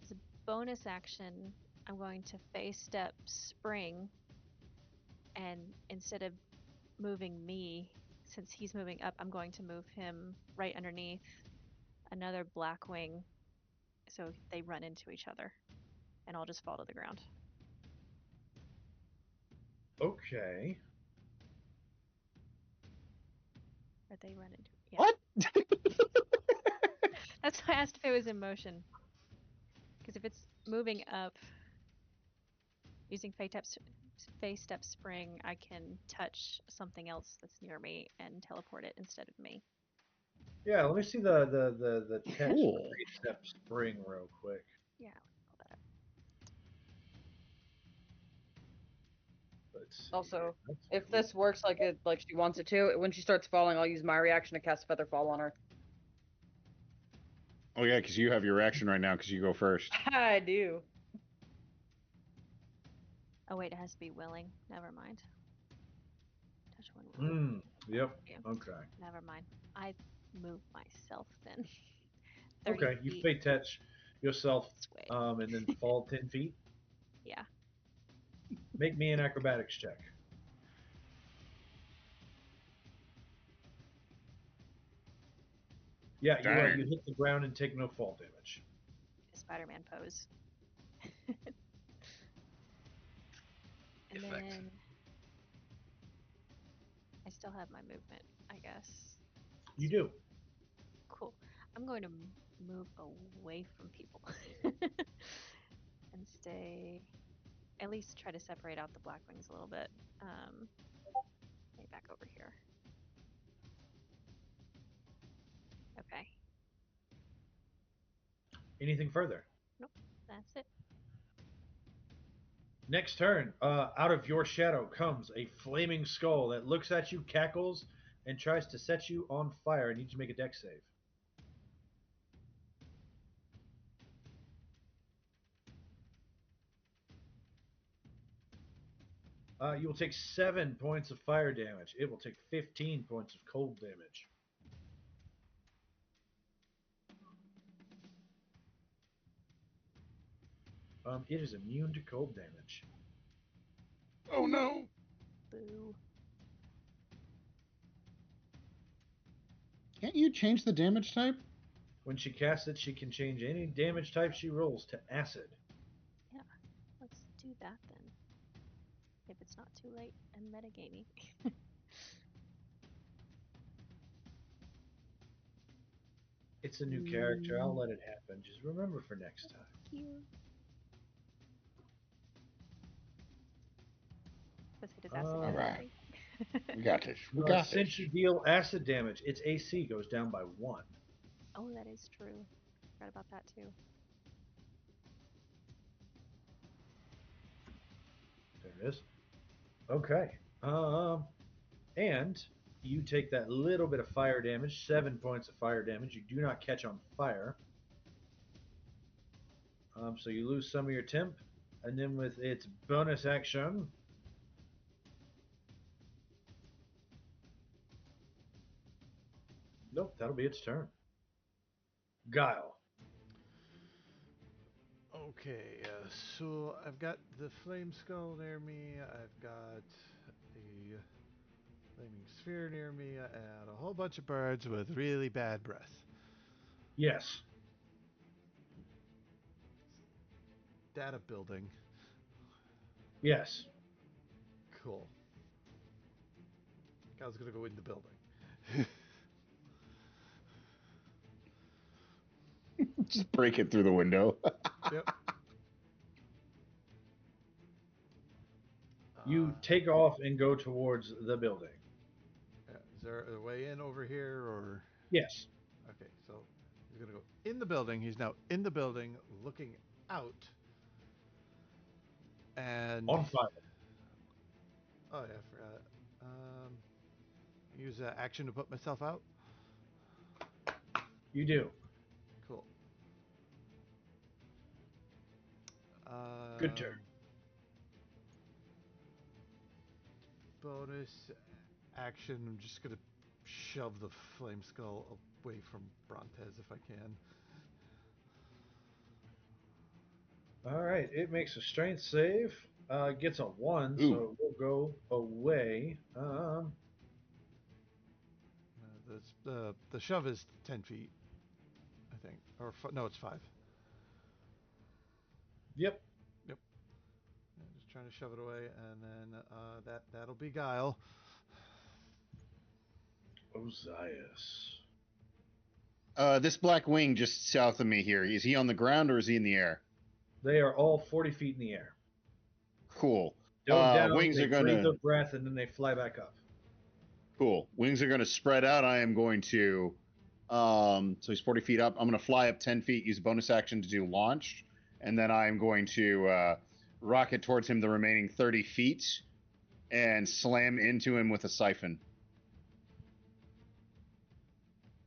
Speaker 7: as a bonus action, I'm going to phase step spring. And instead of moving me, since he's moving up, I'm going to move him right underneath another Blackwing so they run into each other. And I'll just fall to the ground.
Speaker 2: Okay.
Speaker 7: Or they run into. Yeah.
Speaker 4: What?
Speaker 7: That's why I asked if it was in motion. Because if it's moving up, using phase step spring, I can touch something else that's near me and teleport it instead of me.
Speaker 2: Yeah, let me see the text
Speaker 4: Cool.
Speaker 2: for step spring real quick.
Speaker 7: Yeah, let me pull that up.
Speaker 2: Let's see.
Speaker 5: Also,
Speaker 2: That's
Speaker 5: if
Speaker 2: cool.
Speaker 5: this works like she wants it to, when she starts falling, I'll use my reaction to cast Feather Fall on her.
Speaker 4: Oh yeah, because you have your action right now because you go first.
Speaker 5: I do.
Speaker 7: Oh wait, it has to be willing. Never mind. Touch one willing.
Speaker 2: Mm, yep.
Speaker 7: Yeah.
Speaker 2: Okay.
Speaker 7: Never mind. I move myself then. 30
Speaker 2: Okay. You
Speaker 7: feet
Speaker 2: fate touch yourself,
Speaker 7: this way.
Speaker 2: and then fall 10 feet.
Speaker 7: Yeah.
Speaker 2: Make me an acrobatics check. Yeah,
Speaker 4: Dang.
Speaker 2: you hit the ground and take no fall damage.
Speaker 7: Spider-Man pose. And
Speaker 8: Effect.
Speaker 7: then I still have my movement, I guess.
Speaker 2: You do.
Speaker 7: Cool. I'm going to move away from people and stay. At least try to separate out the Blackwings a little bit. Maybe back over here. Okay.
Speaker 2: Anything further?
Speaker 7: Nope. That's it.
Speaker 2: Next turn, out of your shadow comes a flaming skull that looks at you, cackles, and tries to set you on fire. I need you to make a dex save. You will take 7 points of fire damage. It will take 15 points of cold damage. It is immune to cold damage.
Speaker 4: Oh no.
Speaker 7: Boo.
Speaker 4: Can't you change the damage type?
Speaker 2: When she casts it, she can change any damage type she rolls to acid.
Speaker 7: Yeah. Let's do that then. If it's not too late and metagaming.
Speaker 2: It's a new character. I'll let it happen. Just remember for next time.
Speaker 7: Thank you. Let's hit his acid
Speaker 2: All
Speaker 7: damage.
Speaker 4: right. We got this. We got this.
Speaker 2: Since you deal acid damage, its AC goes down by 1.
Speaker 7: Oh, that is true. Forgot about that too.
Speaker 2: There it is. Okay. And you take that little bit of fire damage, 7 points of fire damage. You do not catch on fire. So you lose some of your temp. And then with its bonus action, nope, that'll be its turn. Guile.
Speaker 3: Okay, so I've got the flame skull near me. I've got a flaming sphere near me, and a whole bunch of birds with really bad breath.
Speaker 2: Yes.
Speaker 3: Data building.
Speaker 2: Yes.
Speaker 3: Cool. I was gonna go in the building.
Speaker 4: Just break it through the window.
Speaker 3: Yep.
Speaker 2: You take off and go towards the building.
Speaker 3: Is there a way in over here, or?
Speaker 2: Yes.
Speaker 3: Okay, so He's gonna go in the building. He's now in the building, looking out. And
Speaker 2: On fire.
Speaker 3: oh yeah, I forgot. Use action to put myself out.
Speaker 2: You do.
Speaker 3: Cool.
Speaker 2: Good turn.
Speaker 3: Bonus action. I'm just gonna shove the flame skull away from Brontes if I can.
Speaker 2: All right, it makes a strength save. Gets a 1,
Speaker 4: Ooh.
Speaker 2: so we'll go away.
Speaker 3: The shove is 10 feet, I think, or no, it's 5.
Speaker 2: Yep.
Speaker 3: Yep. Just trying to shove it away, and then that'll be Guile.
Speaker 2: Ozias.
Speaker 4: This black wing just south of me here. Is he on the ground or is he in the air?
Speaker 2: They are all 40 feet in the air.
Speaker 4: Cool.
Speaker 2: Go down,
Speaker 4: Wings
Speaker 2: they
Speaker 4: are gonna.
Speaker 2: breathe a breath, and then they fly back up.
Speaker 4: Cool. Wings are gonna spread out. I am going to. So he's 40 feet up. I'm gonna fly up 10 feet. Use a bonus action to do launch, and then I'm going to rocket towards him the remaining 30 feet, and slam into him with a siphon,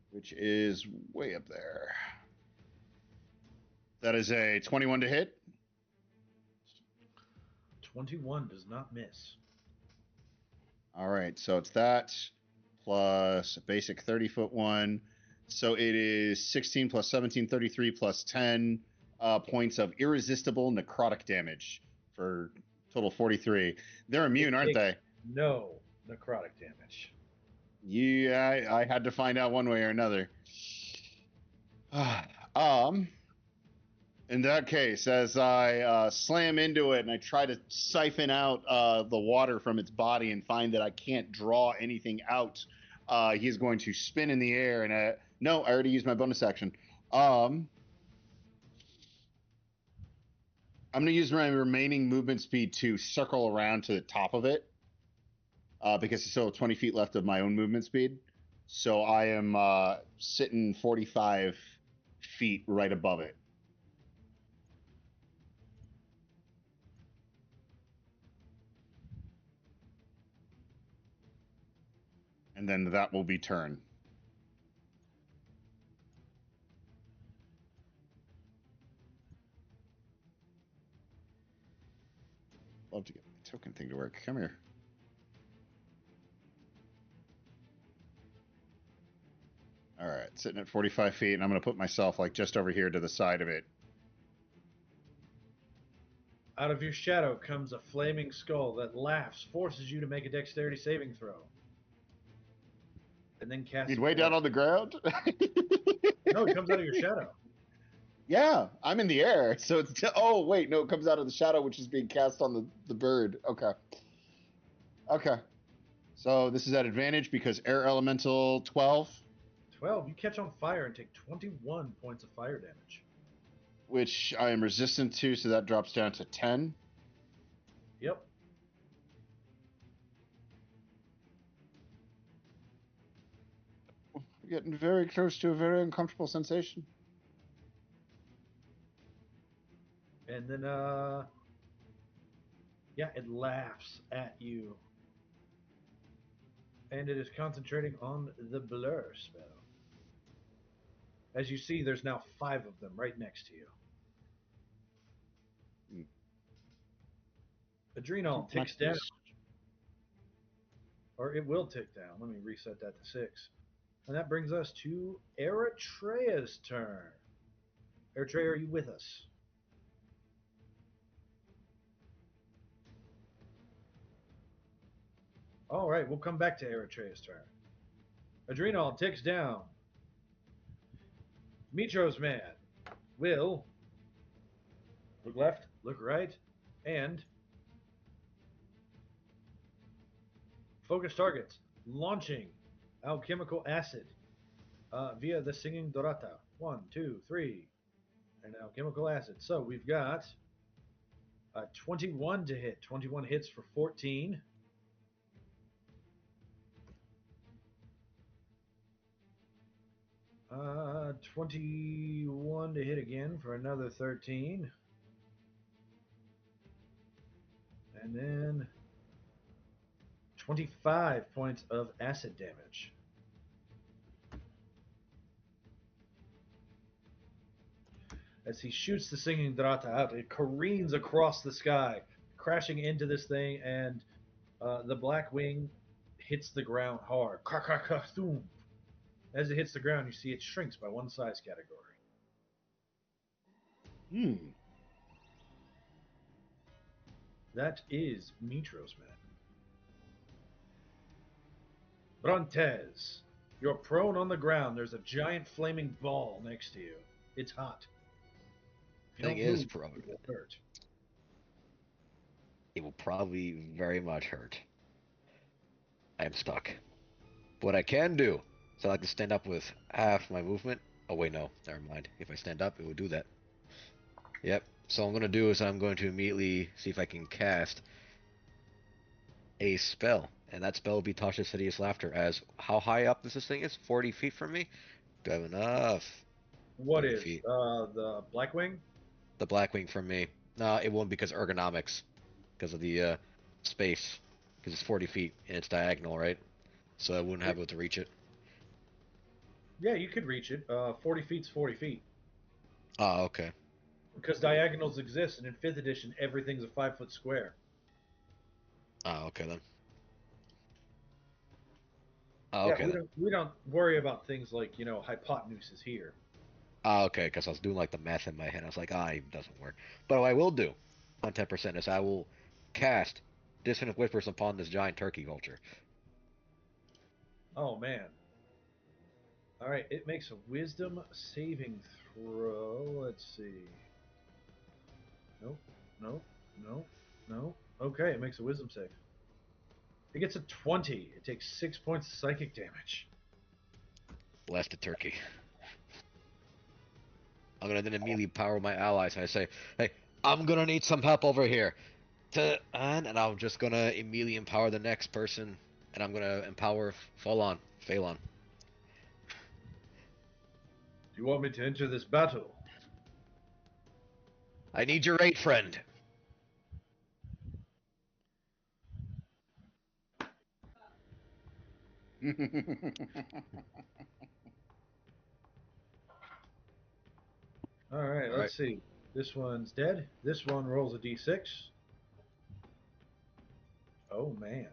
Speaker 4: which is way up there. That is a 21 to hit.
Speaker 2: 21 does not miss.
Speaker 4: All right, so it's that plus a basic 30-foot one. So it is 16 plus 17, 33 plus 10 points of irresistible necrotic damage for total 43. They're immune, aren't they?
Speaker 2: No necrotic damage.
Speaker 4: Yeah, I had to find out one way or another. In that case, as I slam into it and I try to siphon out the water from its body and find that I can't draw anything out, he's going to spin in the air. And no, I already used my bonus action. I'm going to use my remaining movement speed to circle around to the top of it because there's still 20 feet left of my own movement speed. So I am sitting 45 feet right above it. And then that will be turn. Love to get my token thing to work. Come here. All right, sitting at 45 feet, and I'm going to put myself like just over here to the side of it.
Speaker 2: Out of your shadow comes a flaming skull that laughs, forces you to make a dexterity saving throw. And then casts.
Speaker 4: He's way down on the ground?
Speaker 2: No, it comes out of your shadow.
Speaker 4: Yeah, I'm in the air. So it's. Oh, wait, no, it comes out of the shadow, which is being cast on the bird. Okay. Okay. So this is at advantage because air elemental 12.
Speaker 2: 12. You catch on fire and take 21 points of fire damage.
Speaker 4: Which I am resistant to, so that drops down to 10.
Speaker 2: Yep.
Speaker 4: We're getting very close to a very uncomfortable sensation.
Speaker 2: And then, yeah, it laughs at you. And it is concentrating on the blur spell. As you see, there's now 5 of them right next to you. Adrenal ticks down. Or it will tick down. Let me reset that to 6. And that brings us to Eritrea's turn. Eritrea, are you with us? All right, we'll come back to Eritrea's turn. Adrenal ticks down. Mitro's man will look left, look right, and focus targets, launching alchemical acid via the singing Dorata. 1, 2, 3, and alchemical acid. So we've got 21 to hit. 21 hits for 14. 21 to hit again for another 13. And then 25 points of acid damage. As he shoots the singing Drata out, it careens across the sky, crashing into this thing, and the black wing hits the ground hard. Ka-ka-ka-thoom. As it hits the ground, you see it shrinks by one size category. That is Mitro's men. Brontez, you're prone on the ground. There's a giant flaming ball next to you. It's hot. If you
Speaker 8: Thing
Speaker 2: don't
Speaker 8: is,
Speaker 2: move,
Speaker 8: probably
Speaker 2: it will hurt.
Speaker 8: it will probably very much hurt. I am stuck. What I can do is I like to stand up with half my movement. Oh wait, no, never mind. If I stand up, it will do that. Yep. So what I'm gonna do is I'm going to immediately see if I can cast a spell, and that spell will be Tasha's Hideous Laughter. As how high up this thing is? 40 feet from me. Do I have enough?
Speaker 2: What
Speaker 8: 30
Speaker 2: is
Speaker 8: feet.
Speaker 2: the Blackwing?
Speaker 8: The Blackwing from me. No, it won't because ergonomics, because of the space, because it's 40 feet and it's diagonal, right? So I wouldn't have able to reach it.
Speaker 2: Yeah, you could reach it. 40 feet's 40 feet.
Speaker 8: Oh, okay.
Speaker 2: Because diagonals exist, and in 5th edition, everything's a 5-foot square.
Speaker 8: Oh, okay then. Oh,
Speaker 2: Yeah,
Speaker 8: okay then.
Speaker 2: we don't worry about things like, hypotenuses here.
Speaker 8: Oh, okay, because I was doing like the math in my head. I was like, it doesn't work. But what I will do on 10% is I will cast Dissonant Whispers upon this giant turkey vulture.
Speaker 2: Oh, man. All right, it makes a wisdom saving throw. Let's see. Nope, nope, nope, nope. Okay, it makes a wisdom save. It gets a 20. It takes 6 points of psychic damage.
Speaker 8: Bless the turkey. I'm gonna then immediately power my allies and I say, hey, I'm gonna need some help over here. And I'm just gonna immediately empower the next person, and I'm gonna empower Phalon.
Speaker 2: Do you want me to enter this battle?
Speaker 8: I need your aid, friend.
Speaker 2: All right,
Speaker 8: All right.
Speaker 2: let's see. This one's dead. This one rolls a d6. Oh, man.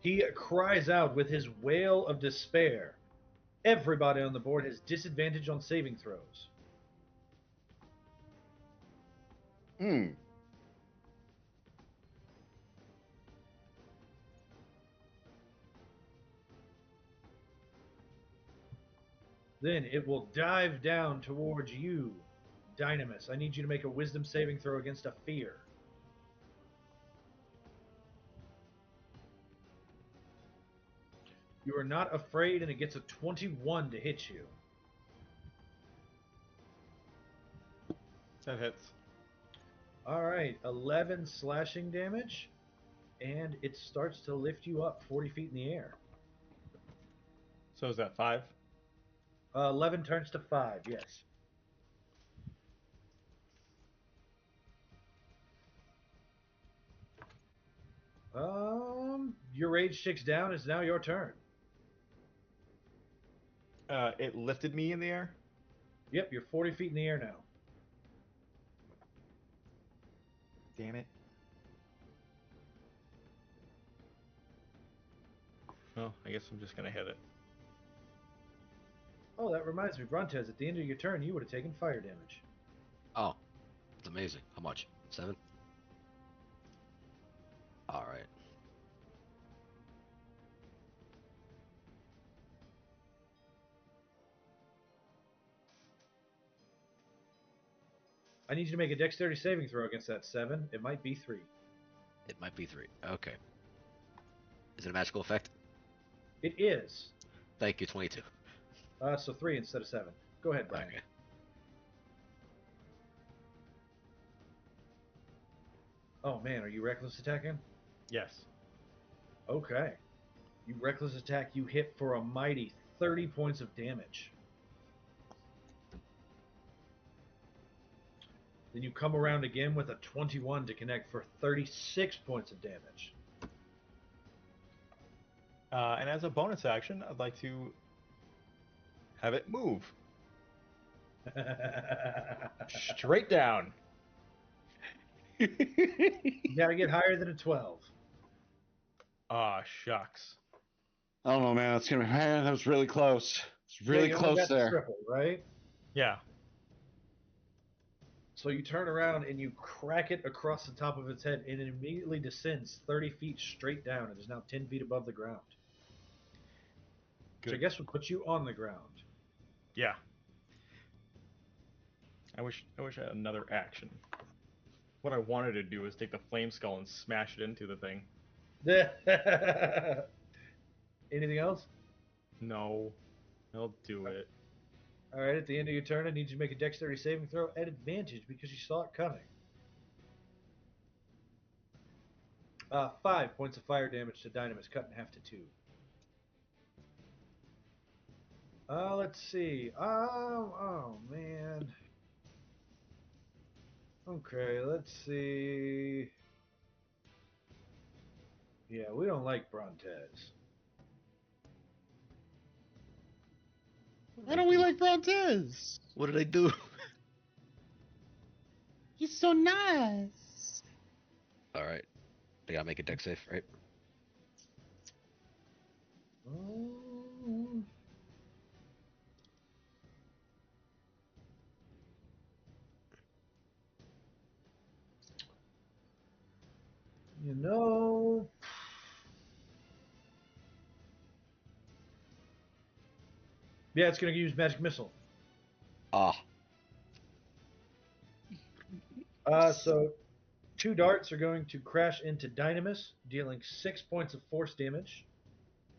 Speaker 2: He cries out with his wail of despair. Everybody on the board has disadvantage on saving throws. Then it will dive down towards you, Dynamis. I need you to make a wisdom saving throw against a fear. You are not afraid, and it gets a 21 to hit you.
Speaker 6: That hits.
Speaker 2: All right, 11 slashing damage, and it starts to lift you up 40 feet in the air.
Speaker 6: So is that 5?
Speaker 2: 11 turns to 5, yes. Your rage ticks down. It's now your turn.
Speaker 6: It lifted me in the air.
Speaker 2: Yep, you're 40 feet in the air now.
Speaker 6: Damn it. Well, I guess I'm just gonna hit it.
Speaker 2: Oh, that reminds me, Brontez, at the end of your turn, you would have taken fire damage.
Speaker 8: Oh, it's amazing. How much? 7? All right.
Speaker 2: I need you to make a dexterity saving throw against that 7. It might be 3.
Speaker 8: It might be 3. Okay. Is it a magical effect?
Speaker 2: It is.
Speaker 8: Thank you, 22.
Speaker 2: So 3 instead of 7. Go ahead, Brian.
Speaker 8: Okay.
Speaker 2: Oh, man, are you reckless attacking?
Speaker 6: Yes.
Speaker 2: Okay. You reckless attack, you hit for a mighty 30 points of damage. Then you come around again with a 21 to connect for 36 points of damage.
Speaker 6: And as a bonus action, I'd like to have it move straight down.
Speaker 2: You gotta get higher than a 12.
Speaker 6: Ah, shucks.
Speaker 4: I don't know, man. That's gonna be, man, that was really close. It's really
Speaker 2: you only
Speaker 4: close
Speaker 2: got the
Speaker 4: there.
Speaker 2: triple, right?
Speaker 6: Yeah.
Speaker 2: So you turn around and you crack it across the top of its head, and it immediately descends 30 feet straight down. It is now 10 feet above the ground.
Speaker 6: Good.
Speaker 2: Which I guess would put you on the ground.
Speaker 6: Yeah. I wish I had another action. What I wanted to do is take the flame skull and smash it into the thing.
Speaker 2: Anything else?
Speaker 6: No, I'll do it.
Speaker 2: All right, at the end of your turn, I need you to make a dexterity saving throw at advantage because you saw it coming. 5 points of fire damage to Dynamis, cut in half to 2. Let's see. Oh, man. Okay, let's see. Yeah, we don't like Brontez.
Speaker 4: Why don't we like Brontez?
Speaker 3: What did I do?
Speaker 4: He's so nice.
Speaker 8: All right. I gotta make a deck save, right?
Speaker 2: Um, You know, yeah, it's going to use magic missile.
Speaker 8: Ah,
Speaker 2: So 2 darts are going to crash into Dynamis, dealing 6 points of force damage.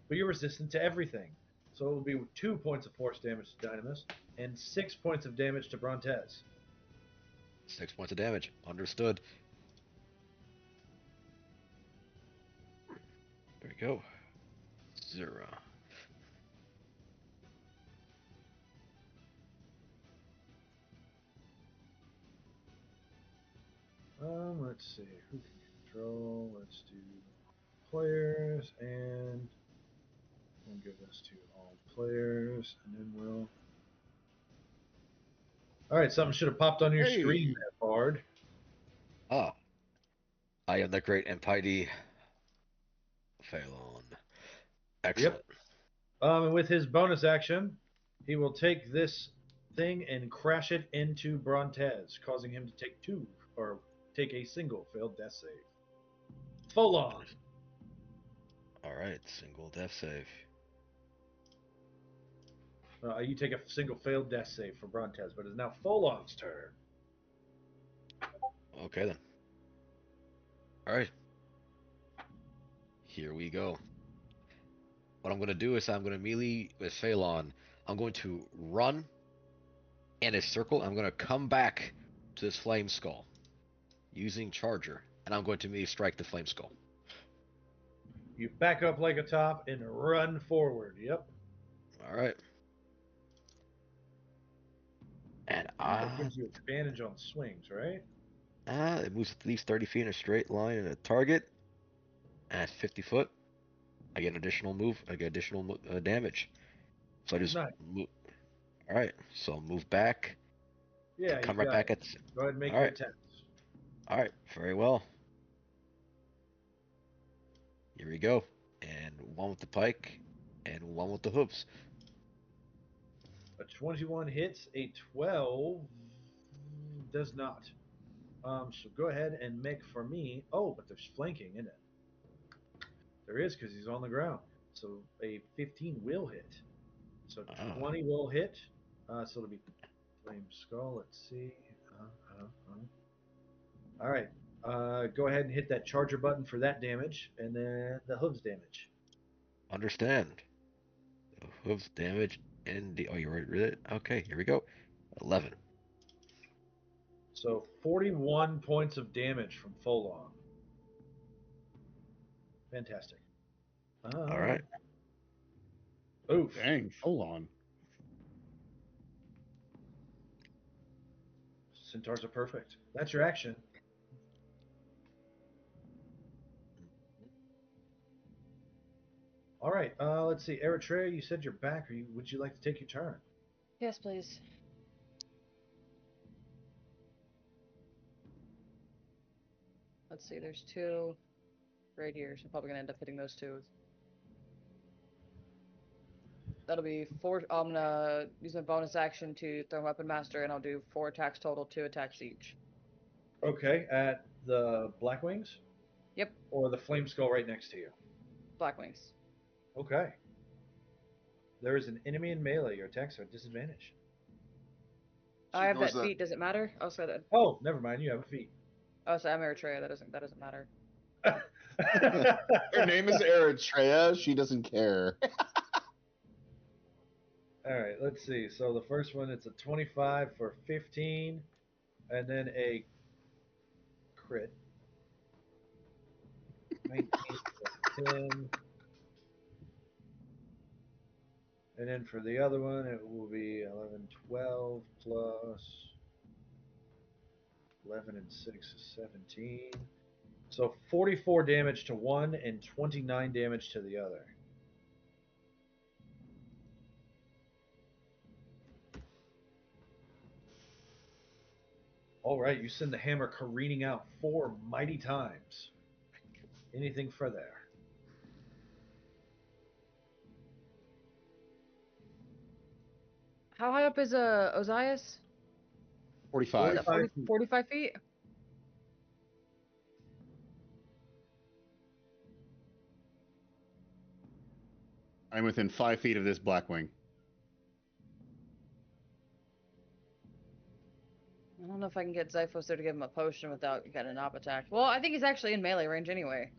Speaker 2: But you're resistant to everything, so it will be 2 points of force damage to Dynamis and 6 points of damage to Brontez.
Speaker 8: 6 points of damage. Understood. There we go. 0.
Speaker 2: Let's see who can control. Let's do players, and we'll give this to all players, and then we'll. All right, something should have popped on your screen there, Bard.
Speaker 8: Ah. I am the great and mighty Phalon. Excellent.
Speaker 2: And with his bonus action, he will take this thing and crash it into Brontez, causing him to take a single failed death save. Full on.
Speaker 8: Alright, single death save.
Speaker 2: You take a single failed death save for Brontez, but it's now Folon's turn.
Speaker 8: Okay then. Alright. Here we go. What I'm going to do is I'm going to melee with Phalon. I'm going to run in a circle. I'm going to come back to this flame skull using charger. And I'm going to melee strike the flame skull.
Speaker 2: You back up like a top and run forward. Yep.
Speaker 8: Alright. And
Speaker 2: That gives you advantage on swings, right?
Speaker 8: it moves at least 30 feet in a straight line at a target. And at 50 foot, I get an additional move. I get additional damage. So I just move. All right. So I'll move back.
Speaker 2: Yeah.
Speaker 8: Come right back at.
Speaker 2: Go ahead and make
Speaker 8: All
Speaker 2: your
Speaker 8: right.
Speaker 2: attacks.
Speaker 8: All right. Very well. Here we go. And one with the pike, and one with the hooves.
Speaker 2: A 21 hits. A 12 does not. So go ahead and make for me. Oh, but there's flanking in it. There is because he's on the ground. So a 15 will hit. So 20 will hit. So it'll be flame skull. Let's see. All right. Go ahead and hit that charger button for that damage, and then the hooves damage.
Speaker 8: Understand. The hooves damage and the. Oh, you already read it. Okay. Here we go. 11.
Speaker 2: So 41 points of damage from Folon. Fantastic. Oof.
Speaker 4: Dang, full on.
Speaker 2: Centaurs are perfect. That's your action. All right. Let's see. Eritrea, you said you're back. Would you like to take your turn?
Speaker 5: Yes, please. Let's see, there's 2 right here, so I'm probably gonna end up hitting those 2. That'll be 4. I'm gonna use my bonus action to throw Weapon Master, and I'll do 4 attacks total, 2 attacks each.
Speaker 2: Okay. At the Black Wings?
Speaker 5: Yep,
Speaker 2: Or the Flame Skull right next to you?
Speaker 5: Black Wings.
Speaker 2: Okay. There is an enemy in melee. Your attacks are at disadvantage.
Speaker 5: I have
Speaker 4: ignores
Speaker 5: that feat. Does it matter? Oh, sorry.
Speaker 2: Oh, never mind. You have a feat.
Speaker 5: Oh, sorry. I'm Eritrea. That doesn't matter.
Speaker 4: Her name is Eritrea. She doesn't care.
Speaker 2: All right, let's see. So the first one, it's a 25 for 15, and then a crit. 19 for 10. And then for the other one, it will be 11, 12 plus 11 and 6 is 17. So 44 damage to one and 29 damage to the other. All right, you send the hammer careening out 4 mighty times. Anything for there?
Speaker 5: How high up is Ozias?
Speaker 4: 45.
Speaker 5: Is that 40, 45 feet?
Speaker 4: I'm within 5 feet of this Blackwing.
Speaker 5: I don't know if I can get Zyphos there to give him a potion without getting an op attack. Well, I think he's actually in melee range anyway.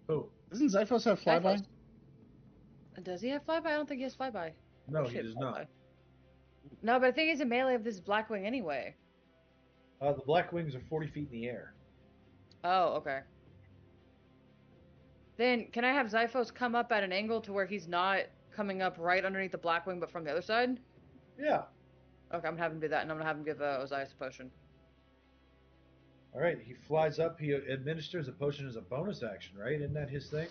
Speaker 2: Who?
Speaker 4: Doesn't Zyphos have flyby?
Speaker 5: Zyphos. Does he have flyby? I don't think he has flyby.
Speaker 2: No, he does not.
Speaker 5: No, but I think he's in melee of this Blackwing anyway.
Speaker 2: The Black Wings are 40 feet in the air.
Speaker 5: Oh, okay. Then, can I have Zyphos come up at an angle to where he's not coming up right underneath the Blackwing, but from the other side?
Speaker 2: Yeah.
Speaker 5: Okay, I'm gonna have him do that, and I'm gonna have him give Ozias a potion.
Speaker 2: All right, he flies up. He administers a potion as a bonus action, right? Isn't that his thing?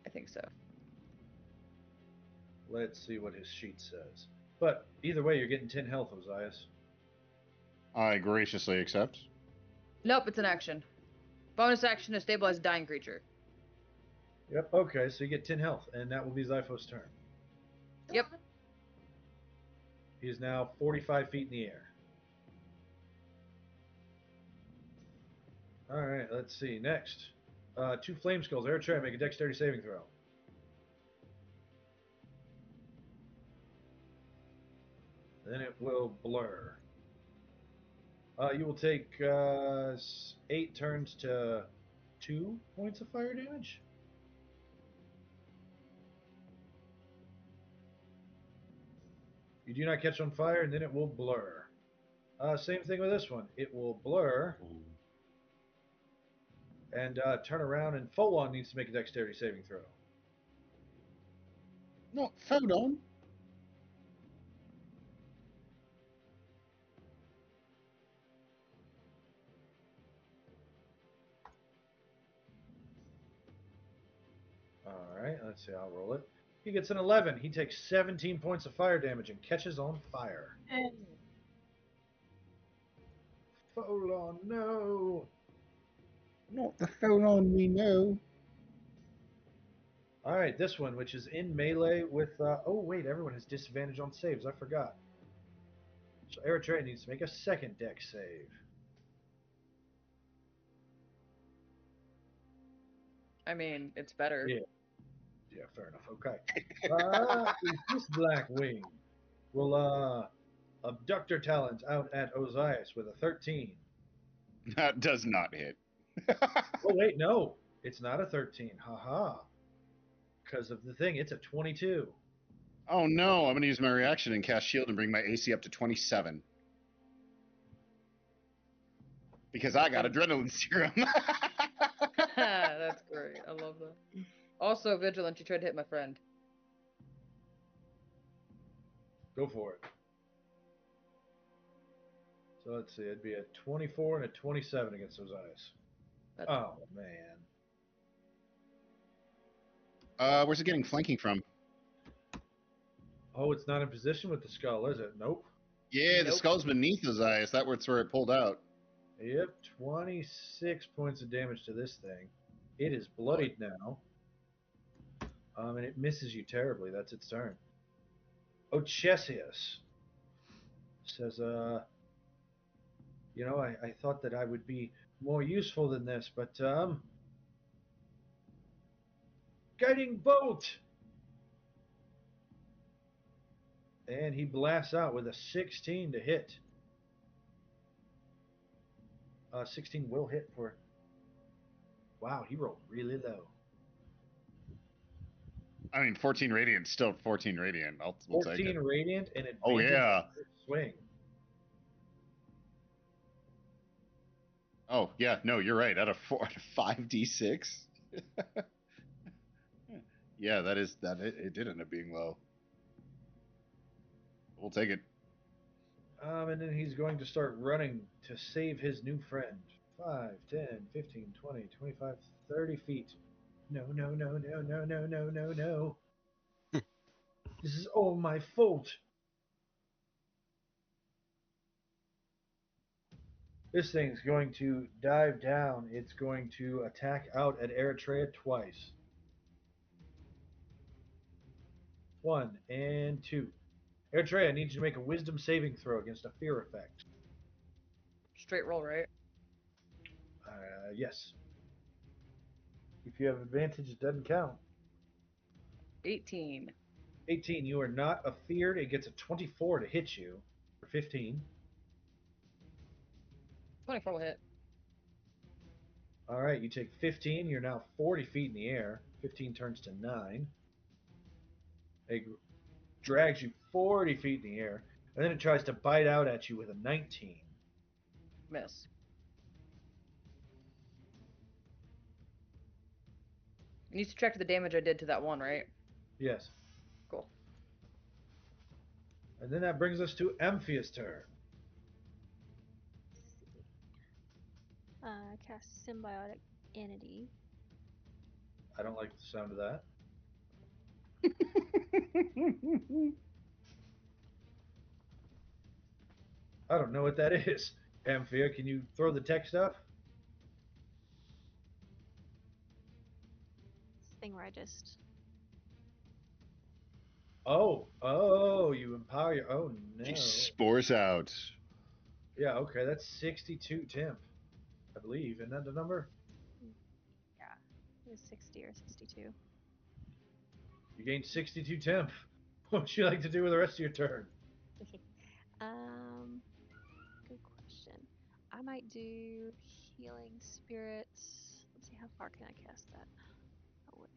Speaker 5: I think so.
Speaker 2: Let's see what his sheet says. But either way, you're getting 10 health, Ozias.
Speaker 4: I graciously accept.
Speaker 5: Nope, it's an action. Bonus action to stabilize a dying creature.
Speaker 2: Yep, okay, so you get 10 health, and that will be Zyphos' turn.
Speaker 5: Yep.
Speaker 2: He is now 45 feet in the air. All right, let's see. Next, 2 flame skulls. Eritrea, make a dexterity saving throw. Then it will blur. You will take 8 turns to 2 points of fire damage. You do not catch on fire, and then it will blur. Same thing with this one. It will blur and turn around, and Folon needs to make a dexterity saving throw.
Speaker 4: No, Fodon.
Speaker 2: All right, let's see. I'll roll it. He gets an 11. He takes 17 points of fire damage and catches on fire. Folon, no.
Speaker 4: Not the Fodon we know.
Speaker 2: All right, this one, which is in melee with... oh, wait, everyone has disadvantage on saves. I forgot. So Eritrea needs to make a second dex save.
Speaker 5: I mean, it's better.
Speaker 2: Yeah. Yeah, fair enough. Okay. This Black Wing will abductor talent out at Ozias with a 13.
Speaker 4: That does not hit.
Speaker 2: Oh, wait, no. It's not a 13. Haha. Because of the thing, it's a 22.
Speaker 4: Oh no, I'm going to use my reaction and cast shield and bring my AC up to 27. Because I got adrenaline serum.
Speaker 5: That's great. I love that. Also, vigilant. You tried to hit my friend.
Speaker 2: Go for it. So let's see. It'd be a 24 and a 27 against those eyes.
Speaker 5: That's
Speaker 2: Oh man.
Speaker 4: Where's it getting flanking from?
Speaker 2: Oh, it's not in position with the skull, is it? Nope.
Speaker 4: Yeah, the
Speaker 5: Nope.
Speaker 4: skull's beneath his eyes. That's where it pulled out.
Speaker 2: Yep, 26 points of damage to this thing. It is bloodied now. And it misses you terribly. That's its turn. Ochesius says, I thought that I would be more useful than this, but, guiding bolt! And he blasts out with a 16 to hit. 16 will hit for... Wow, he rolled really low.
Speaker 4: I mean, 14 radiant, still 14 radiant. We'll take
Speaker 2: 14
Speaker 4: it.
Speaker 2: radiant and advantage
Speaker 4: Oh, yeah.
Speaker 2: swing.
Speaker 4: Oh, yeah, no, you're right. Out of 5d6? Yeah, it did end up being low. We'll take it.
Speaker 2: And then he's going to start running to save his new friend. 5, 10, 15, 20, 25, 30 feet. No. This is all my fault. This thing's going to dive down. It's going to attack out at Eritrea twice. 1 and 2. Eritrea, I need you to make a wisdom saving throw against a fear effect.
Speaker 5: Straight roll, right?
Speaker 2: Yes. If you have advantage, it doesn't count.
Speaker 5: 18.
Speaker 2: 18, you are not afeared. It gets a 24 to hit you for 15.
Speaker 5: 24 will hit.
Speaker 2: All right, you take 15. You're now 40 feet in the air. 15 turns to 9. It drags you 40 feet in the air, and then it tries to bite out at you with a 19.
Speaker 5: Miss. You need to check the damage I did to that one, right?
Speaker 2: Yes.
Speaker 5: Cool.
Speaker 2: And then that brings us to Amphia's turn.
Speaker 7: Cast Symbiotic Entity.
Speaker 2: I don't like the sound of that. I don't know what that is. Amphia, can you throw the tech stuff?
Speaker 7: This thing where I just...
Speaker 2: Oh, you empower your... Oh, no.
Speaker 4: She spores out.
Speaker 2: Yeah, okay, that's 62 temp, I believe. Isn't that the number?
Speaker 7: Yeah, it was 60 or 62.
Speaker 2: You gained 62 temp. What would you like to do with the rest of your turn?
Speaker 7: Good question. I might do Healing Spirits. Let's see, how far can I cast that away?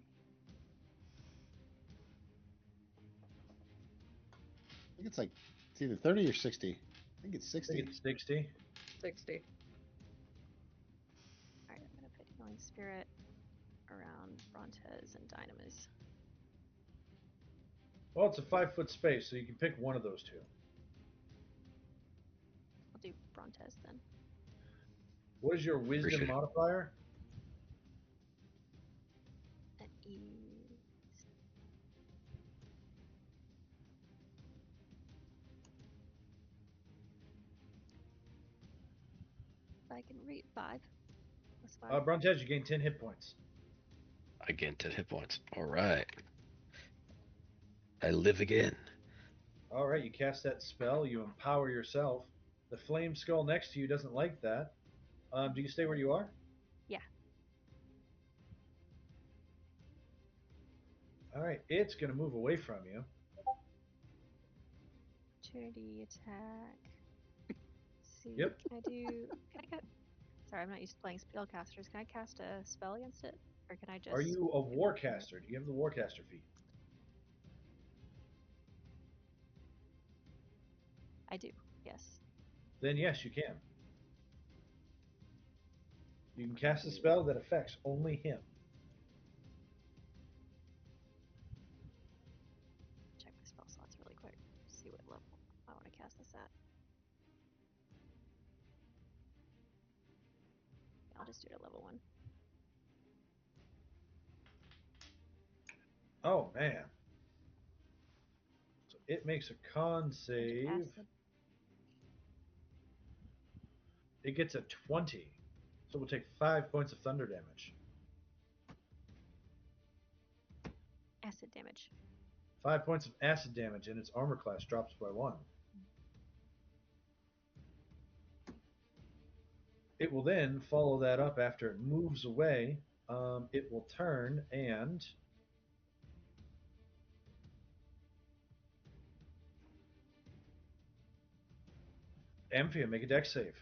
Speaker 4: I think it's either 30 or 60. I think it's 60.
Speaker 2: I think it's 60.
Speaker 5: 60.
Speaker 7: Alright, I'm gonna put Healing Spirit around Brontes and Dynamis.
Speaker 2: Well, it's a 5-foot space, so you can pick one of those two.
Speaker 7: I'll do Brontes then.
Speaker 2: What is your wisdom
Speaker 8: Appreciate it.
Speaker 2: modifier?
Speaker 7: That is... I can read 5. Plus 5.
Speaker 2: Brontes, you gain 10 hit points.
Speaker 8: I gain 10 hit points. All right. I live again.
Speaker 2: All right, you cast that spell. You empower yourself. The flame skull next to you doesn't like that. Do you stay where you are?
Speaker 7: Yeah.
Speaker 2: All right, it's going to move away from you.
Speaker 7: Opportunity attack. Let's see.
Speaker 2: Yep.
Speaker 7: Can I sorry, I'm not used to playing spellcasters. Can I cast a spell against it? Or can I just...
Speaker 2: Are you a warcaster? Do you have the warcaster feat?
Speaker 7: I do, yes.
Speaker 2: Then yes, you can. You can cast a spell that affects only him.
Speaker 7: Check my spell slots really quick. See what level I want to cast this at. I'll just do it at level 1.
Speaker 2: Oh man. So it makes a con save.
Speaker 7: Acid.
Speaker 2: It gets a 20. So we'll take 5 points of thunder damage.
Speaker 7: Acid damage.
Speaker 2: 5 points of acid damage, and its armor class drops by 1. It will then follow that up after it moves away. It will turn and Amphia, make a dex save.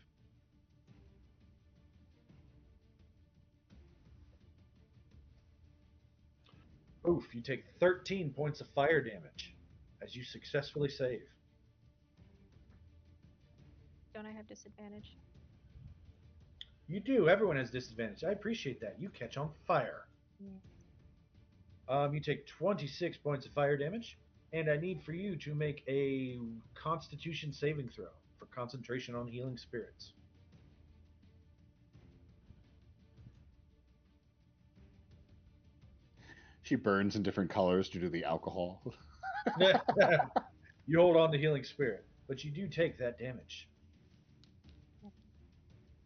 Speaker 2: Oof, you take 13 points of fire damage as you successfully save.
Speaker 7: Don't I have disadvantage?
Speaker 2: You do. Everyone has disadvantage. I appreciate that. You catch on fire.
Speaker 7: Yeah.
Speaker 2: You take 26 points of fire damage, and I need for you to make a Constitution saving throw for concentration on healing spirits.
Speaker 4: She burns in different colors due to the alcohol.
Speaker 2: You hold on to healing spirit, but you do take that damage.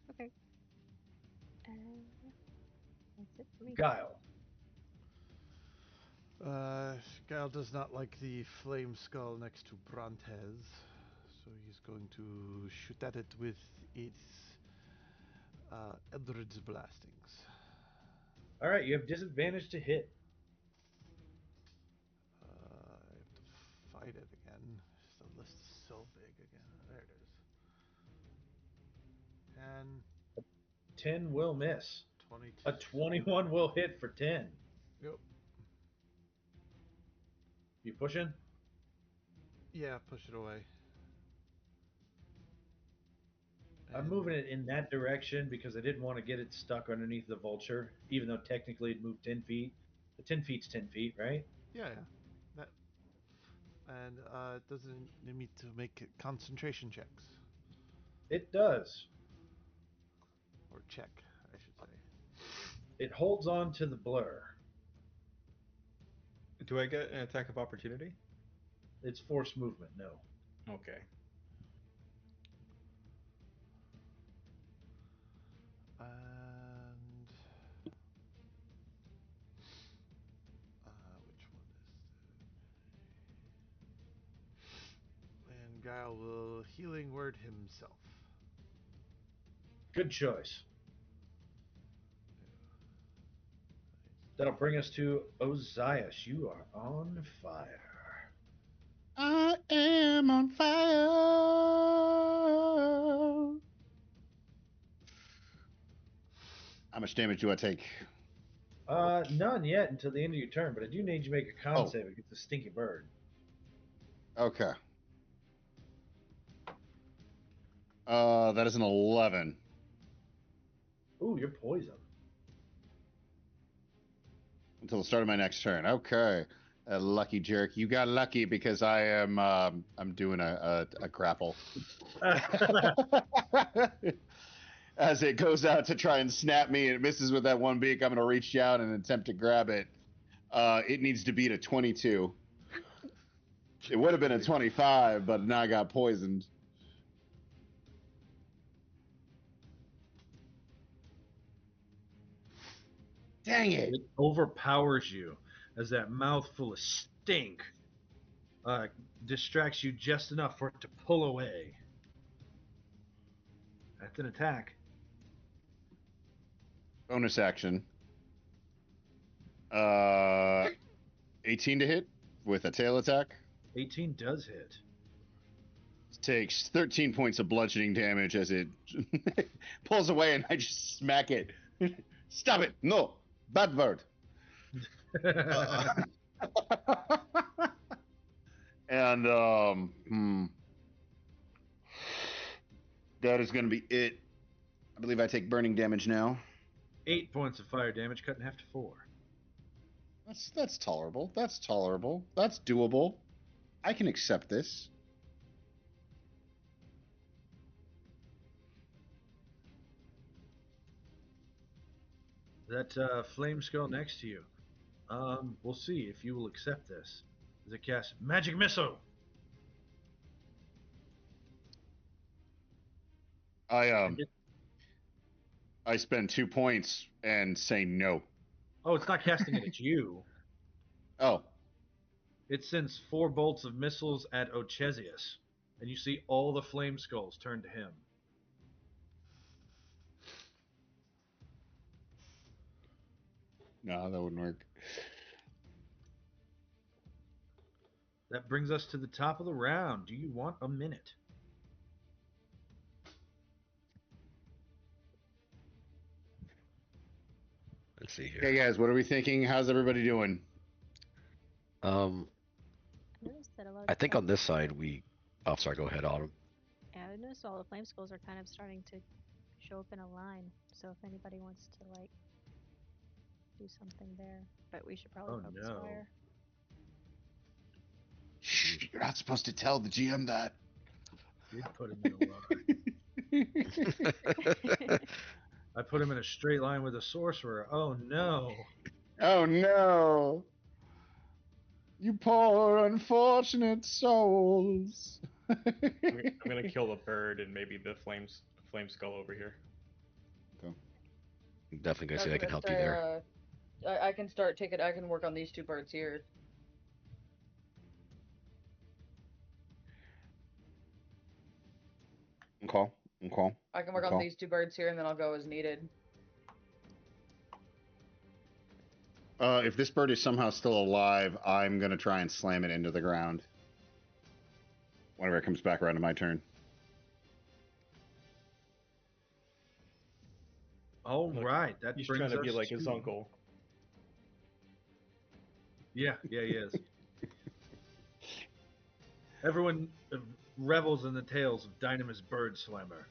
Speaker 7: Okay. That's it for me.
Speaker 2: Guile.
Speaker 3: Gael does not like the flame skull next to Brontez, so he's going to shoot at it with its Eldritch blastings.
Speaker 2: All right, you have disadvantage to hit.
Speaker 3: I have to fight it again. The list is so big again. There it is. 10,
Speaker 2: 10 will miss.
Speaker 3: 22.
Speaker 2: A 21 will hit for 10.
Speaker 3: Yep.
Speaker 2: You pushing?
Speaker 3: Yeah, push it away.
Speaker 2: I'm moving it in that direction because I didn't want to get it stuck underneath the vulture, even though technically it moved 10 feet. The 10 feet's 10 feet, right?
Speaker 3: Yeah. That, and it doesn't need me to make concentration checks.
Speaker 2: It does.
Speaker 3: Or check, I should say.
Speaker 2: It holds on to the blur.
Speaker 6: Do I get an attack of opportunity?
Speaker 2: It's forced movement, no.
Speaker 6: Okay.
Speaker 3: And which one is it? And Guile will healing word himself.
Speaker 2: Good choice. That'll bring us to Ozias. You are on fire.
Speaker 4: I am on fire. How much damage do I take?
Speaker 2: None yet until the end of your turn, but I do need you to make a con save against the stinky bird.
Speaker 4: Okay. That is an 11.
Speaker 2: Ooh, you're poisoned.
Speaker 4: Until the start of my next turn. Okay. Lucky jerk. You got lucky because I am I'm doing a grapple. As it goes out to try and snap me and it misses with that one beak, I'm going to reach down and attempt to grab it. It needs to beat a 22. It would have been a 25, but now I got poisoned. Dang it.
Speaker 2: It overpowers you as that mouthful of stink distracts you just enough for it to pull away. That's an attack.
Speaker 4: Bonus action. 18 to hit with a tail attack.
Speaker 2: 18 does hit.
Speaker 4: Takes 13 points of bludgeoning damage as it pulls away and I just smack it. Stop it. No. Bad word. And that is going to be it. I believe I take burning damage now.
Speaker 2: 8 points of fire damage, cut in half to 4.
Speaker 4: That's tolerable. That's tolerable. That's doable. I can accept this.
Speaker 2: That flame skull next to you. We'll see if you will accept this. As it casts magic missile.
Speaker 4: I spend 2 points and say no.
Speaker 2: Oh, it's not casting it at you.
Speaker 4: Oh,
Speaker 2: It sends 4 bolts of missiles at Ochesius, and you see all the flame skulls turn to him.
Speaker 4: no, that wouldn't work.
Speaker 2: That brings us to the top of the round. Do you want a minute?
Speaker 8: Let's see here.
Speaker 4: Okay, guys, what are we thinking? How's everybody doing?
Speaker 8: Um,
Speaker 7: I noticed that a lot.
Speaker 8: I think on this side we. Oh, sorry. Go ahead, Autumn.
Speaker 7: Yeah, I noticed all the flame skulls are kind of starting to show up in a line. So if anybody wants to like do something there, but we should probably focus
Speaker 2: no.
Speaker 7: fire.
Speaker 4: Shh, you're not supposed to tell the GM that.
Speaker 2: Did put him in a line. I put him in a straight line with a sorcerer. Oh no.
Speaker 4: Oh no. You poor unfortunate souls.
Speaker 6: I'm gonna kill the bird and maybe the flame skull over here.
Speaker 8: Definitely gonna
Speaker 5: I
Speaker 8: say
Speaker 5: was
Speaker 8: I can
Speaker 5: gonna
Speaker 8: help
Speaker 5: say,
Speaker 8: you there.
Speaker 5: I can start taking. I can work on these 2 birds here.
Speaker 4: Okay.
Speaker 5: I can work on these 2 birds here, and then I'll go as needed.
Speaker 4: If this bird is somehow still alive, I'm gonna try and slam it into the ground. Whenever it comes back around to my turn.
Speaker 2: All right, that
Speaker 6: He's
Speaker 2: brings
Speaker 6: trying to
Speaker 2: us
Speaker 6: be like his uncle.
Speaker 2: Yeah, he is. Everyone revels in the tales of Dynamis Bird Slammer.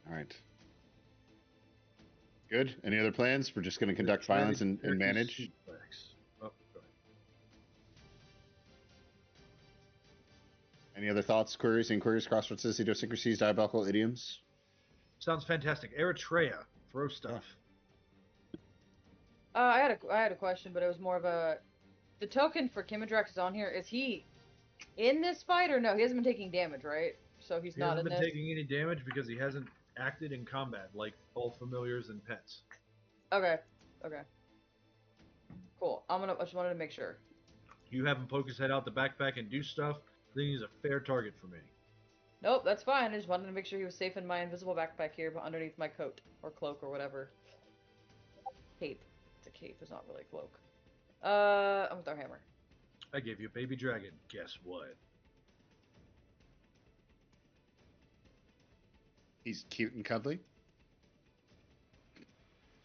Speaker 4: All right. Good. Any other plans? We're just going to conduct violence and manage.
Speaker 2: Oh, go ahead.
Speaker 4: Any other thoughts, queries, inquiries, cross-references, idiosyncrasies, diabolical idioms?
Speaker 2: Sounds fantastic. Eritrea, throw stuff.
Speaker 5: I had a question, but it was more of a. The token for Kimadrax is on here. Is he in this fight or no? He hasn't been taking damage, right? So he's
Speaker 2: He
Speaker 5: not
Speaker 2: hasn't
Speaker 5: in
Speaker 2: been
Speaker 5: this.
Speaker 2: taking any damage because he hasn't acted in combat like all familiars and pets.
Speaker 5: Okay. Cool. I just wanted to make sure.
Speaker 2: You have him poke his head out the backpack and do stuff, then he's a fair target for me.
Speaker 5: Nope, that's fine. I just wanted to make sure he was safe in my invisible backpack here, but underneath my coat or cloak or whatever. Cape. It's a cape. It's not really a cloak. I'm with our hammer.
Speaker 2: I gave you a baby dragon. Guess what?
Speaker 4: He's cute and cuddly.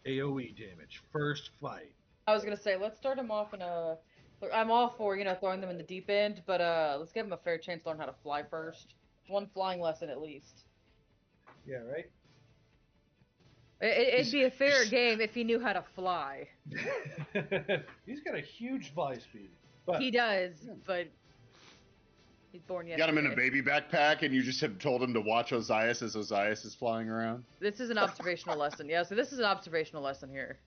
Speaker 2: AoE damage. First fight.
Speaker 5: I was gonna say, let's start him off in a. Look, I'm all for throwing them in the deep end, but let's give him a fair chance to learn how to fly first. 1 flying lesson at least.
Speaker 2: Yeah, right?
Speaker 5: It'd be a fair game if he knew how to fly.
Speaker 2: He's got a huge fly speed. But
Speaker 5: He does, but he's born
Speaker 4: You
Speaker 5: yesterday.
Speaker 4: got him in a baby backpack, and you just have told him to watch Ozias as Ozias is flying around.
Speaker 5: This is an observational lesson. Yeah, so this is an observational lesson here.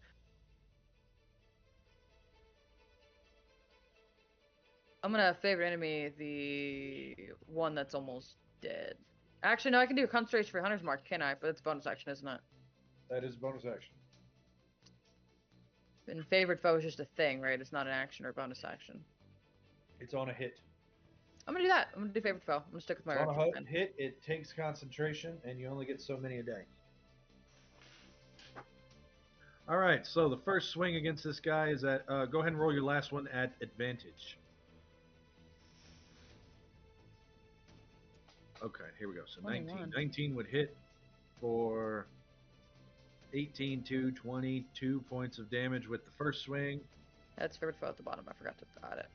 Speaker 5: I'm gonna favorite enemy the one that's almost dead. Actually, no, I can do a concentration for Hunter's Mark, can I? But it's a bonus action, isn't it?
Speaker 2: that is bonus action.
Speaker 5: And favorite foe is just a thing, right? It's not an action or a bonus action.
Speaker 2: It's on a hit.
Speaker 5: I'm gonna do that. I'm gonna do favorite foe. I'm gonna stick with my
Speaker 2: On a
Speaker 5: archer then.
Speaker 2: hit, it takes concentration, and you only get so many a day. All right, so the first swing against this guy is at. Go ahead and roll your last one at advantage. Okay, here we go. So
Speaker 5: 21.
Speaker 2: 19 would hit for 18 to 22 points of damage with the first swing.
Speaker 5: That's favorite foe at the bottom. I forgot to add it.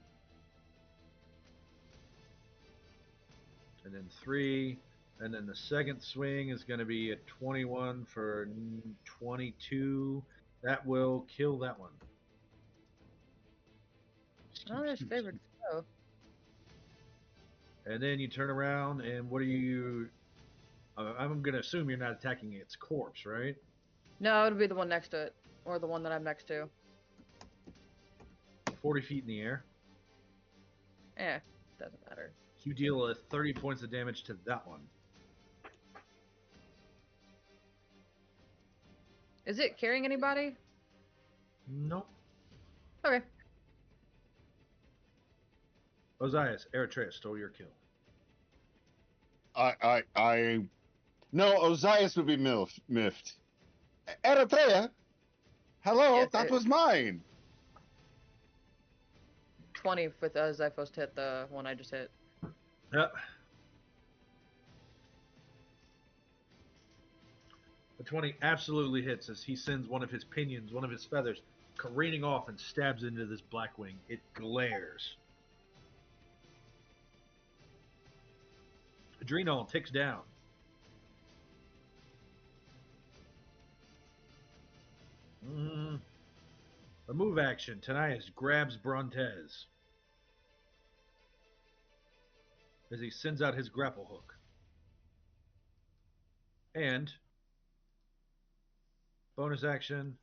Speaker 2: then 3, and then the second swing is going to be a 21 for 22. That will kill that one.
Speaker 5: Oh, there's favored foe.
Speaker 2: And then you turn around, and what are you... I'm going to assume you're not attacking its corpse, right?
Speaker 5: No, it would be the one next to it, or the one that I'm next to.
Speaker 2: 40 feet in the air.
Speaker 5: Doesn't matter.
Speaker 2: You deal 30 points of damage to that one.
Speaker 5: Is it carrying anybody?
Speaker 2: Nope.
Speaker 5: Okay.
Speaker 2: Ozias, Eritrea stole your kill.
Speaker 4: No, Ozias would be miffed. Eritrea? Hello,
Speaker 5: Yes,
Speaker 4: that was mine.
Speaker 5: 20 with Zyphos to hit the one I just hit.
Speaker 2: Yeah. The 20 absolutely hits as he sends one of his pinions, one of his feathers, careening off and stabs into this Blackwing. It glares. Adrenal ticks down. A move action. Tanias grabs Brontez as he sends out his grapple hook. And bonus action.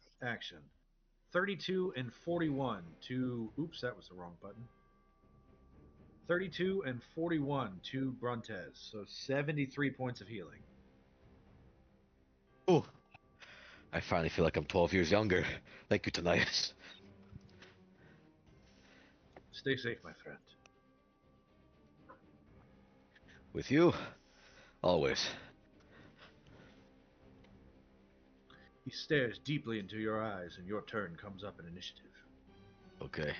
Speaker 2: 32 and 41 to... Oops, that was the wrong button. 32 and 41 to Brontez. So 73 points of healing.
Speaker 8: Ooh. I finally feel like I'm 12 years younger. Thank you, Tanias.
Speaker 2: Stay safe, my friend.
Speaker 8: With you, always.
Speaker 2: He stares deeply into your eyes, and your turn comes up in initiative.
Speaker 8: Okay.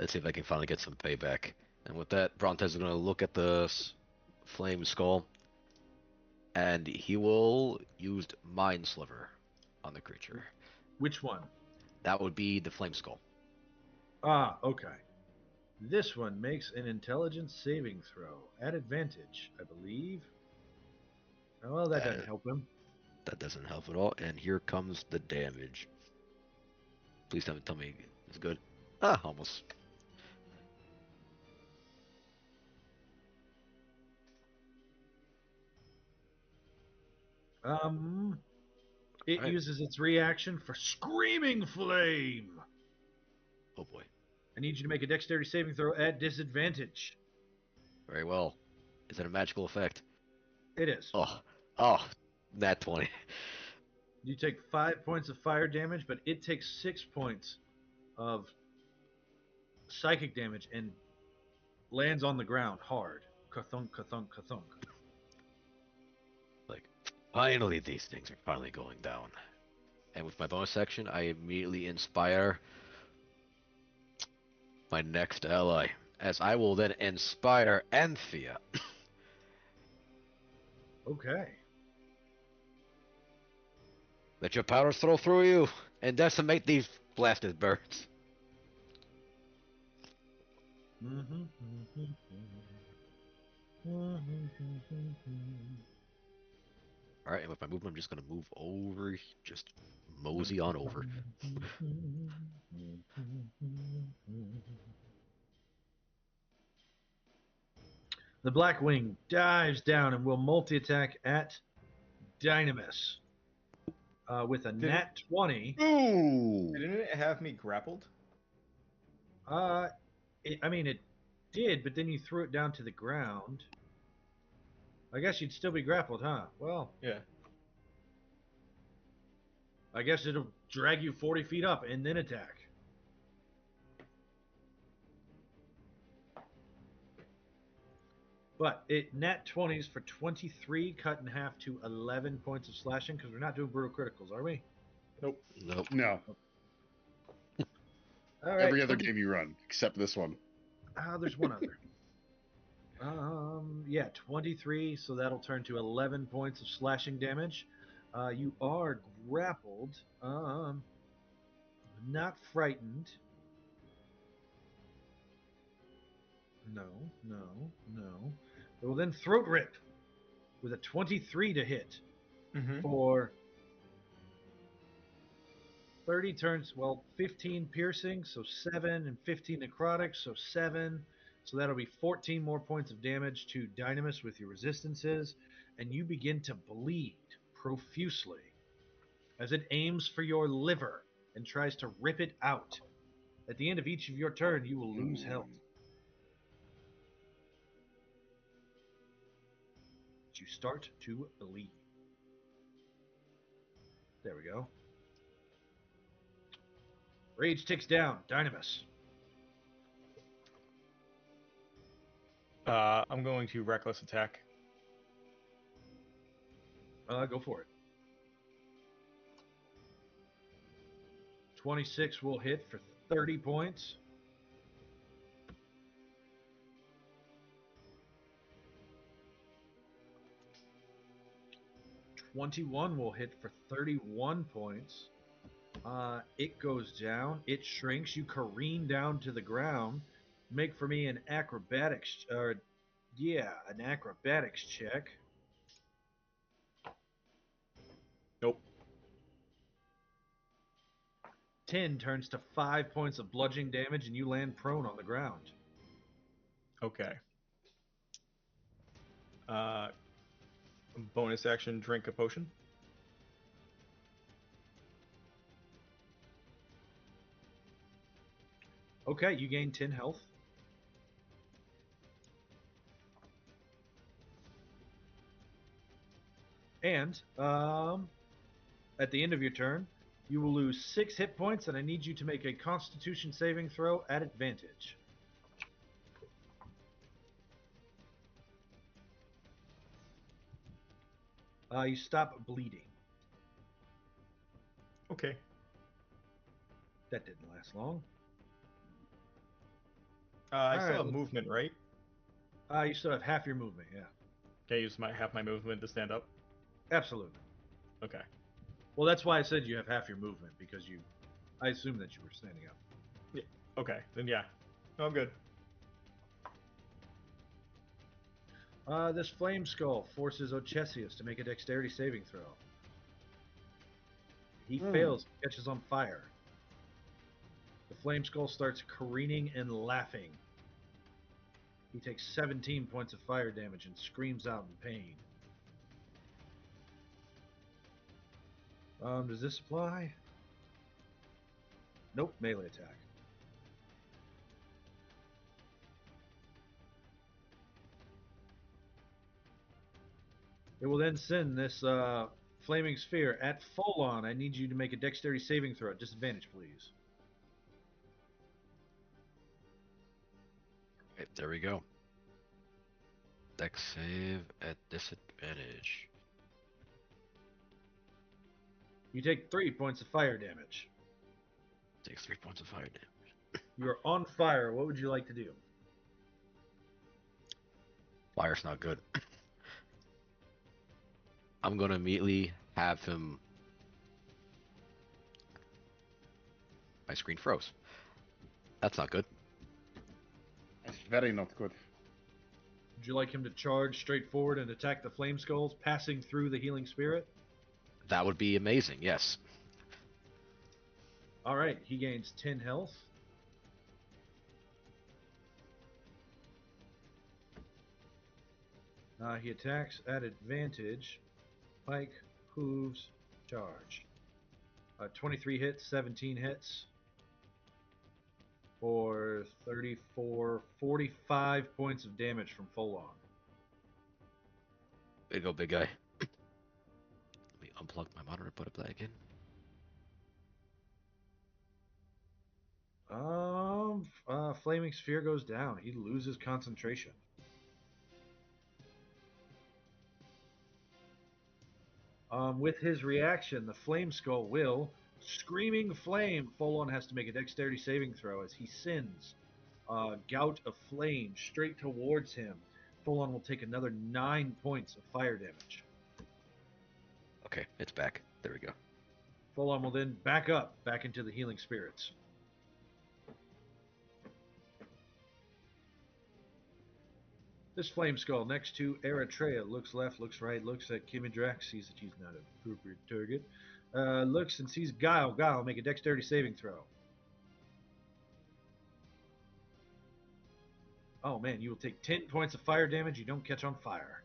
Speaker 8: Let's see if I can finally get some payback. And with that, Brontez is going to look at the flame skull, and he will use Mind Sliver on the creature.
Speaker 2: Which one?
Speaker 8: That would be the flame skull.
Speaker 2: Ah, okay. This one makes an intelligence saving throw at advantage, I believe. Well, that doesn't help him.
Speaker 8: That doesn't help at all. And here comes the damage. Please tell me it's good. Ah, almost.
Speaker 2: It
Speaker 8: Right.
Speaker 2: uses its reaction for Screaming Flame.
Speaker 8: Oh boy.
Speaker 2: I need you to make a dexterity saving throw at disadvantage.
Speaker 8: Very well. Is it a magical effect?
Speaker 2: It is.
Speaker 8: Oh, nat 20.
Speaker 2: You take 5 points of fire damage, but it takes 6 points of psychic damage and lands on the ground hard. Kathunk, kathunk, kathunk.
Speaker 8: Like, finally these things are finally going down. And with my bonus action, I immediately inspire my next ally, as I will then inspire Anthea.
Speaker 2: Okay.
Speaker 8: Let your powers throw through you and decimate these blasted birds. Alright, and with my movement, I'm just going to move over, just mosey on over.
Speaker 2: The Blackwing dives down and will multi-attack at Dynamis with a nat 20.
Speaker 4: Ooh!
Speaker 6: Didn't it have me grappled?
Speaker 2: It did, but then you threw it down to the ground. I guess you'd still be grappled, huh? Well,
Speaker 6: Yeah.
Speaker 2: I guess it'll drag you 40 feet up and then attack. But it nat 20s for 23, cut in half to 11 points of slashing, because we're not doing brutal criticals, are we?
Speaker 6: Nope.
Speaker 8: Nope.
Speaker 4: No.
Speaker 2: All right.
Speaker 4: Every other game you run, except this one.
Speaker 2: There's one other. Yeah, 23, so that'll turn to 11 points of slashing damage. You are grappled, not frightened. No, no, no. It will then throat rip with a 23 to hit
Speaker 6: Mm-hmm.
Speaker 2: for 30 turns. Well, 15 piercing, so 7, and 15 necrotic, so 7. So that'll be 14 more points of damage to Dynamis with your resistances, and you begin to bleed profusely as it aims for your liver and tries to rip it out. At the end of each of your turn, you will lose health. You start to bleed. There we go. Rage ticks down. Dynamis.
Speaker 6: I'm going to reckless attack.
Speaker 2: Go for it. 26 will hit for 30 points. "21 will hit for 31 points. It goes down. It shrinks. You careen down to the ground. Make for me an acrobatics, an acrobatics check.
Speaker 6: Nope.
Speaker 2: 10 turns to 5 points of bludgeoning damage, and you land prone on the ground.
Speaker 6: Okay. Bonus action, drink a potion.
Speaker 2: Okay, you gain 10 health. And at the end of your turn, you will lose 6 hit points, and I need you to make a Constitution saving throw at advantage. You stop bleeding.
Speaker 6: Okay.
Speaker 2: That didn't last long.
Speaker 6: I
Speaker 2: All
Speaker 6: still
Speaker 2: right,
Speaker 6: have movement, right?
Speaker 2: You still have half your movement, yeah.
Speaker 6: Can I use half my movement to stand up?
Speaker 2: Absolutely.
Speaker 6: Okay.
Speaker 2: Well, that's why I said you have half your movement, because I assumed that you were standing up.
Speaker 6: Yeah. Okay. Then yeah. No, I'm good.
Speaker 2: This flame skull forces Ochesius to make a dexterity saving throw. He fails, catches on fire. The flame skull starts careening and laughing. He takes 17 points of fire damage and screams out in pain. Does this apply? Nope, melee attack. It will then send this flaming sphere at Folon. I need you to make a dexterity saving throw at disadvantage, please.
Speaker 8: Okay, there we go. Dex save at disadvantage.
Speaker 2: You take 3 points of fire damage.
Speaker 8: Takes 3 points of fire damage.
Speaker 2: You are on fire. What would you like to do?
Speaker 8: Fire's not good. I'm gonna immediately have him. My screen froze. That's not good.
Speaker 4: It's very not good.
Speaker 2: Would you like him to charge straight forward and attack the flame skulls, passing through the healing spirit?
Speaker 8: That would be amazing, yes.
Speaker 2: All right, he gains 10 health. He attacks at advantage. Pike, hooves, charge. 23 hits, 17 hits. For 45 points of damage from Folon.
Speaker 8: Way to go, big guy. Let me unplug my monitor, put it back in.
Speaker 2: Flaming sphere goes down. He loses concentration. With his reaction, the flame skull will screaming flame. Folon has to make a dexterity saving throw as he sends a gout of flame straight towards him. Folon will take another 9 points of fire damage.
Speaker 8: Okay, it's back. There we go.
Speaker 2: Folon will then back up, back into the healing spirits. This flame skull next to Eritrea looks left, looks right, looks at Kimidrax, sees that she's not an appropriate target. Looks and sees Guile. Guile, make a dexterity saving throw. Oh man, you will take 10 points of fire damage. You don't catch on fire.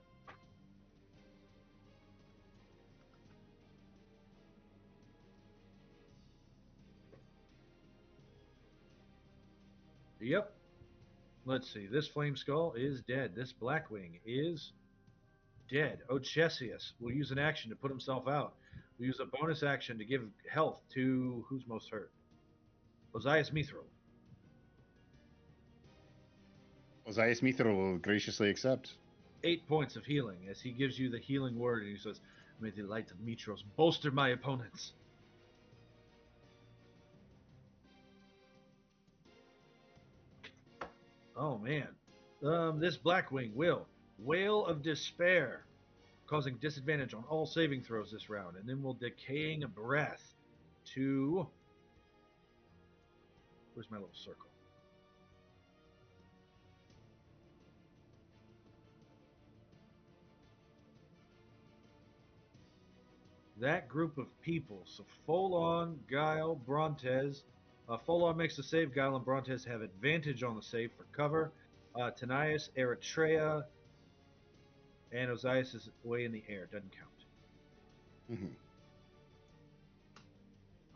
Speaker 2: Yep. Let's see. This flame skull is dead. This blackwing is dead. Ochesius will use an action to put himself out. We'll use a bonus action to give health to who's most hurt. Ozias Mithril.
Speaker 4: Ozias Mithril will graciously accept.
Speaker 2: 8 points of healing as he gives you the healing word and he says, "May the light of Mitros bolster my opponents." Oh man. This Blackwing will Wail of Despair, causing disadvantage on all saving throws this round, and then will Decaying Breath to. Where's my little circle? That group of people. So Folon, Guile, Brontes. Folon makes the save. Guile and Brontes have advantage on the save for cover. Tanias, Eritrea, and Ozias is way in the air. Doesn't count.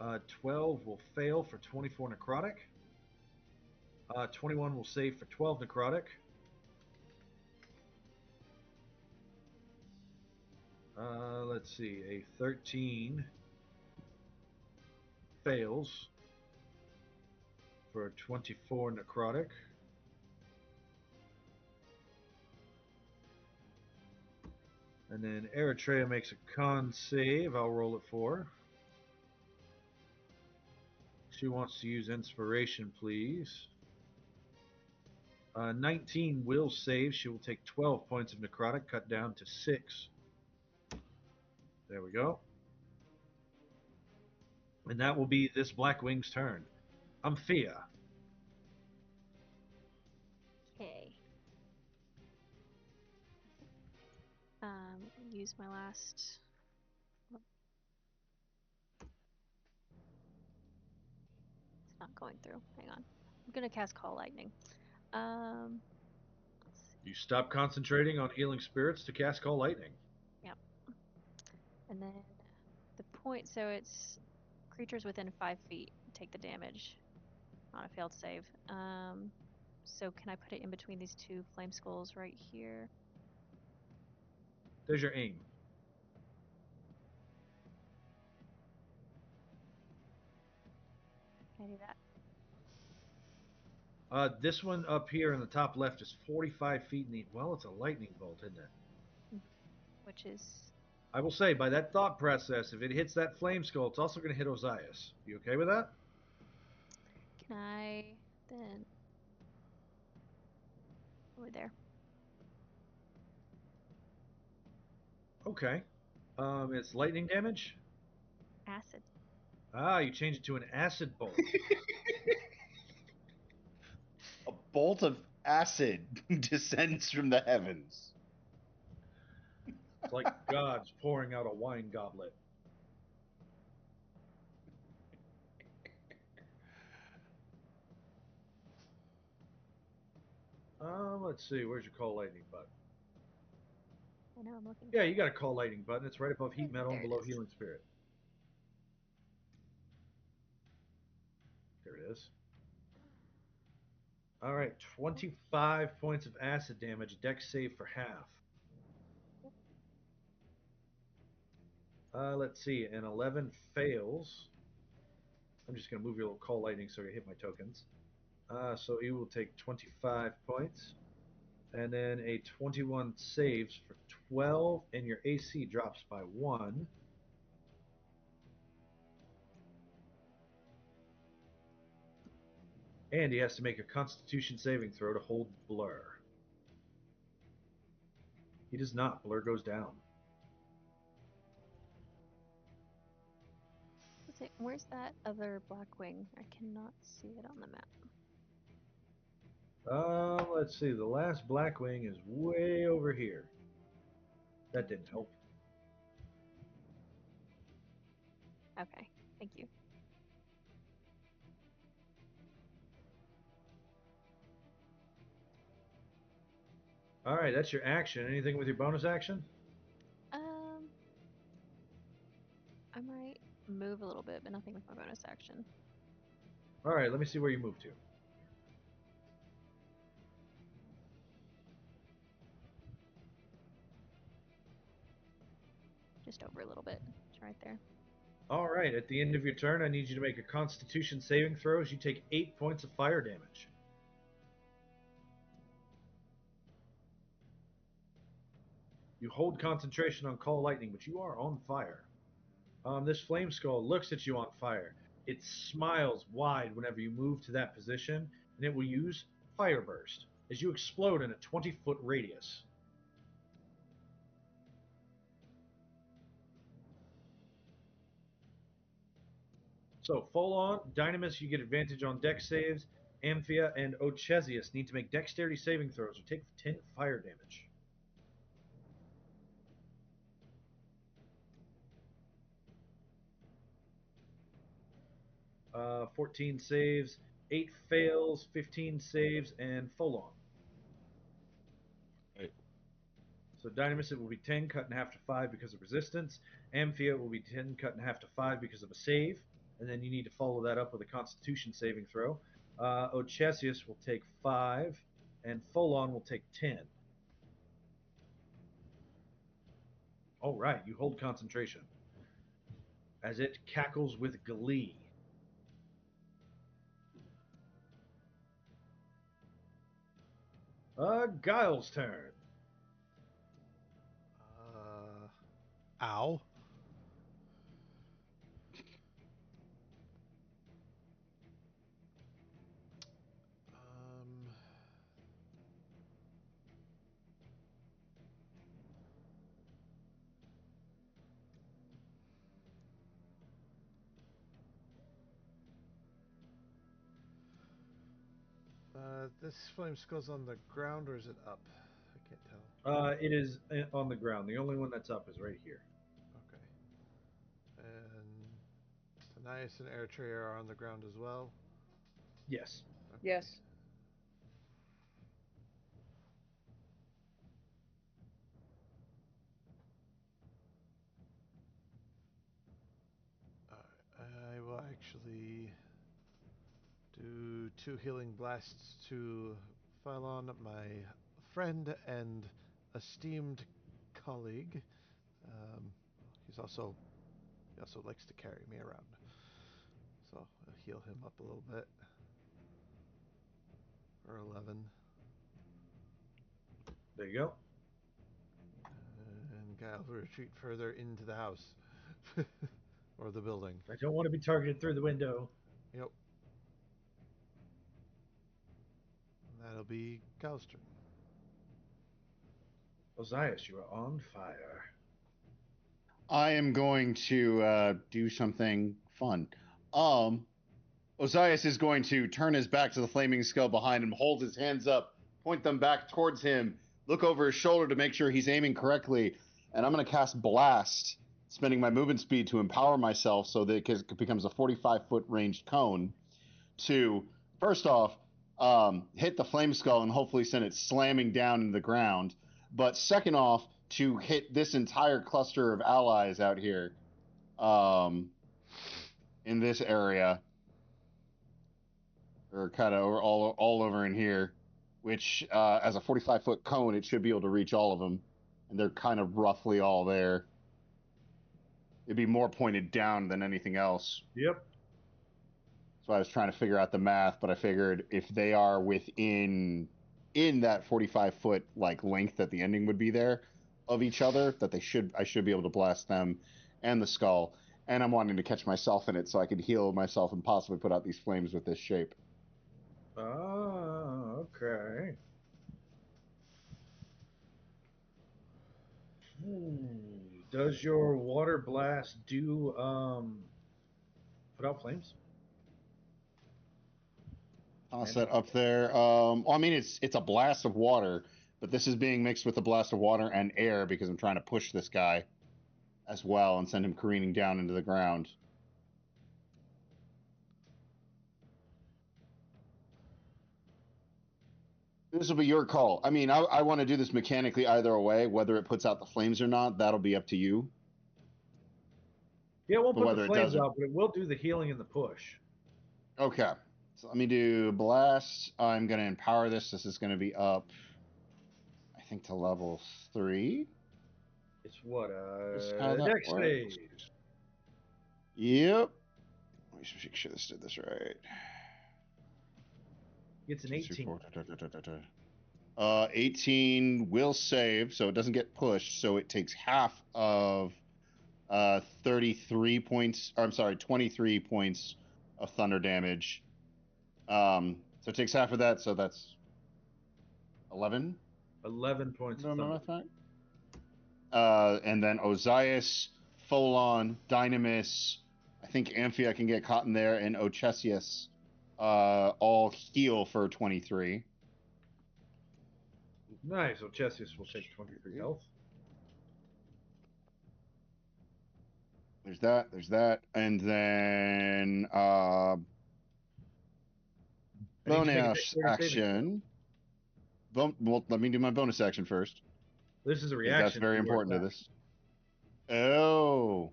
Speaker 4: Mm-hmm.
Speaker 2: 12 will fail for 24 necrotic. 21 will save for 12 necrotic. Let's see. A 13 fails for 24 necrotic. And then Eritrea makes a con save. I'll roll it for her. She wants to use inspiration, please. 19 will save. She will take 12 points of necrotic, cut down to 6. There we go. And that will be this Blackwing's turn. Amphia.
Speaker 7: Okay. Use my last. It's not going through. Hang on. I'm gonna cast Call Lightning.
Speaker 2: You stop concentrating on healing spirits to cast Call Lightning.
Speaker 7: Yep. And then the point, so it's creatures within 5 feet take the damage on a failed save. So can I put it in between these two flame skulls right here?
Speaker 2: There's your aim.
Speaker 7: Can I do that?
Speaker 2: This one up here in the top left is 45 feet in the. Well, it's a lightning bolt, isn't it?
Speaker 7: Which is.
Speaker 2: I will say, by that thought process, if it hits that flame skull, it's also going to hit Ozias. You okay with that?
Speaker 7: Can I then. Over there.
Speaker 2: Okay. It's lightning damage?
Speaker 7: Acid.
Speaker 2: Ah, you change it to an acid bolt.
Speaker 4: A bolt of acid descends from the heavens.
Speaker 2: It's like gods pouring out a wine goblet. Let's see. Where's your call lightning button?
Speaker 7: I know, I'm looking.
Speaker 2: Yeah, you got a call lightning button. It's right above heat metal and
Speaker 7: There it
Speaker 2: below
Speaker 7: is.
Speaker 2: healing spirit. There it is. All right, 25 points of acid damage. Dex save for half. Let's see. An 11 fails. I'm just going to move your little call lightning so you hit my tokens. So you will take 25 points. And then a 21 saves for 12, and your AC drops by 1. And he has to make a Constitution saving throw to hold Blur. He does not. Blur goes down.
Speaker 7: Where's that other Blackwing? I cannot see it on the map.
Speaker 2: let's see. The last Blackwing is way over here. That didn't help.
Speaker 7: Okay, thank you.
Speaker 2: All right, that's your action. Anything with your bonus action?
Speaker 7: I might move a little bit, but nothing with my bonus action.
Speaker 2: All right, let me see where you move to.
Speaker 7: Just over a little bit. It's right there.
Speaker 2: All right, at the end of your turn, I need you to make a Constitution saving throw as you take 8 points of fire damage. You hold concentration on Call Lightning, but you are on fire. This flame skull looks at you on fire. It smiles wide whenever you move to that position, and it will use Fire Burst as you explode in a 20-foot radius. So, full on, Dynamis, you get advantage on dex saves. Amphia and Ochesius need to make dexterity saving throws or take 10 fire damage. 14 saves, 8 fails, 15 saves, and Folon.
Speaker 8: Right.
Speaker 2: So Dynamis, it will be 10 cut in half to 5 because of resistance. Amphia will be 10 cut in half to 5 because of a save. And then you need to follow that up with a Constitution saving throw. Ochesius will take 5, and Folon will take 10. All right, you hold concentration as it cackles with glee. Guile's turn.
Speaker 3: Ow. This flame skull's on the ground, or is it up? I can't tell.
Speaker 2: It is on the ground. The only one that's up is right here.
Speaker 3: Okay. And Tanias and Eritrea are on the ground as well?
Speaker 2: Yes.
Speaker 3: Okay.
Speaker 5: Yes.
Speaker 3: I will actually do 2 healing blasts to Phylon, my friend and esteemed colleague. He also likes to carry me around, so I'll heal him up a little bit. For 11.
Speaker 2: There you go.
Speaker 3: And Guile will retreat further into the house. Or the building.
Speaker 2: I don't want to be targeted through the window.
Speaker 3: Yep. And that'll be Guile's turn.
Speaker 2: Ozias, you are on fire.
Speaker 4: I am going to do something fun. Ozias is going to turn his back to the flaming skull behind him, hold his hands up, point them back towards him, look over his shoulder to make sure he's aiming correctly, and I'm going to cast Blast, spending my movement speed to empower myself so that it becomes a 45-foot ranged cone to, first off, hit the flame skull and hopefully send it slamming down into the ground, but second off, to hit this entire cluster of allies out here in this area, or kind of all over in here, which as a 45-foot cone, it should be able to reach all of them, and they're kind of roughly all there. It'd be more pointed down than anything else.
Speaker 2: Yep.
Speaker 4: So I was trying to figure out the math, but I figured if they are within that 45-foot like length that the ending would be there of each other, that I should be able to blast them and the skull. And I'm wanting to catch myself in it so I could heal myself and possibly put out these flames with this shape.
Speaker 2: Oh, okay. Does your water blast put out flames?
Speaker 4: Toss that up there. Well, I mean, it's a blast of water, but this is being mixed with a blast of water and air because I'm trying to push this guy as well and send him careening down into the ground. This will be your call. I mean, I want to do this mechanically either way, whether it puts out the flames or not. That'll be up to you.
Speaker 2: Yeah, it won't
Speaker 4: But
Speaker 2: put
Speaker 4: whether
Speaker 2: the
Speaker 4: it
Speaker 2: flames
Speaker 4: does or...
Speaker 2: out, but it will do the healing and the push.
Speaker 4: Okay. So let me do blast. I'm going to empower this. This is going to be up, I think, to level 3.
Speaker 2: It's what,
Speaker 4: That's how that
Speaker 2: dex
Speaker 4: works.
Speaker 2: save.
Speaker 4: Yep. Let me make sure this did this right.
Speaker 2: Gets an 18.
Speaker 4: 18 will save, so it doesn't get pushed. So it takes half of 33 points. 23 points of thunder damage. So it takes half of that. So that's 11.
Speaker 2: 11 points of thunder.
Speaker 4: And then Ozias, Pholon, Dynamis, I think Amphia can get caught in there, and Ochesius all heal for 23.
Speaker 2: Nice. Ochesius will take 23 health.
Speaker 4: There's that. And then bonus action. Well, let me do my bonus action first.
Speaker 2: This is a reaction.
Speaker 4: That's very important to this. Oh.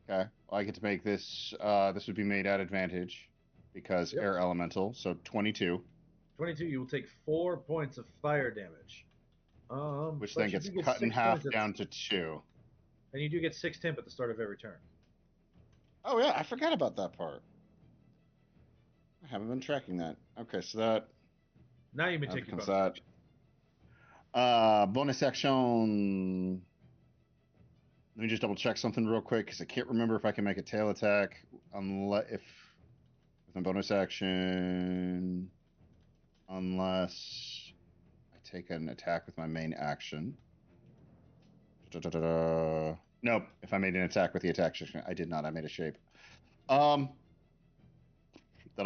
Speaker 4: Okay. Well, I get to make this. This would be made at advantage because air elemental. So 22.
Speaker 2: 22. You will take 4 points of fire damage.
Speaker 4: Which then gets cut in half down to 2.
Speaker 2: And you do get 6 temp at the start of every turn.
Speaker 4: Oh yeah, I forgot about that part. I haven't been tracking that. Okay, so that.
Speaker 2: Now you may take your bonus action.
Speaker 4: Bonus action. Let me just double check something real quick because I can't remember if I can make a tail attack unless with my bonus action, unless I take an attack with my main action. Nope. If I made an attack with the attack action, I did not. I made a shape. That'll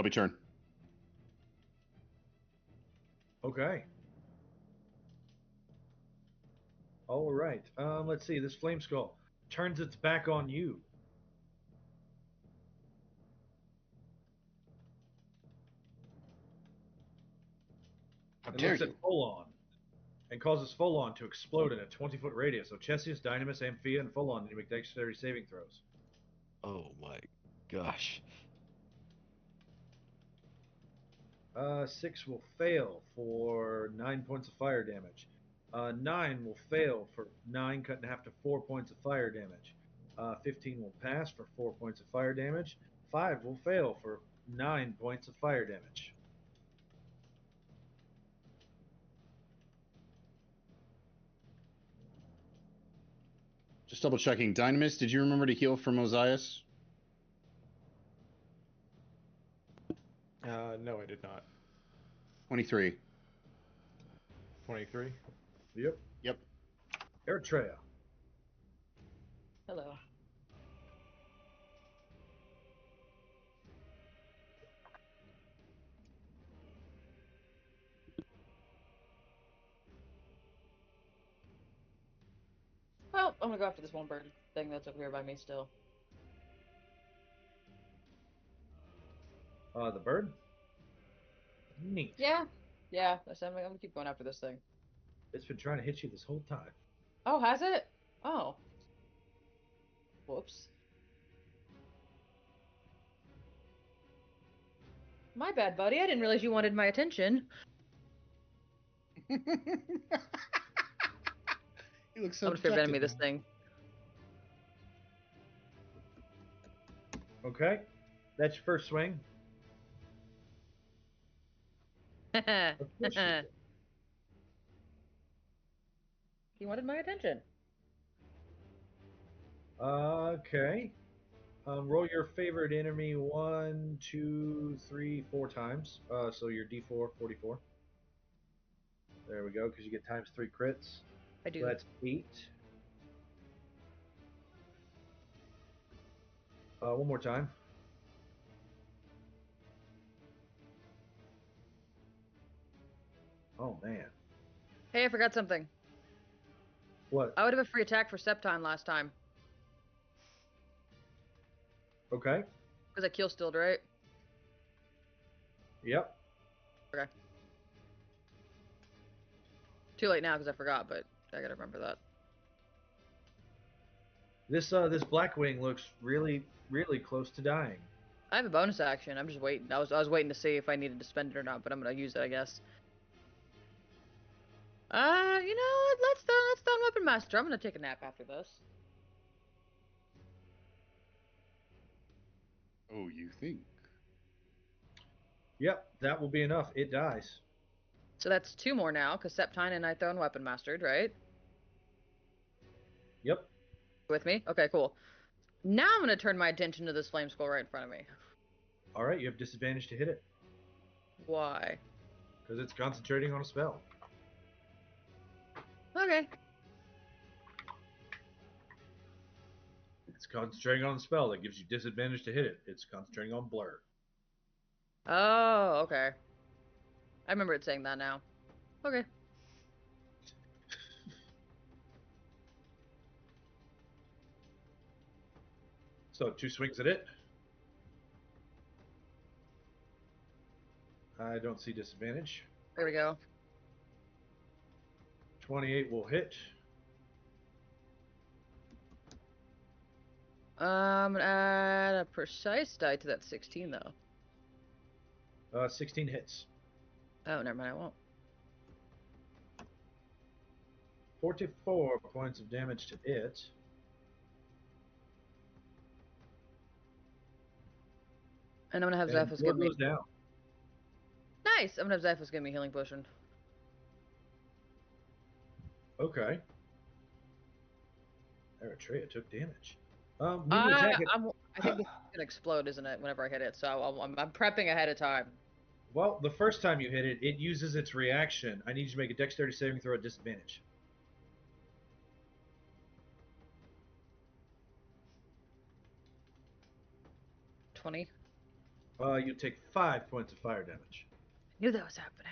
Speaker 4: be turn.
Speaker 2: Okay. All right. Let's see. This flame skull turns its back on you. It looks at Pholon and causes Pholon to explode in a 20-foot radius. So Chesius, Dynamis, Amphia, and Pholon need to make dexterity saving throws.
Speaker 8: Oh my gosh.
Speaker 2: 6 will fail for 9 points of fire damage. 9 will fail for 9 cut in half to 4 points of fire damage. 15 will pass for 4 points of fire damage. 5 will fail for 9 points of fire damage.
Speaker 4: Just double checking. Dynamis, did you remember to heal from Ozias?
Speaker 6: No, I did not.
Speaker 4: 23.
Speaker 6: 23?
Speaker 2: Yep. Eritrea.
Speaker 5: Hello. Well, I'm gonna go after this one bird thing that's over here by me still.
Speaker 2: The bird? Neat.
Speaker 5: Yeah. I'm gonna keep going after this thing.
Speaker 2: It's been trying to hit you this whole time.
Speaker 5: Oh, has it? Oh. Whoops. My bad, buddy. I didn't realize you wanted my attention.
Speaker 4: He looks so
Speaker 5: I'm gonna fear enemy this thing.
Speaker 2: Okay. That's your first swing.
Speaker 5: He wanted my attention.
Speaker 2: Okay. Roll your favorite enemy 1, 2, 3, 4 times. So your D4, 44. There we go, because you get times 3 crits.
Speaker 5: I do.
Speaker 2: So that's 8. One more time. Oh man.
Speaker 5: Hey, I forgot something.
Speaker 2: What?
Speaker 5: I would have a free attack for Septime last time.
Speaker 2: Okay.
Speaker 5: Because I kill stilled, right?
Speaker 2: Yep.
Speaker 5: Okay. Too late now because I forgot, but I gotta remember that.
Speaker 2: This Blackwing looks really close to dying.
Speaker 5: I have a bonus action. I'm just waiting. I was waiting to see if I needed to spend it or not, but I'm gonna use it, I guess. You know what? Let's throw Weapon Master. I'm gonna take a nap after this.
Speaker 4: Oh, you think?
Speaker 2: Yep, that will be enough. It dies.
Speaker 5: So that's 2 more now, because Septine and I thrown Weapon Mastered, right?
Speaker 2: Yep.
Speaker 5: With me? Okay, cool. Now I'm gonna turn my attention to this flame skull right in front of me.
Speaker 2: All right, you have disadvantage to hit it
Speaker 5: Why?
Speaker 2: because it's concentrating on a spell.
Speaker 5: Okay.
Speaker 2: It's concentrating on a spell that gives you disadvantage to hit it. It's concentrating on blur.
Speaker 5: Oh, okay. I remember it saying that now. Okay.
Speaker 2: So 2 swings at it. I don't see disadvantage.
Speaker 5: There we go.
Speaker 2: 28 will hit.
Speaker 5: I'm gonna add a precise die to that 16 though.
Speaker 2: 16 hits.
Speaker 5: Oh, never mind. I won't.
Speaker 2: 44 points of damage to it.
Speaker 5: And I'm gonna have
Speaker 2: And
Speaker 5: Zyphos
Speaker 2: blood
Speaker 5: give me.
Speaker 2: goes down.
Speaker 5: Nice. I'm gonna have Zyphos give me a healing potion.
Speaker 2: Okay. Eritrea took damage. When you attack it,
Speaker 5: I think this is gonna explode, isn't it? Whenever I hit it, so I'm prepping ahead of time.
Speaker 2: well, the first time you hit it, it uses its reaction. I need you to make a dexterity saving throw at disadvantage.
Speaker 5: 20.
Speaker 2: You take 5 points of fire damage.
Speaker 5: Knew that was happening.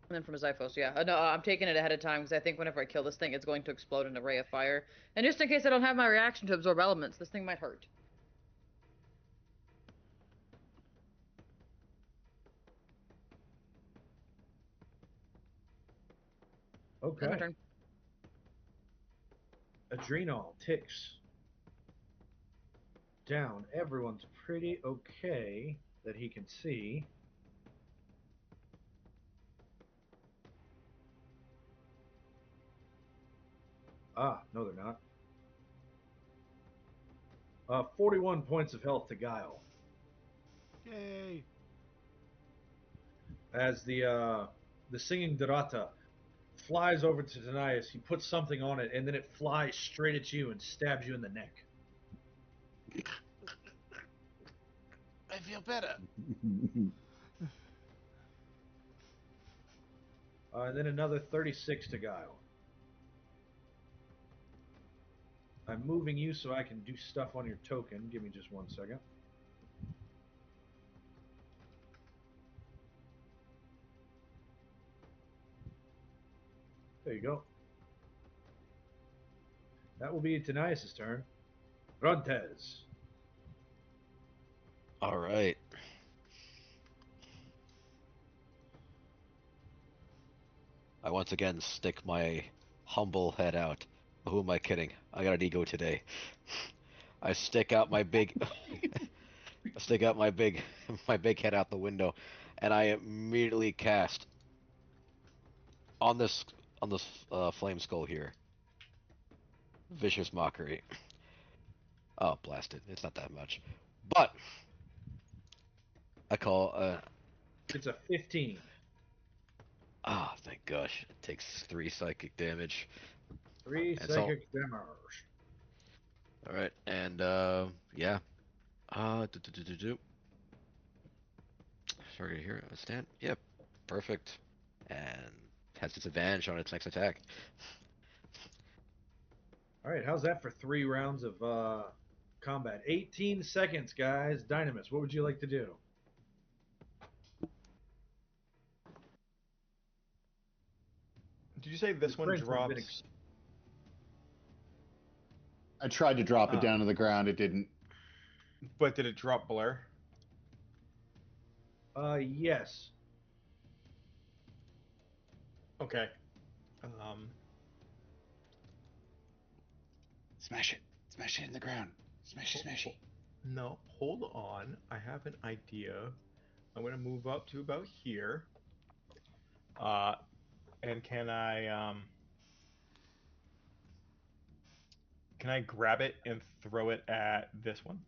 Speaker 5: And then from a Zyphos, yeah. No, I'm taking it ahead of time because I think whenever I kill this thing, it's going to explode in a ray of fire. And just in case I don't have my reaction to absorb elements, this thing might hurt.
Speaker 2: Okay.
Speaker 5: My turn.
Speaker 2: Adrenal ticks down. Everyone's pretty okay that he can see. Ah, no, they're not. 41 points of health to Guile.
Speaker 3: Yay!
Speaker 2: As the singing Dorata flies over to Tanias, he puts something on it, and then it flies straight at you and stabs you in the neck.
Speaker 3: I feel better.
Speaker 2: And then another 36 to Guile. I'm moving you so I can do stuff on your token. Give me just 1 second. There you go. That will be Tanias' turn. Rontes.
Speaker 8: All right. I once again stick my humble head out. Who am I kidding? I got an ego today. I stick out my big I stick out my big my big head out the window, and I immediately cast on this flame skull here. Vicious mockery. Oh, blasted. It's not that much. But I call
Speaker 2: It's a 15.
Speaker 8: ah, thank gosh. It takes 3 psychic damage.
Speaker 2: 3
Speaker 8: And so
Speaker 2: psychic damage.
Speaker 8: all right, and yeah. Do, do, do, do, do. Sorry here. Stand. Yep. Perfect. And has disadvantage on its next attack.
Speaker 2: All right, how's that for 3 rounds of combat. 18 seconds, guys. Dynamis, what would you like to do?
Speaker 6: Did you say this one
Speaker 2: Frames have been
Speaker 6: drops?
Speaker 4: I tried to drop it down to the ground. It didn't.
Speaker 6: But did it drop blur?
Speaker 2: Yes.
Speaker 6: Okay.
Speaker 4: Smash it. Smash it in the ground. Smash it, smash it.
Speaker 6: No, hold on. I have an idea. I'm gonna move up to about here. And can I grab it and throw it at this one?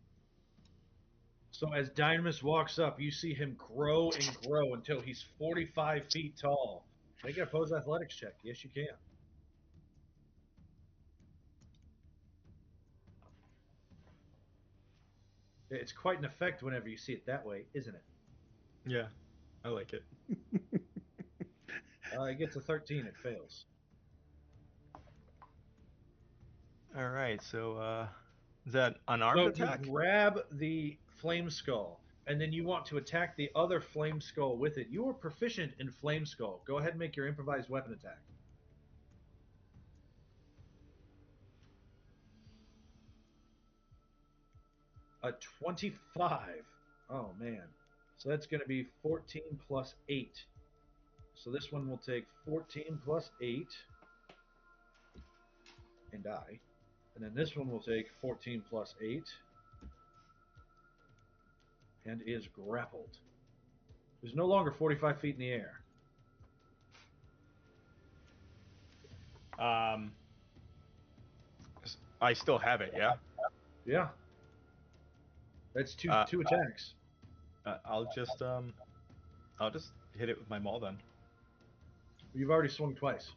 Speaker 2: So as Dynamis walks up, you see him grow and grow until he's 45 feet tall. Make an opposed athletics check. Yes, you can. It's quite an effect whenever you see it that way, isn't it?
Speaker 6: Yeah, I like it.
Speaker 2: It gets a 13. It fails.
Speaker 6: All right, so is that unarmed
Speaker 2: So
Speaker 6: attack?
Speaker 2: you grab the flame skull, and then you want to attack the other flame skull with it. You are proficient in flame skull. Go ahead and make your improvised weapon attack. A 25. Oh, man. So that's going to be 14 plus 8. So this one will take 14 plus 8 and die. And then this one will take 14 plus 8 and is grappled. There's no longer 45 feet in the air.
Speaker 6: I still have it, yeah?
Speaker 2: Yeah. That's two attacks.
Speaker 6: I'll just hit it with my maul then.
Speaker 2: You've already swung twice.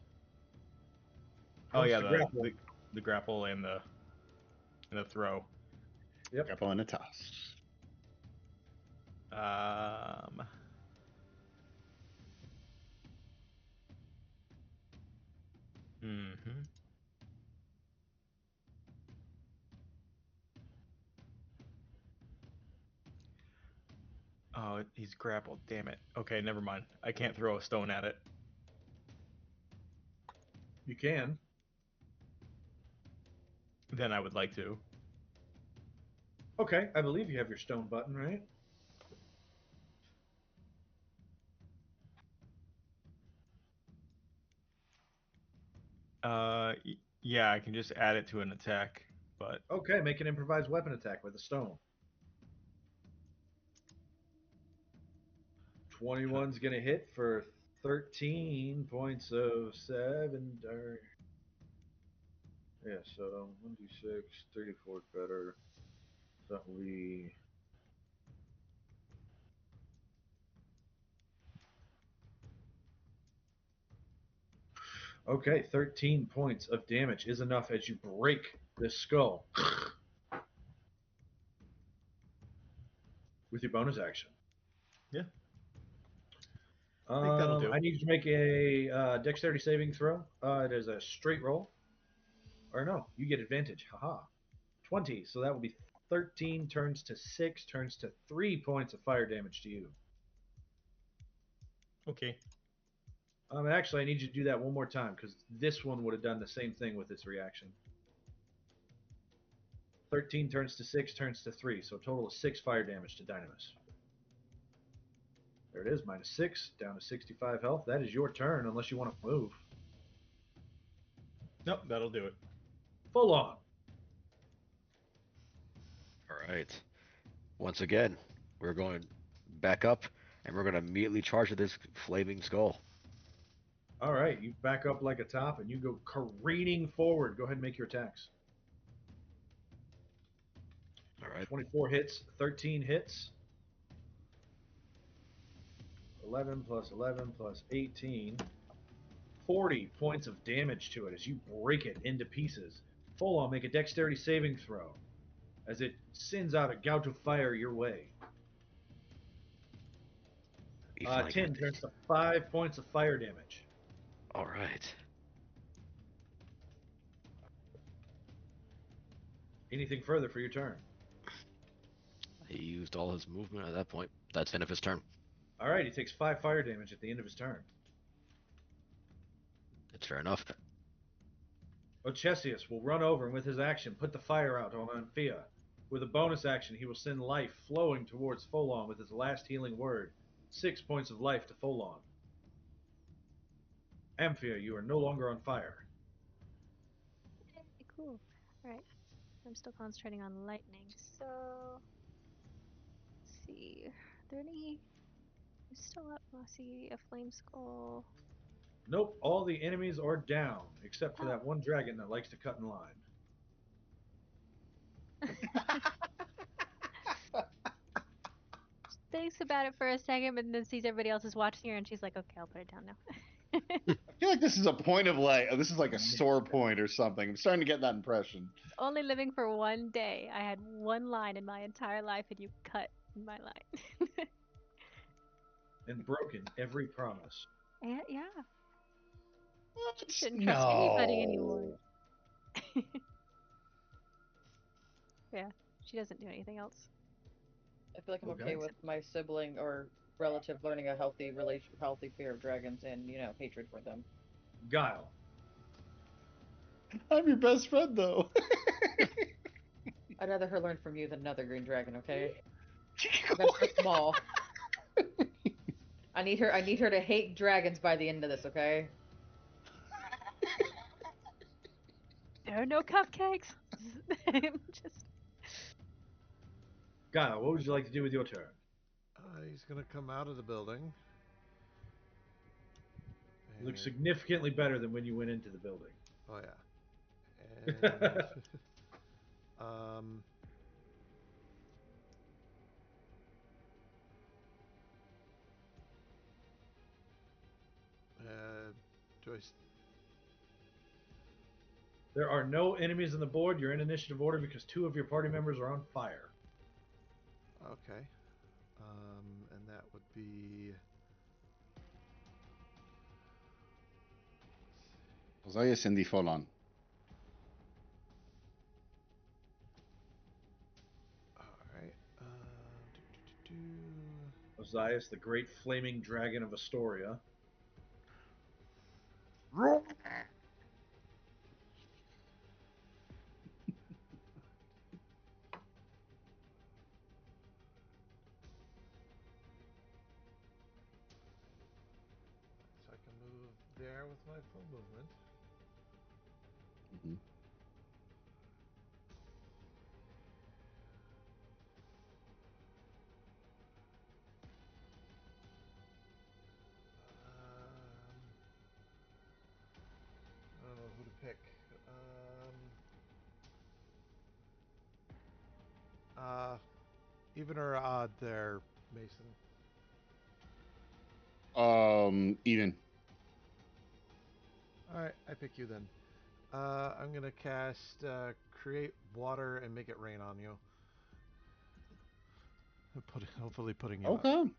Speaker 6: Oh
Speaker 2: Once
Speaker 6: yeah,
Speaker 2: to grapple.
Speaker 6: the grapple and the throw.
Speaker 2: Yep.
Speaker 4: Grapple and a toss.
Speaker 6: Mm-hmm. Oh, he's grappled. Damn it. Okay, never mind. I can't throw a stone at it.
Speaker 2: You can.
Speaker 6: Then I would like to.
Speaker 2: Okay, I believe you have your stone button, right?
Speaker 6: Yeah, I can just add it to an attack, but
Speaker 2: Okay, make an improvised weapon attack with a stone. 21's going to hit for 13 points of 7. Yeah, so 1d6, 34 better. So that will be. Okay, 13 points of damage is enough as you break this skull with your bonus action.
Speaker 6: yeah. I think that'll do.
Speaker 2: I need you to make a dexterity saving throw. It is a straight roll. Or no, you get advantage. Haha. 20, so that will be 13 turns to 6, turns to 3 points of fire damage to you.
Speaker 6: Okay.
Speaker 2: Actually, I need you to do that one more time because this one would have done the same thing with its reaction. 13 turns to 6, turns to 3, so a total of 6 fire damage to Dynamis. There it is, minus 6, down to 65 health. That is your turn, unless you want to move.
Speaker 6: Nope, that'll do it.
Speaker 2: Full on.
Speaker 8: All right. Once again, we're going back up, and we're going to immediately charge at this flaming skull.
Speaker 2: All right, you back up like a top, and you go careening forward. Go ahead and make your attacks.
Speaker 8: All right.
Speaker 2: 24 hits, 13 hits. 11 plus 11 plus 18. 40 points of damage to it as you break it into pieces. Full on, make a dexterity saving throw as it sends out a gout of fire your way. 10 turns to 5 points of fire damage.
Speaker 8: All right.
Speaker 2: Anything further for your turn?
Speaker 8: He used all his movement at that point. That's the end of his turn.
Speaker 2: All right, he takes 5 fire damage at the end of his turn.
Speaker 8: It's fair enough.
Speaker 2: Ochesius will run over and with his action put the fire out on Amphia. With a bonus action, he will send life flowing towards Folon with his last healing word. 6 points of life to Folon. Amphia, you are no longer on fire.
Speaker 7: Okay, cool. Alright. I'm still concentrating on lightning, so let's see. Are there any who's still up? I see a flame skull.
Speaker 2: Nope, all the enemies are down, except for
Speaker 7: Oh.
Speaker 2: that one dragon that likes to cut in line.
Speaker 7: Thinks about it for a second, but then sees everybody else is watching her, and she's like, "Okay, I'll put it down now."
Speaker 4: I feel like this is a point of like, this is like a sore point or something. I'm starting to get that impression.
Speaker 7: Only living for one day. I had one line in my entire life, and you cut my line.
Speaker 2: And broken every promise.
Speaker 7: Yeah.
Speaker 4: What?
Speaker 7: Shouldn't trust anybody anymore.
Speaker 4: No.
Speaker 7: Yeah, she doesn't do anything else.
Speaker 5: I feel like I'm
Speaker 2: Okay.
Speaker 5: okay with my sibling or relative learning a healthy fear of dragons and hatred for them.
Speaker 2: Guile.
Speaker 4: I'm your best friend, though.
Speaker 5: I'd rather her learn from you than another green dragon. Okay, that's so small. I need her to hate dragons by the end of this. Okay.
Speaker 7: There are no cupcakes. Just
Speaker 2: Guile, what would you like to do with your turn?
Speaker 3: He's gonna come out of the building.
Speaker 2: You look significantly better than when you went into the building.
Speaker 3: Oh yeah. And do I?
Speaker 2: There are no enemies on the board. You're in initiative order because 2 of your party members are on fire.
Speaker 3: Okay. And that would be.
Speaker 4: Osiris and the Folon.
Speaker 3: Alright.
Speaker 2: Osiris, the great flaming dragon of Estoria.
Speaker 3: So I can move there with my full movement.
Speaker 4: Mm-hmm.
Speaker 3: I don't know who to pick. Even or odd there, Mason?
Speaker 4: Even.
Speaker 3: Alright, I pick you then. I'm gonna cast Create Water and make it rain on you. Hopefully putting you up.
Speaker 4: Okay.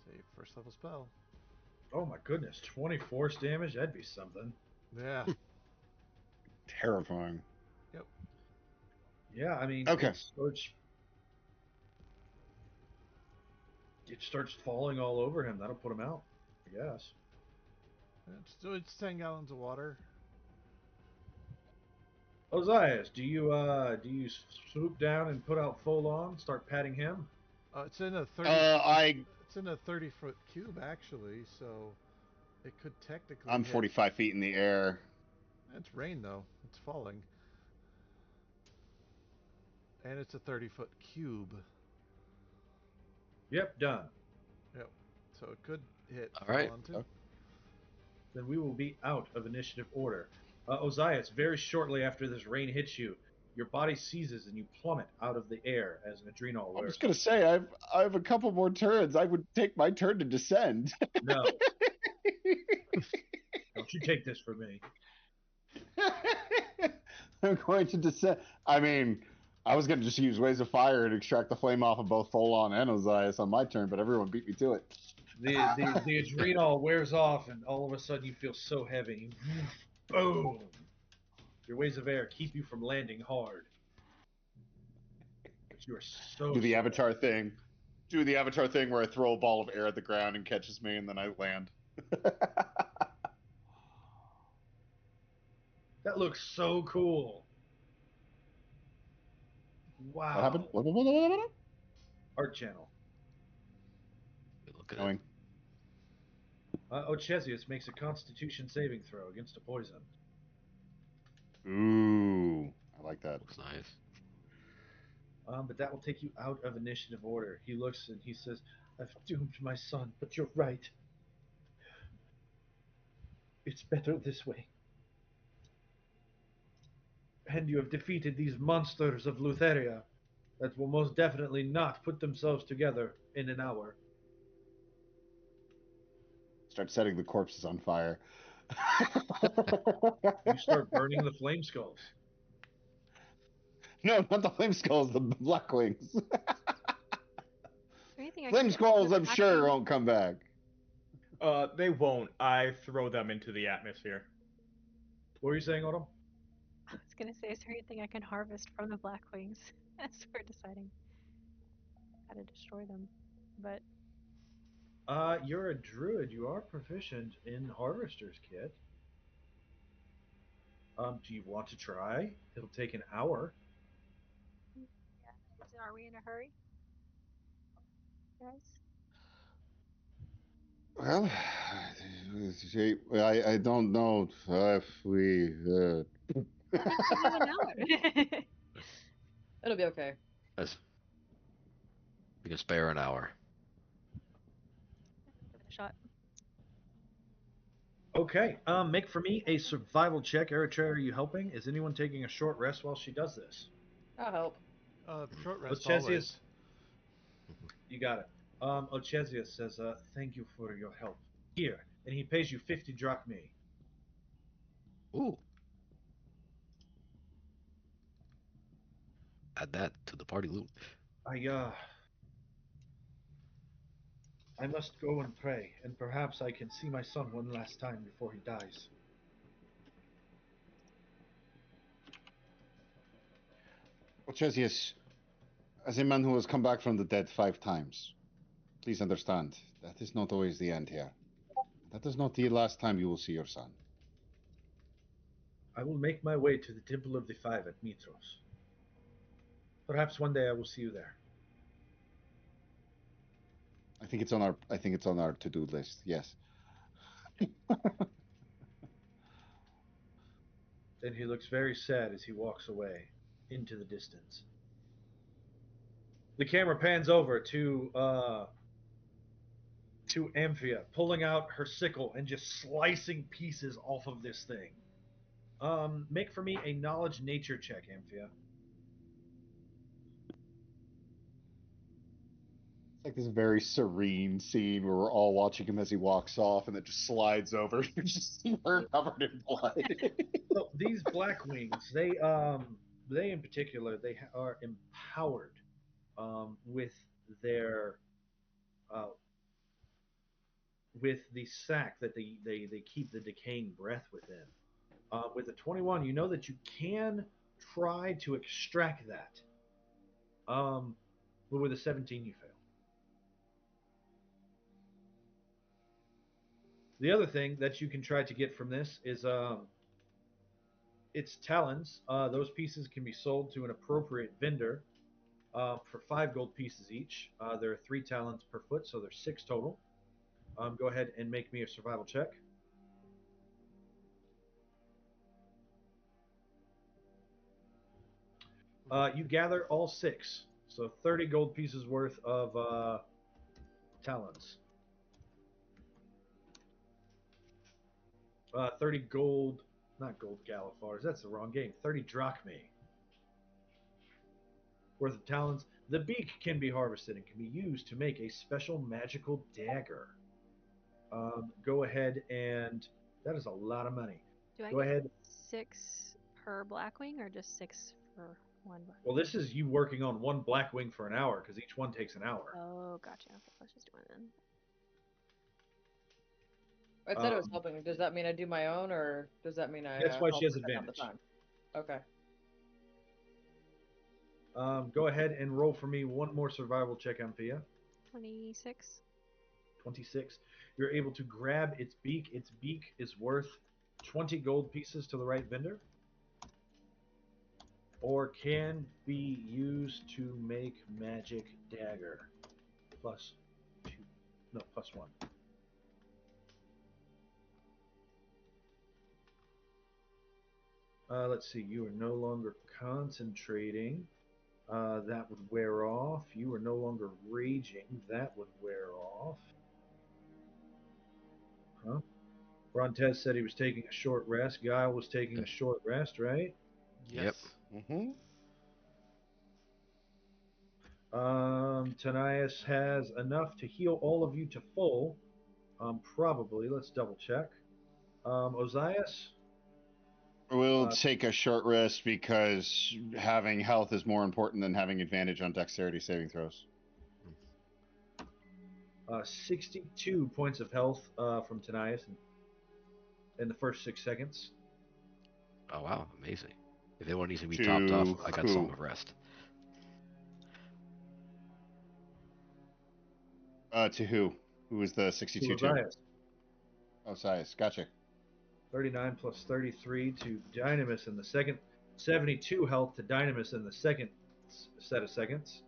Speaker 3: Say first level spell.
Speaker 2: Oh my goodness, 20 force damage? That'd be something.
Speaker 3: Yeah.
Speaker 4: Terrifying.
Speaker 3: Yep.
Speaker 2: Yeah, I mean,
Speaker 4: Okay.
Speaker 2: it starts falling all over him. That'll put him out, I guess.
Speaker 3: It's 10 gallons of water.
Speaker 2: Osiris, do you swoop down and put out Folon, start patting him?
Speaker 3: It's in a 30. It's in a 30-foot cube actually, so it could technically.
Speaker 4: I'm
Speaker 3: hit.
Speaker 4: 45 feet in the air.
Speaker 3: It's rain though. It's falling. And it's a 30-foot cube.
Speaker 2: Yep, done.
Speaker 3: Yep. So it could hit.
Speaker 8: All right.
Speaker 3: Too.
Speaker 2: Then we will be out of initiative order. Osiris, very shortly after this rain hits you, your body seizes and you plummet out of the air as an adrenal
Speaker 4: I
Speaker 2: wears
Speaker 4: was gonna say I have a couple more turns. I would take my turn to descend.
Speaker 2: No. Don't you take this from me.
Speaker 4: I'm going to descend. I mean, I was going to just use Ways of Fire and extract the flame off of both Folon and Osiris on my turn, but everyone beat me to it.
Speaker 2: The adrenal wears off, and all of a sudden you feel so heavy. Boom! Your ways of air keep you from landing hard. But you are so
Speaker 4: Do the
Speaker 2: slow.
Speaker 4: avatar thing. Do the avatar thing where I throw a ball of air at the ground and catches me, and then I land.
Speaker 2: That looks so cool. Wow.
Speaker 4: What happened? What?
Speaker 2: Art channel.
Speaker 8: Look at it.
Speaker 4: Going.
Speaker 2: Ochesius makes a Constitution saving throw against a poison.
Speaker 4: Ooh, I like that.
Speaker 8: Looks nice.
Speaker 2: But that will take you out of initiative order. He looks and he says, "I've doomed my son, but you're right. It's better this way. And you have defeated these monsters of Lutheria that will most definitely not put themselves together in an hour."
Speaker 4: Start setting the corpses on fire.
Speaker 2: You start burning the flame skulls.
Speaker 4: No, not the flame skulls, the black wings.
Speaker 7: Anything I
Speaker 4: Flame
Speaker 7: can
Speaker 4: skulls, I'm
Speaker 7: back
Speaker 4: sure,
Speaker 7: then?
Speaker 4: won't come back.
Speaker 6: They won't. I throw them into the atmosphere.
Speaker 2: What were you saying, Autumn?
Speaker 7: I was gonna say, is there anything I can harvest from the black wings as we're deciding how to destroy them? But
Speaker 2: You're a druid. You are proficient in Harvester's Kit. Do you want to try? It'll take an hour.
Speaker 7: yeah, are we in a hurry, guys?
Speaker 4: Well, I don't know if we.
Speaker 7: Give you an hour.
Speaker 5: It'll be okay.
Speaker 8: Yes. We can spare an hour.
Speaker 7: Give it a shot.
Speaker 2: Okay. Make for me a survival check. Eritrea, are you helping? Is anyone taking a short rest while she does this?
Speaker 5: I'll help.
Speaker 3: Short rest
Speaker 2: Ochesius,
Speaker 3: always.
Speaker 2: you got it. Ochesius says, "Thank you for your help. Here," and he pays you 50 drachmae.
Speaker 8: Ooh. Add that to the party loot.
Speaker 2: I must go and pray, and perhaps I can see my son one last time before he dies.
Speaker 4: Ochesius, as a man who has come back from the dead 5 times, please understand that is not always the end here. That is not the last time you will see your son.
Speaker 2: I will make my way to the Temple of the Five at Mitros. Perhaps one day I will see you there.
Speaker 4: I think it's on our to-do list. Yes.
Speaker 2: Then he looks very sad as he walks away into the distance. The camera pans over to Amphia, pulling out her sickle and just slicing pieces off of this thing. Make for me a knowledge nature check, Amphia.
Speaker 4: It's like this very serene scene where we're all watching him as he walks off, and it just slides over. You just see her covered in blood.
Speaker 2: So these black wings, they in particular, they are empowered with their with the sac that they keep the decaying breath within. With a 21, you know that you can try to extract that. But with a 17, you fail. The other thing that you can try to get from this is its talons. Those pieces can be sold to an appropriate vendor for 5 gold pieces each. There are 3 talons per foot, so there's 6 total. Go ahead and make me a survival check. You gather all 6, so 30 gold pieces worth of talons. 30 gold, not gold galifars, that's the wrong game. 30 drachmae worth of talons. The beak can be harvested and can be used to make a special magical dagger. Go ahead and that is a lot of money.
Speaker 7: Do I
Speaker 2: Go
Speaker 7: get
Speaker 2: ahead.
Speaker 7: 6 per blackwing or just 6 for one?
Speaker 2: Well, this is you working on one black wing for an hour because each one takes an hour.
Speaker 7: Oh, gotcha. Okay, let's just do it then.
Speaker 5: I said I was helping. Does that mean I do my own, or does that mean I
Speaker 2: That's why she
Speaker 5: help
Speaker 2: has
Speaker 5: her cut down the
Speaker 2: advantage.
Speaker 5: time? Okay.
Speaker 2: Go ahead and roll for me one more survival check, Amphia.
Speaker 7: 26.
Speaker 2: 26. You're able to grab its beak. Its beak is worth 20 gold pieces to the right vendor, or can be used to make magic dagger. Plus 2. No, plus 1. Let's see. You are no longer concentrating. That would wear off. You are no longer raging. That would wear off. Huh? Brontez said he was taking a short rest. Guile was taking a short rest, right?
Speaker 3: Yes.
Speaker 4: Mm-hmm.
Speaker 2: Tanias has enough to heal all of you to full. Probably. Let's double check. Ozias?
Speaker 4: We'll take a short rest because having health is more important than having advantage on dexterity saving throws.
Speaker 2: 62 points of health from Tanias in the first 6 seconds.
Speaker 8: Oh wow, amazing. If anyone needs to be topped off, I got some of rest.
Speaker 4: To who? Who was the 62 to?
Speaker 2: Ozias.
Speaker 4: Osiris. Gotcha.
Speaker 2: 39 plus 33 to Dynamis in the second. 72 health to Dynamis in the second set of seconds.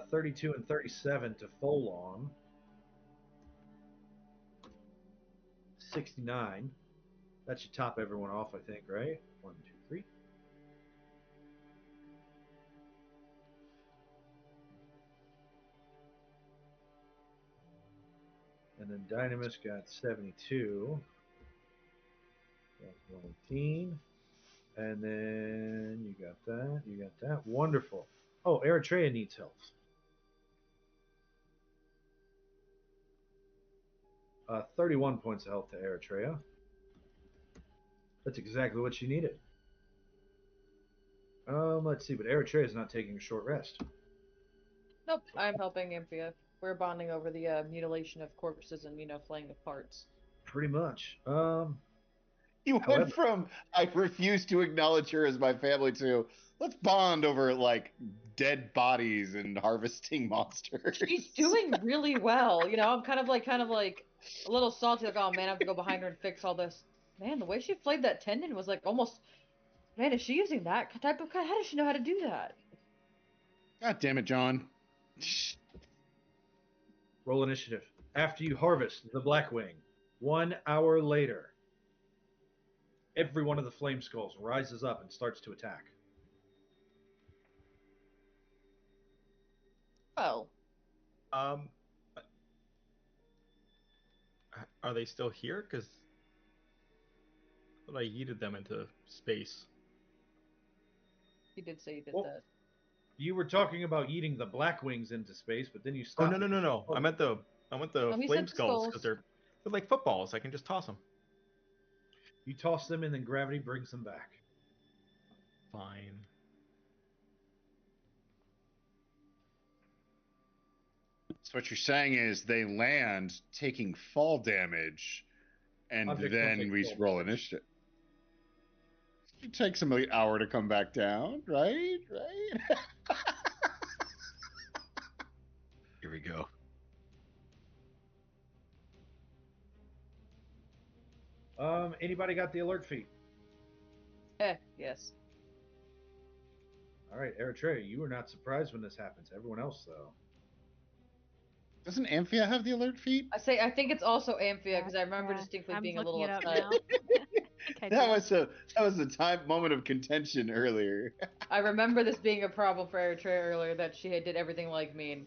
Speaker 2: 32 and 37 to Folong. 69. That should top everyone off, I think, right? 1, 2, 3. And then Dynamis got 72. That's 19. And then you got that. You got that. Wonderful. Oh, Eritrea needs health. 31 points of health to Eritrea. That's exactly what she needed. Let's see, but Eritrea is not taking a short rest.
Speaker 5: Nope, I'm helping Amphia. We're bonding over the mutilation of corpses and, flaying of parts.
Speaker 2: Pretty much.
Speaker 4: You
Speaker 2: However-
Speaker 4: went from I refuse to acknowledge her as my family to let's bond over like dead bodies and harvesting monsters.
Speaker 5: She's doing really well. I'm kind of like a little salty, like, oh man, I have to go behind her and fix all this. Man, the way she flayed that tendon was like almost. Man, is she using that type of cut? How does she know how to do that?
Speaker 4: God damn it, John.
Speaker 2: Roll initiative. After you harvest the Blackwing, 1 hour later, every one of the flame skulls rises up and starts to attack.
Speaker 5: Oh.
Speaker 6: Are they still here? Because I yeeted them into space.
Speaker 5: He did say he did
Speaker 2: Well,
Speaker 5: that.
Speaker 2: You were talking about eating the Blackwings into space, but then you
Speaker 6: Oh
Speaker 2: stopped.
Speaker 6: no! I meant the
Speaker 5: he
Speaker 6: flame
Speaker 5: said the
Speaker 6: skulls because they're like footballs. I can just toss them.
Speaker 2: You toss them and then gravity brings them back.
Speaker 6: Fine.
Speaker 4: So what you're saying is they land taking fall damage, and
Speaker 2: Objects don't
Speaker 4: then
Speaker 2: take
Speaker 4: we
Speaker 2: fall
Speaker 4: roll
Speaker 2: damage.
Speaker 4: initiative. It takes them an hour to come back down, right? Right?
Speaker 8: Here we go.
Speaker 2: Anybody got the alert feat?
Speaker 5: Yes.
Speaker 2: All right, Eritrea, you were not surprised when this happens. Everyone else, though.
Speaker 4: Doesn't Amphia have the alert feat?
Speaker 5: I think it's also Amphia because I remember distinctly
Speaker 7: I'm
Speaker 5: being a little
Speaker 7: looking it up
Speaker 5: upset.
Speaker 7: now. I think I
Speaker 4: That
Speaker 7: do.
Speaker 4: was a moment of contention earlier.
Speaker 5: I remember this being a problem for Eritrea earlier that she did everything like me and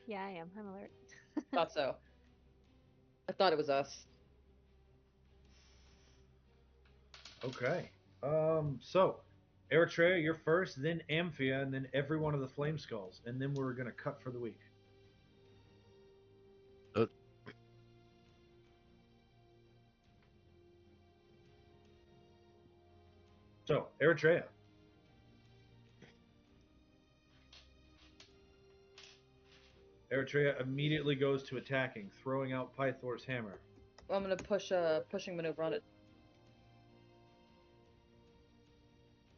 Speaker 7: Yeah, I am. I'm alert.
Speaker 5: thought so. I thought it was us.
Speaker 2: Okay. So, Eritrea, you're first, then Amphia, and then every one of the flame skulls, and then we're gonna cut for the week. So, Eritrea. Eritrea immediately goes to attacking, throwing out Pythor's hammer.
Speaker 5: I'm gonna push a pushing maneuver on it.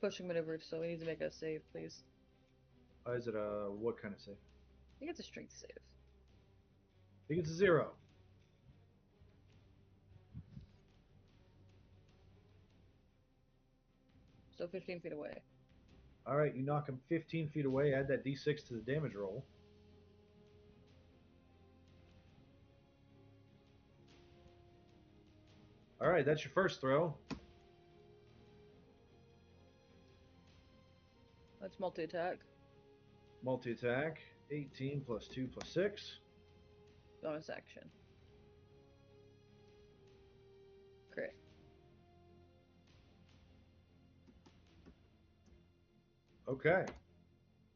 Speaker 5: Pushing maneuver, so we need to make a save, please.
Speaker 2: Is it a what kind of save?
Speaker 5: I think it's a strength save.
Speaker 2: I think it's a 0.
Speaker 5: So 15 feet away.
Speaker 2: All right, you knock him 15 feet away. Add that d6 to the damage roll. All right, that's your first throw.
Speaker 5: That's multi-attack.
Speaker 2: Multi-attack. 18 plus 2 plus 6.
Speaker 5: Bonus action. Crit.
Speaker 2: Okay.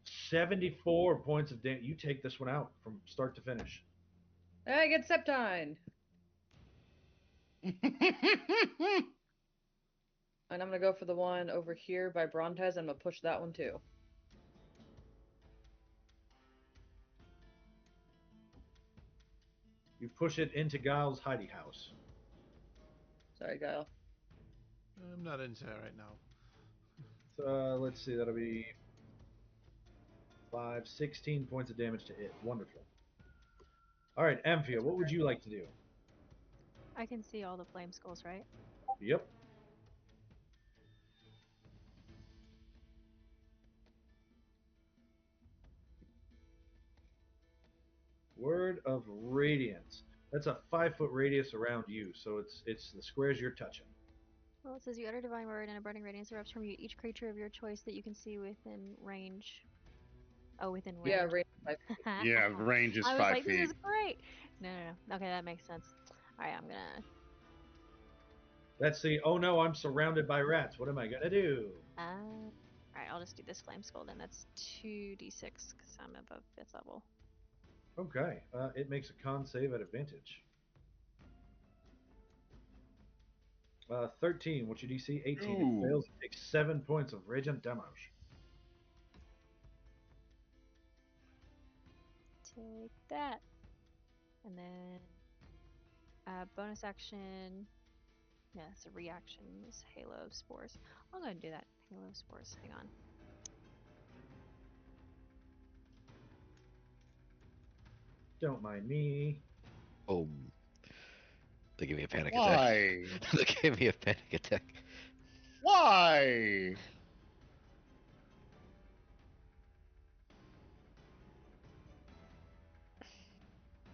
Speaker 2: 74 points of damage. You take this one out from start to finish.
Speaker 5: I get Septine! And I'm gonna go for the one over here by Brontez. I'm gonna push that one too.
Speaker 2: You push it into Giles' hidey house.
Speaker 5: Sorry, Guile.
Speaker 3: I'm not into that right now.
Speaker 2: So, let's see, that'll be 16 points of damage to it. Wonderful. All right, Amphia, what would you like to do?
Speaker 7: I can see all the flame skulls, right?
Speaker 2: Yep. Word of Radiance. That's a 5-foot radius around you, so it's the squares you're touching.
Speaker 7: Well, it says you utter divine word and a burning radiance erupts from you. Each creature of your choice that you can see within range. Oh, within range.
Speaker 5: Yeah, range 5 feet.
Speaker 4: Yeah, range is
Speaker 7: I was
Speaker 4: 5
Speaker 7: like,
Speaker 4: feet.
Speaker 7: this is great. No. Okay, that makes sense. All right, I'm gonna.
Speaker 2: That's the, oh no, I'm surrounded by rats. What am I gonna do?
Speaker 7: All right, I'll just do this flame skull then. That's 2d6 because I'm above 5th level.
Speaker 2: Okay, it makes a con save at advantage. 13, what's your DC? 18,
Speaker 4: Ooh.
Speaker 2: it fails. It takes 7 points of radiant damage.
Speaker 7: Take that. And then bonus action. Yeah, it's a reaction. Is Halo of Spores. I'll go ahead and do that. Halo of Spores. Hang on.
Speaker 2: Don't mind me.
Speaker 8: Oh, they gave me a panic attack.
Speaker 4: Why?
Speaker 8: They gave me a panic attack.
Speaker 4: Why?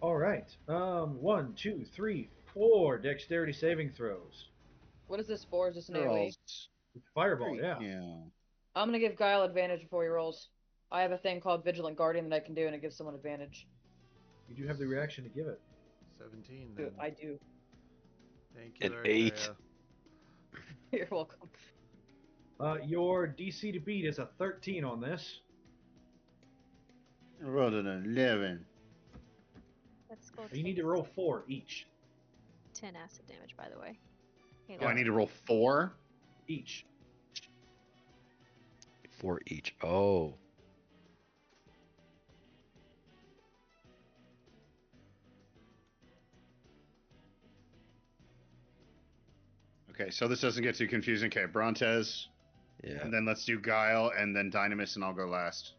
Speaker 2: All right. 1, 2, 3, 4 dexterity saving throws.
Speaker 5: What is this for? Is this an
Speaker 4: They're
Speaker 5: AoE?
Speaker 4: all
Speaker 2: Fireball,
Speaker 4: great.
Speaker 2: yeah.
Speaker 4: Yeah.
Speaker 5: I'm gonna give Guile advantage before he rolls. I have a thing called Vigilant Guardian that I can do, and it gives someone advantage.
Speaker 2: You do have the reaction to give it.
Speaker 3: 17 then.
Speaker 5: I do.
Speaker 3: Thank you,
Speaker 8: An
Speaker 3: Eritrea.
Speaker 8: 8.
Speaker 5: You're welcome.
Speaker 2: Your DC to beat is a 13 on this.
Speaker 4: I rolled an 11.
Speaker 7: That skull
Speaker 2: You need
Speaker 7: takes
Speaker 2: to roll 4 each.
Speaker 7: 10 acid damage, by the way. Halo.
Speaker 4: Do I need to roll 4?
Speaker 2: Each.
Speaker 8: 4 each. Oh.
Speaker 4: Okay, so this doesn't get too confusing. Okay, Brontez,
Speaker 8: Yeah.
Speaker 4: and then let's do Guile, and then Dynamis, and I'll go last.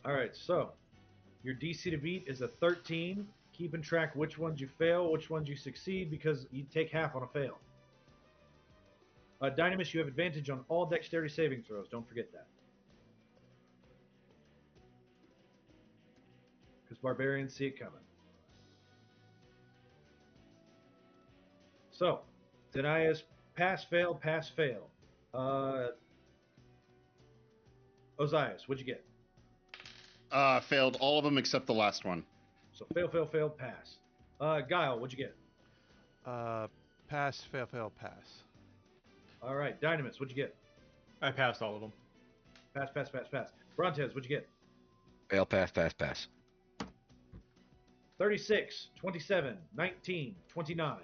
Speaker 2: All right, so your DC to beat is a 13. Keeping track which ones you fail, which ones you succeed, because you take half on a fail. Dynamis, you have advantage on all dexterity saving throws. Don't forget that. Because barbarians see it coming. So, Denias, pass, fail, pass, fail. Ozias, what'd you get?
Speaker 4: Failed all of them except the last one.
Speaker 2: So fail, fail, fail, pass. Guile, what'd you get?
Speaker 3: Pass, fail, fail, pass.
Speaker 2: All right, Dynamis, what'd you get?
Speaker 6: I passed all of them.
Speaker 2: Pass, pass, pass, pass. Brontez, what'd you get?
Speaker 8: Fail, pass, pass, pass.
Speaker 2: 36, 27, 19, 29.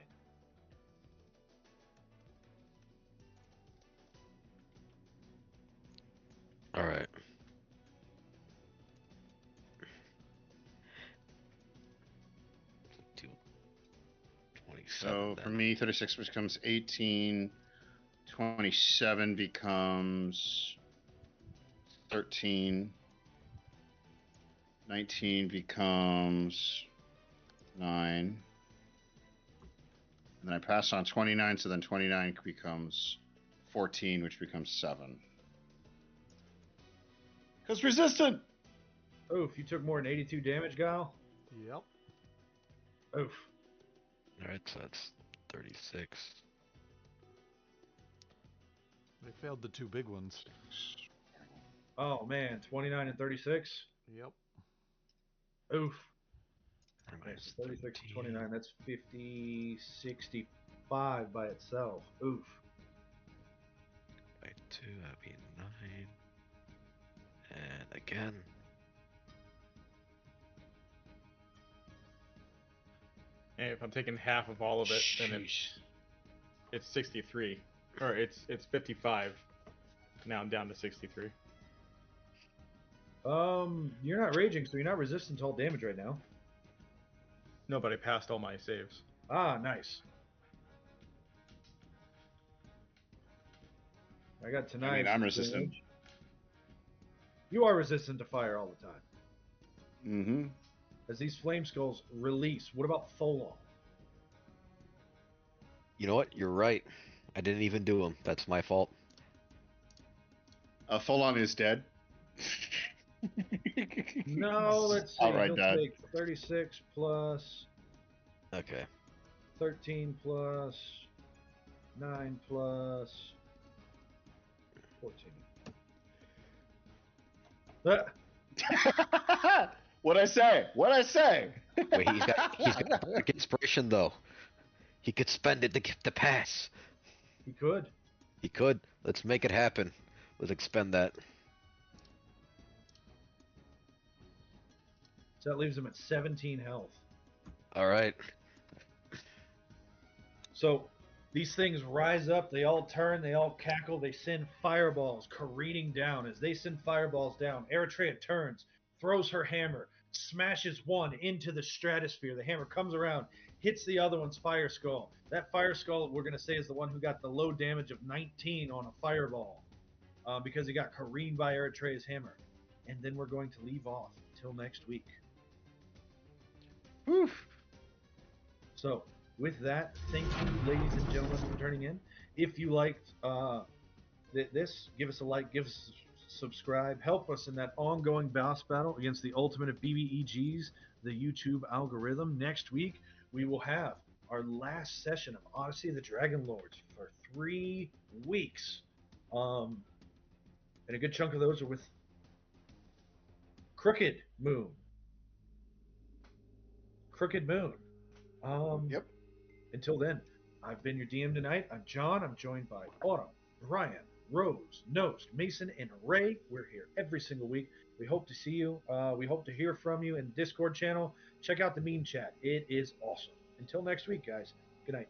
Speaker 4: So for
Speaker 8: then.
Speaker 4: me, 36 becomes 18. 27 becomes 13. 19 becomes 9. And then I pass on 29, so then 29 becomes 14, which becomes 7. Because resistant!
Speaker 2: Oof, you took more than 82 damage, Guile?
Speaker 3: Yep.
Speaker 2: Oof.
Speaker 8: Alright, so that's 36.
Speaker 3: They failed the 2 big ones.
Speaker 2: Oh, man, 29 and 36?
Speaker 3: Yep.
Speaker 2: Oof.
Speaker 8: Minus
Speaker 2: That's 36 and
Speaker 8: 13.
Speaker 2: 29. That's 50, 65 by itself. Oof.
Speaker 8: By 2, that'd be 9. And again.
Speaker 6: And if I'm taking half of all of it, then
Speaker 2: Sheesh.
Speaker 6: it's 63. Or it's 55. Now I'm down to 63.
Speaker 2: You're not raging, so you're not resistant to all damage right now.
Speaker 6: No, but I passed all my saves.
Speaker 2: Ah, nice. I got tonight.
Speaker 4: I mean, I'm resistant.
Speaker 2: You are resistant to fire all the time.
Speaker 4: Mm-hmm.
Speaker 2: As these flame skulls release, what about Tholon?
Speaker 8: You know what? You're right. I didn't even do them. That's my fault.
Speaker 4: Tholon is dead.
Speaker 2: No, let's see.
Speaker 4: Outright
Speaker 2: He'll
Speaker 4: dead.
Speaker 2: take 36 plus
Speaker 8: Okay.
Speaker 2: 13 plus 9 plus 14.
Speaker 4: What'd I say? What'd I say?
Speaker 8: Wait, he's got bardic inspiration though. He could spend it to get the pass.
Speaker 2: He could.
Speaker 8: He could. Let's make it happen. Let's expend that.
Speaker 2: So that leaves him at 17 health.
Speaker 8: All right.
Speaker 2: So these things rise up, they all turn, they all cackle, they send fireballs careening down. As they send fireballs down, Eritrea turns, throws her hammer, smashes one into the stratosphere. The hammer comes around, hits the other one's fire skull. That fire skull, we're going to say, is the one who got the low damage of 19 on a fireball because he got careened by Eritrea's hammer. And then we're going to leave off until next week.
Speaker 4: Whew.
Speaker 2: So, with that, thank you, ladies and gentlemen, for turning in. If you liked this, give us a like, give us a subscribe, help us in that ongoing boss battle against the ultimate of BBEGs, the YouTube algorithm. Next week, we will have our last session of Odyssey of the Dragonlords for 3 weeks. And a good chunk of those are with Crooked Moon. Crooked Moon.
Speaker 4: Yep.
Speaker 2: Until then, I've been your DM tonight. I'm John. I'm joined by Autumn, Brian, Rose, Nost, Mason, and Ray. We're here every single week. We hope to see you. We hope to hear from you in the Discord channel. Check out the meme chat. It is awesome. Until next week, guys. Good night.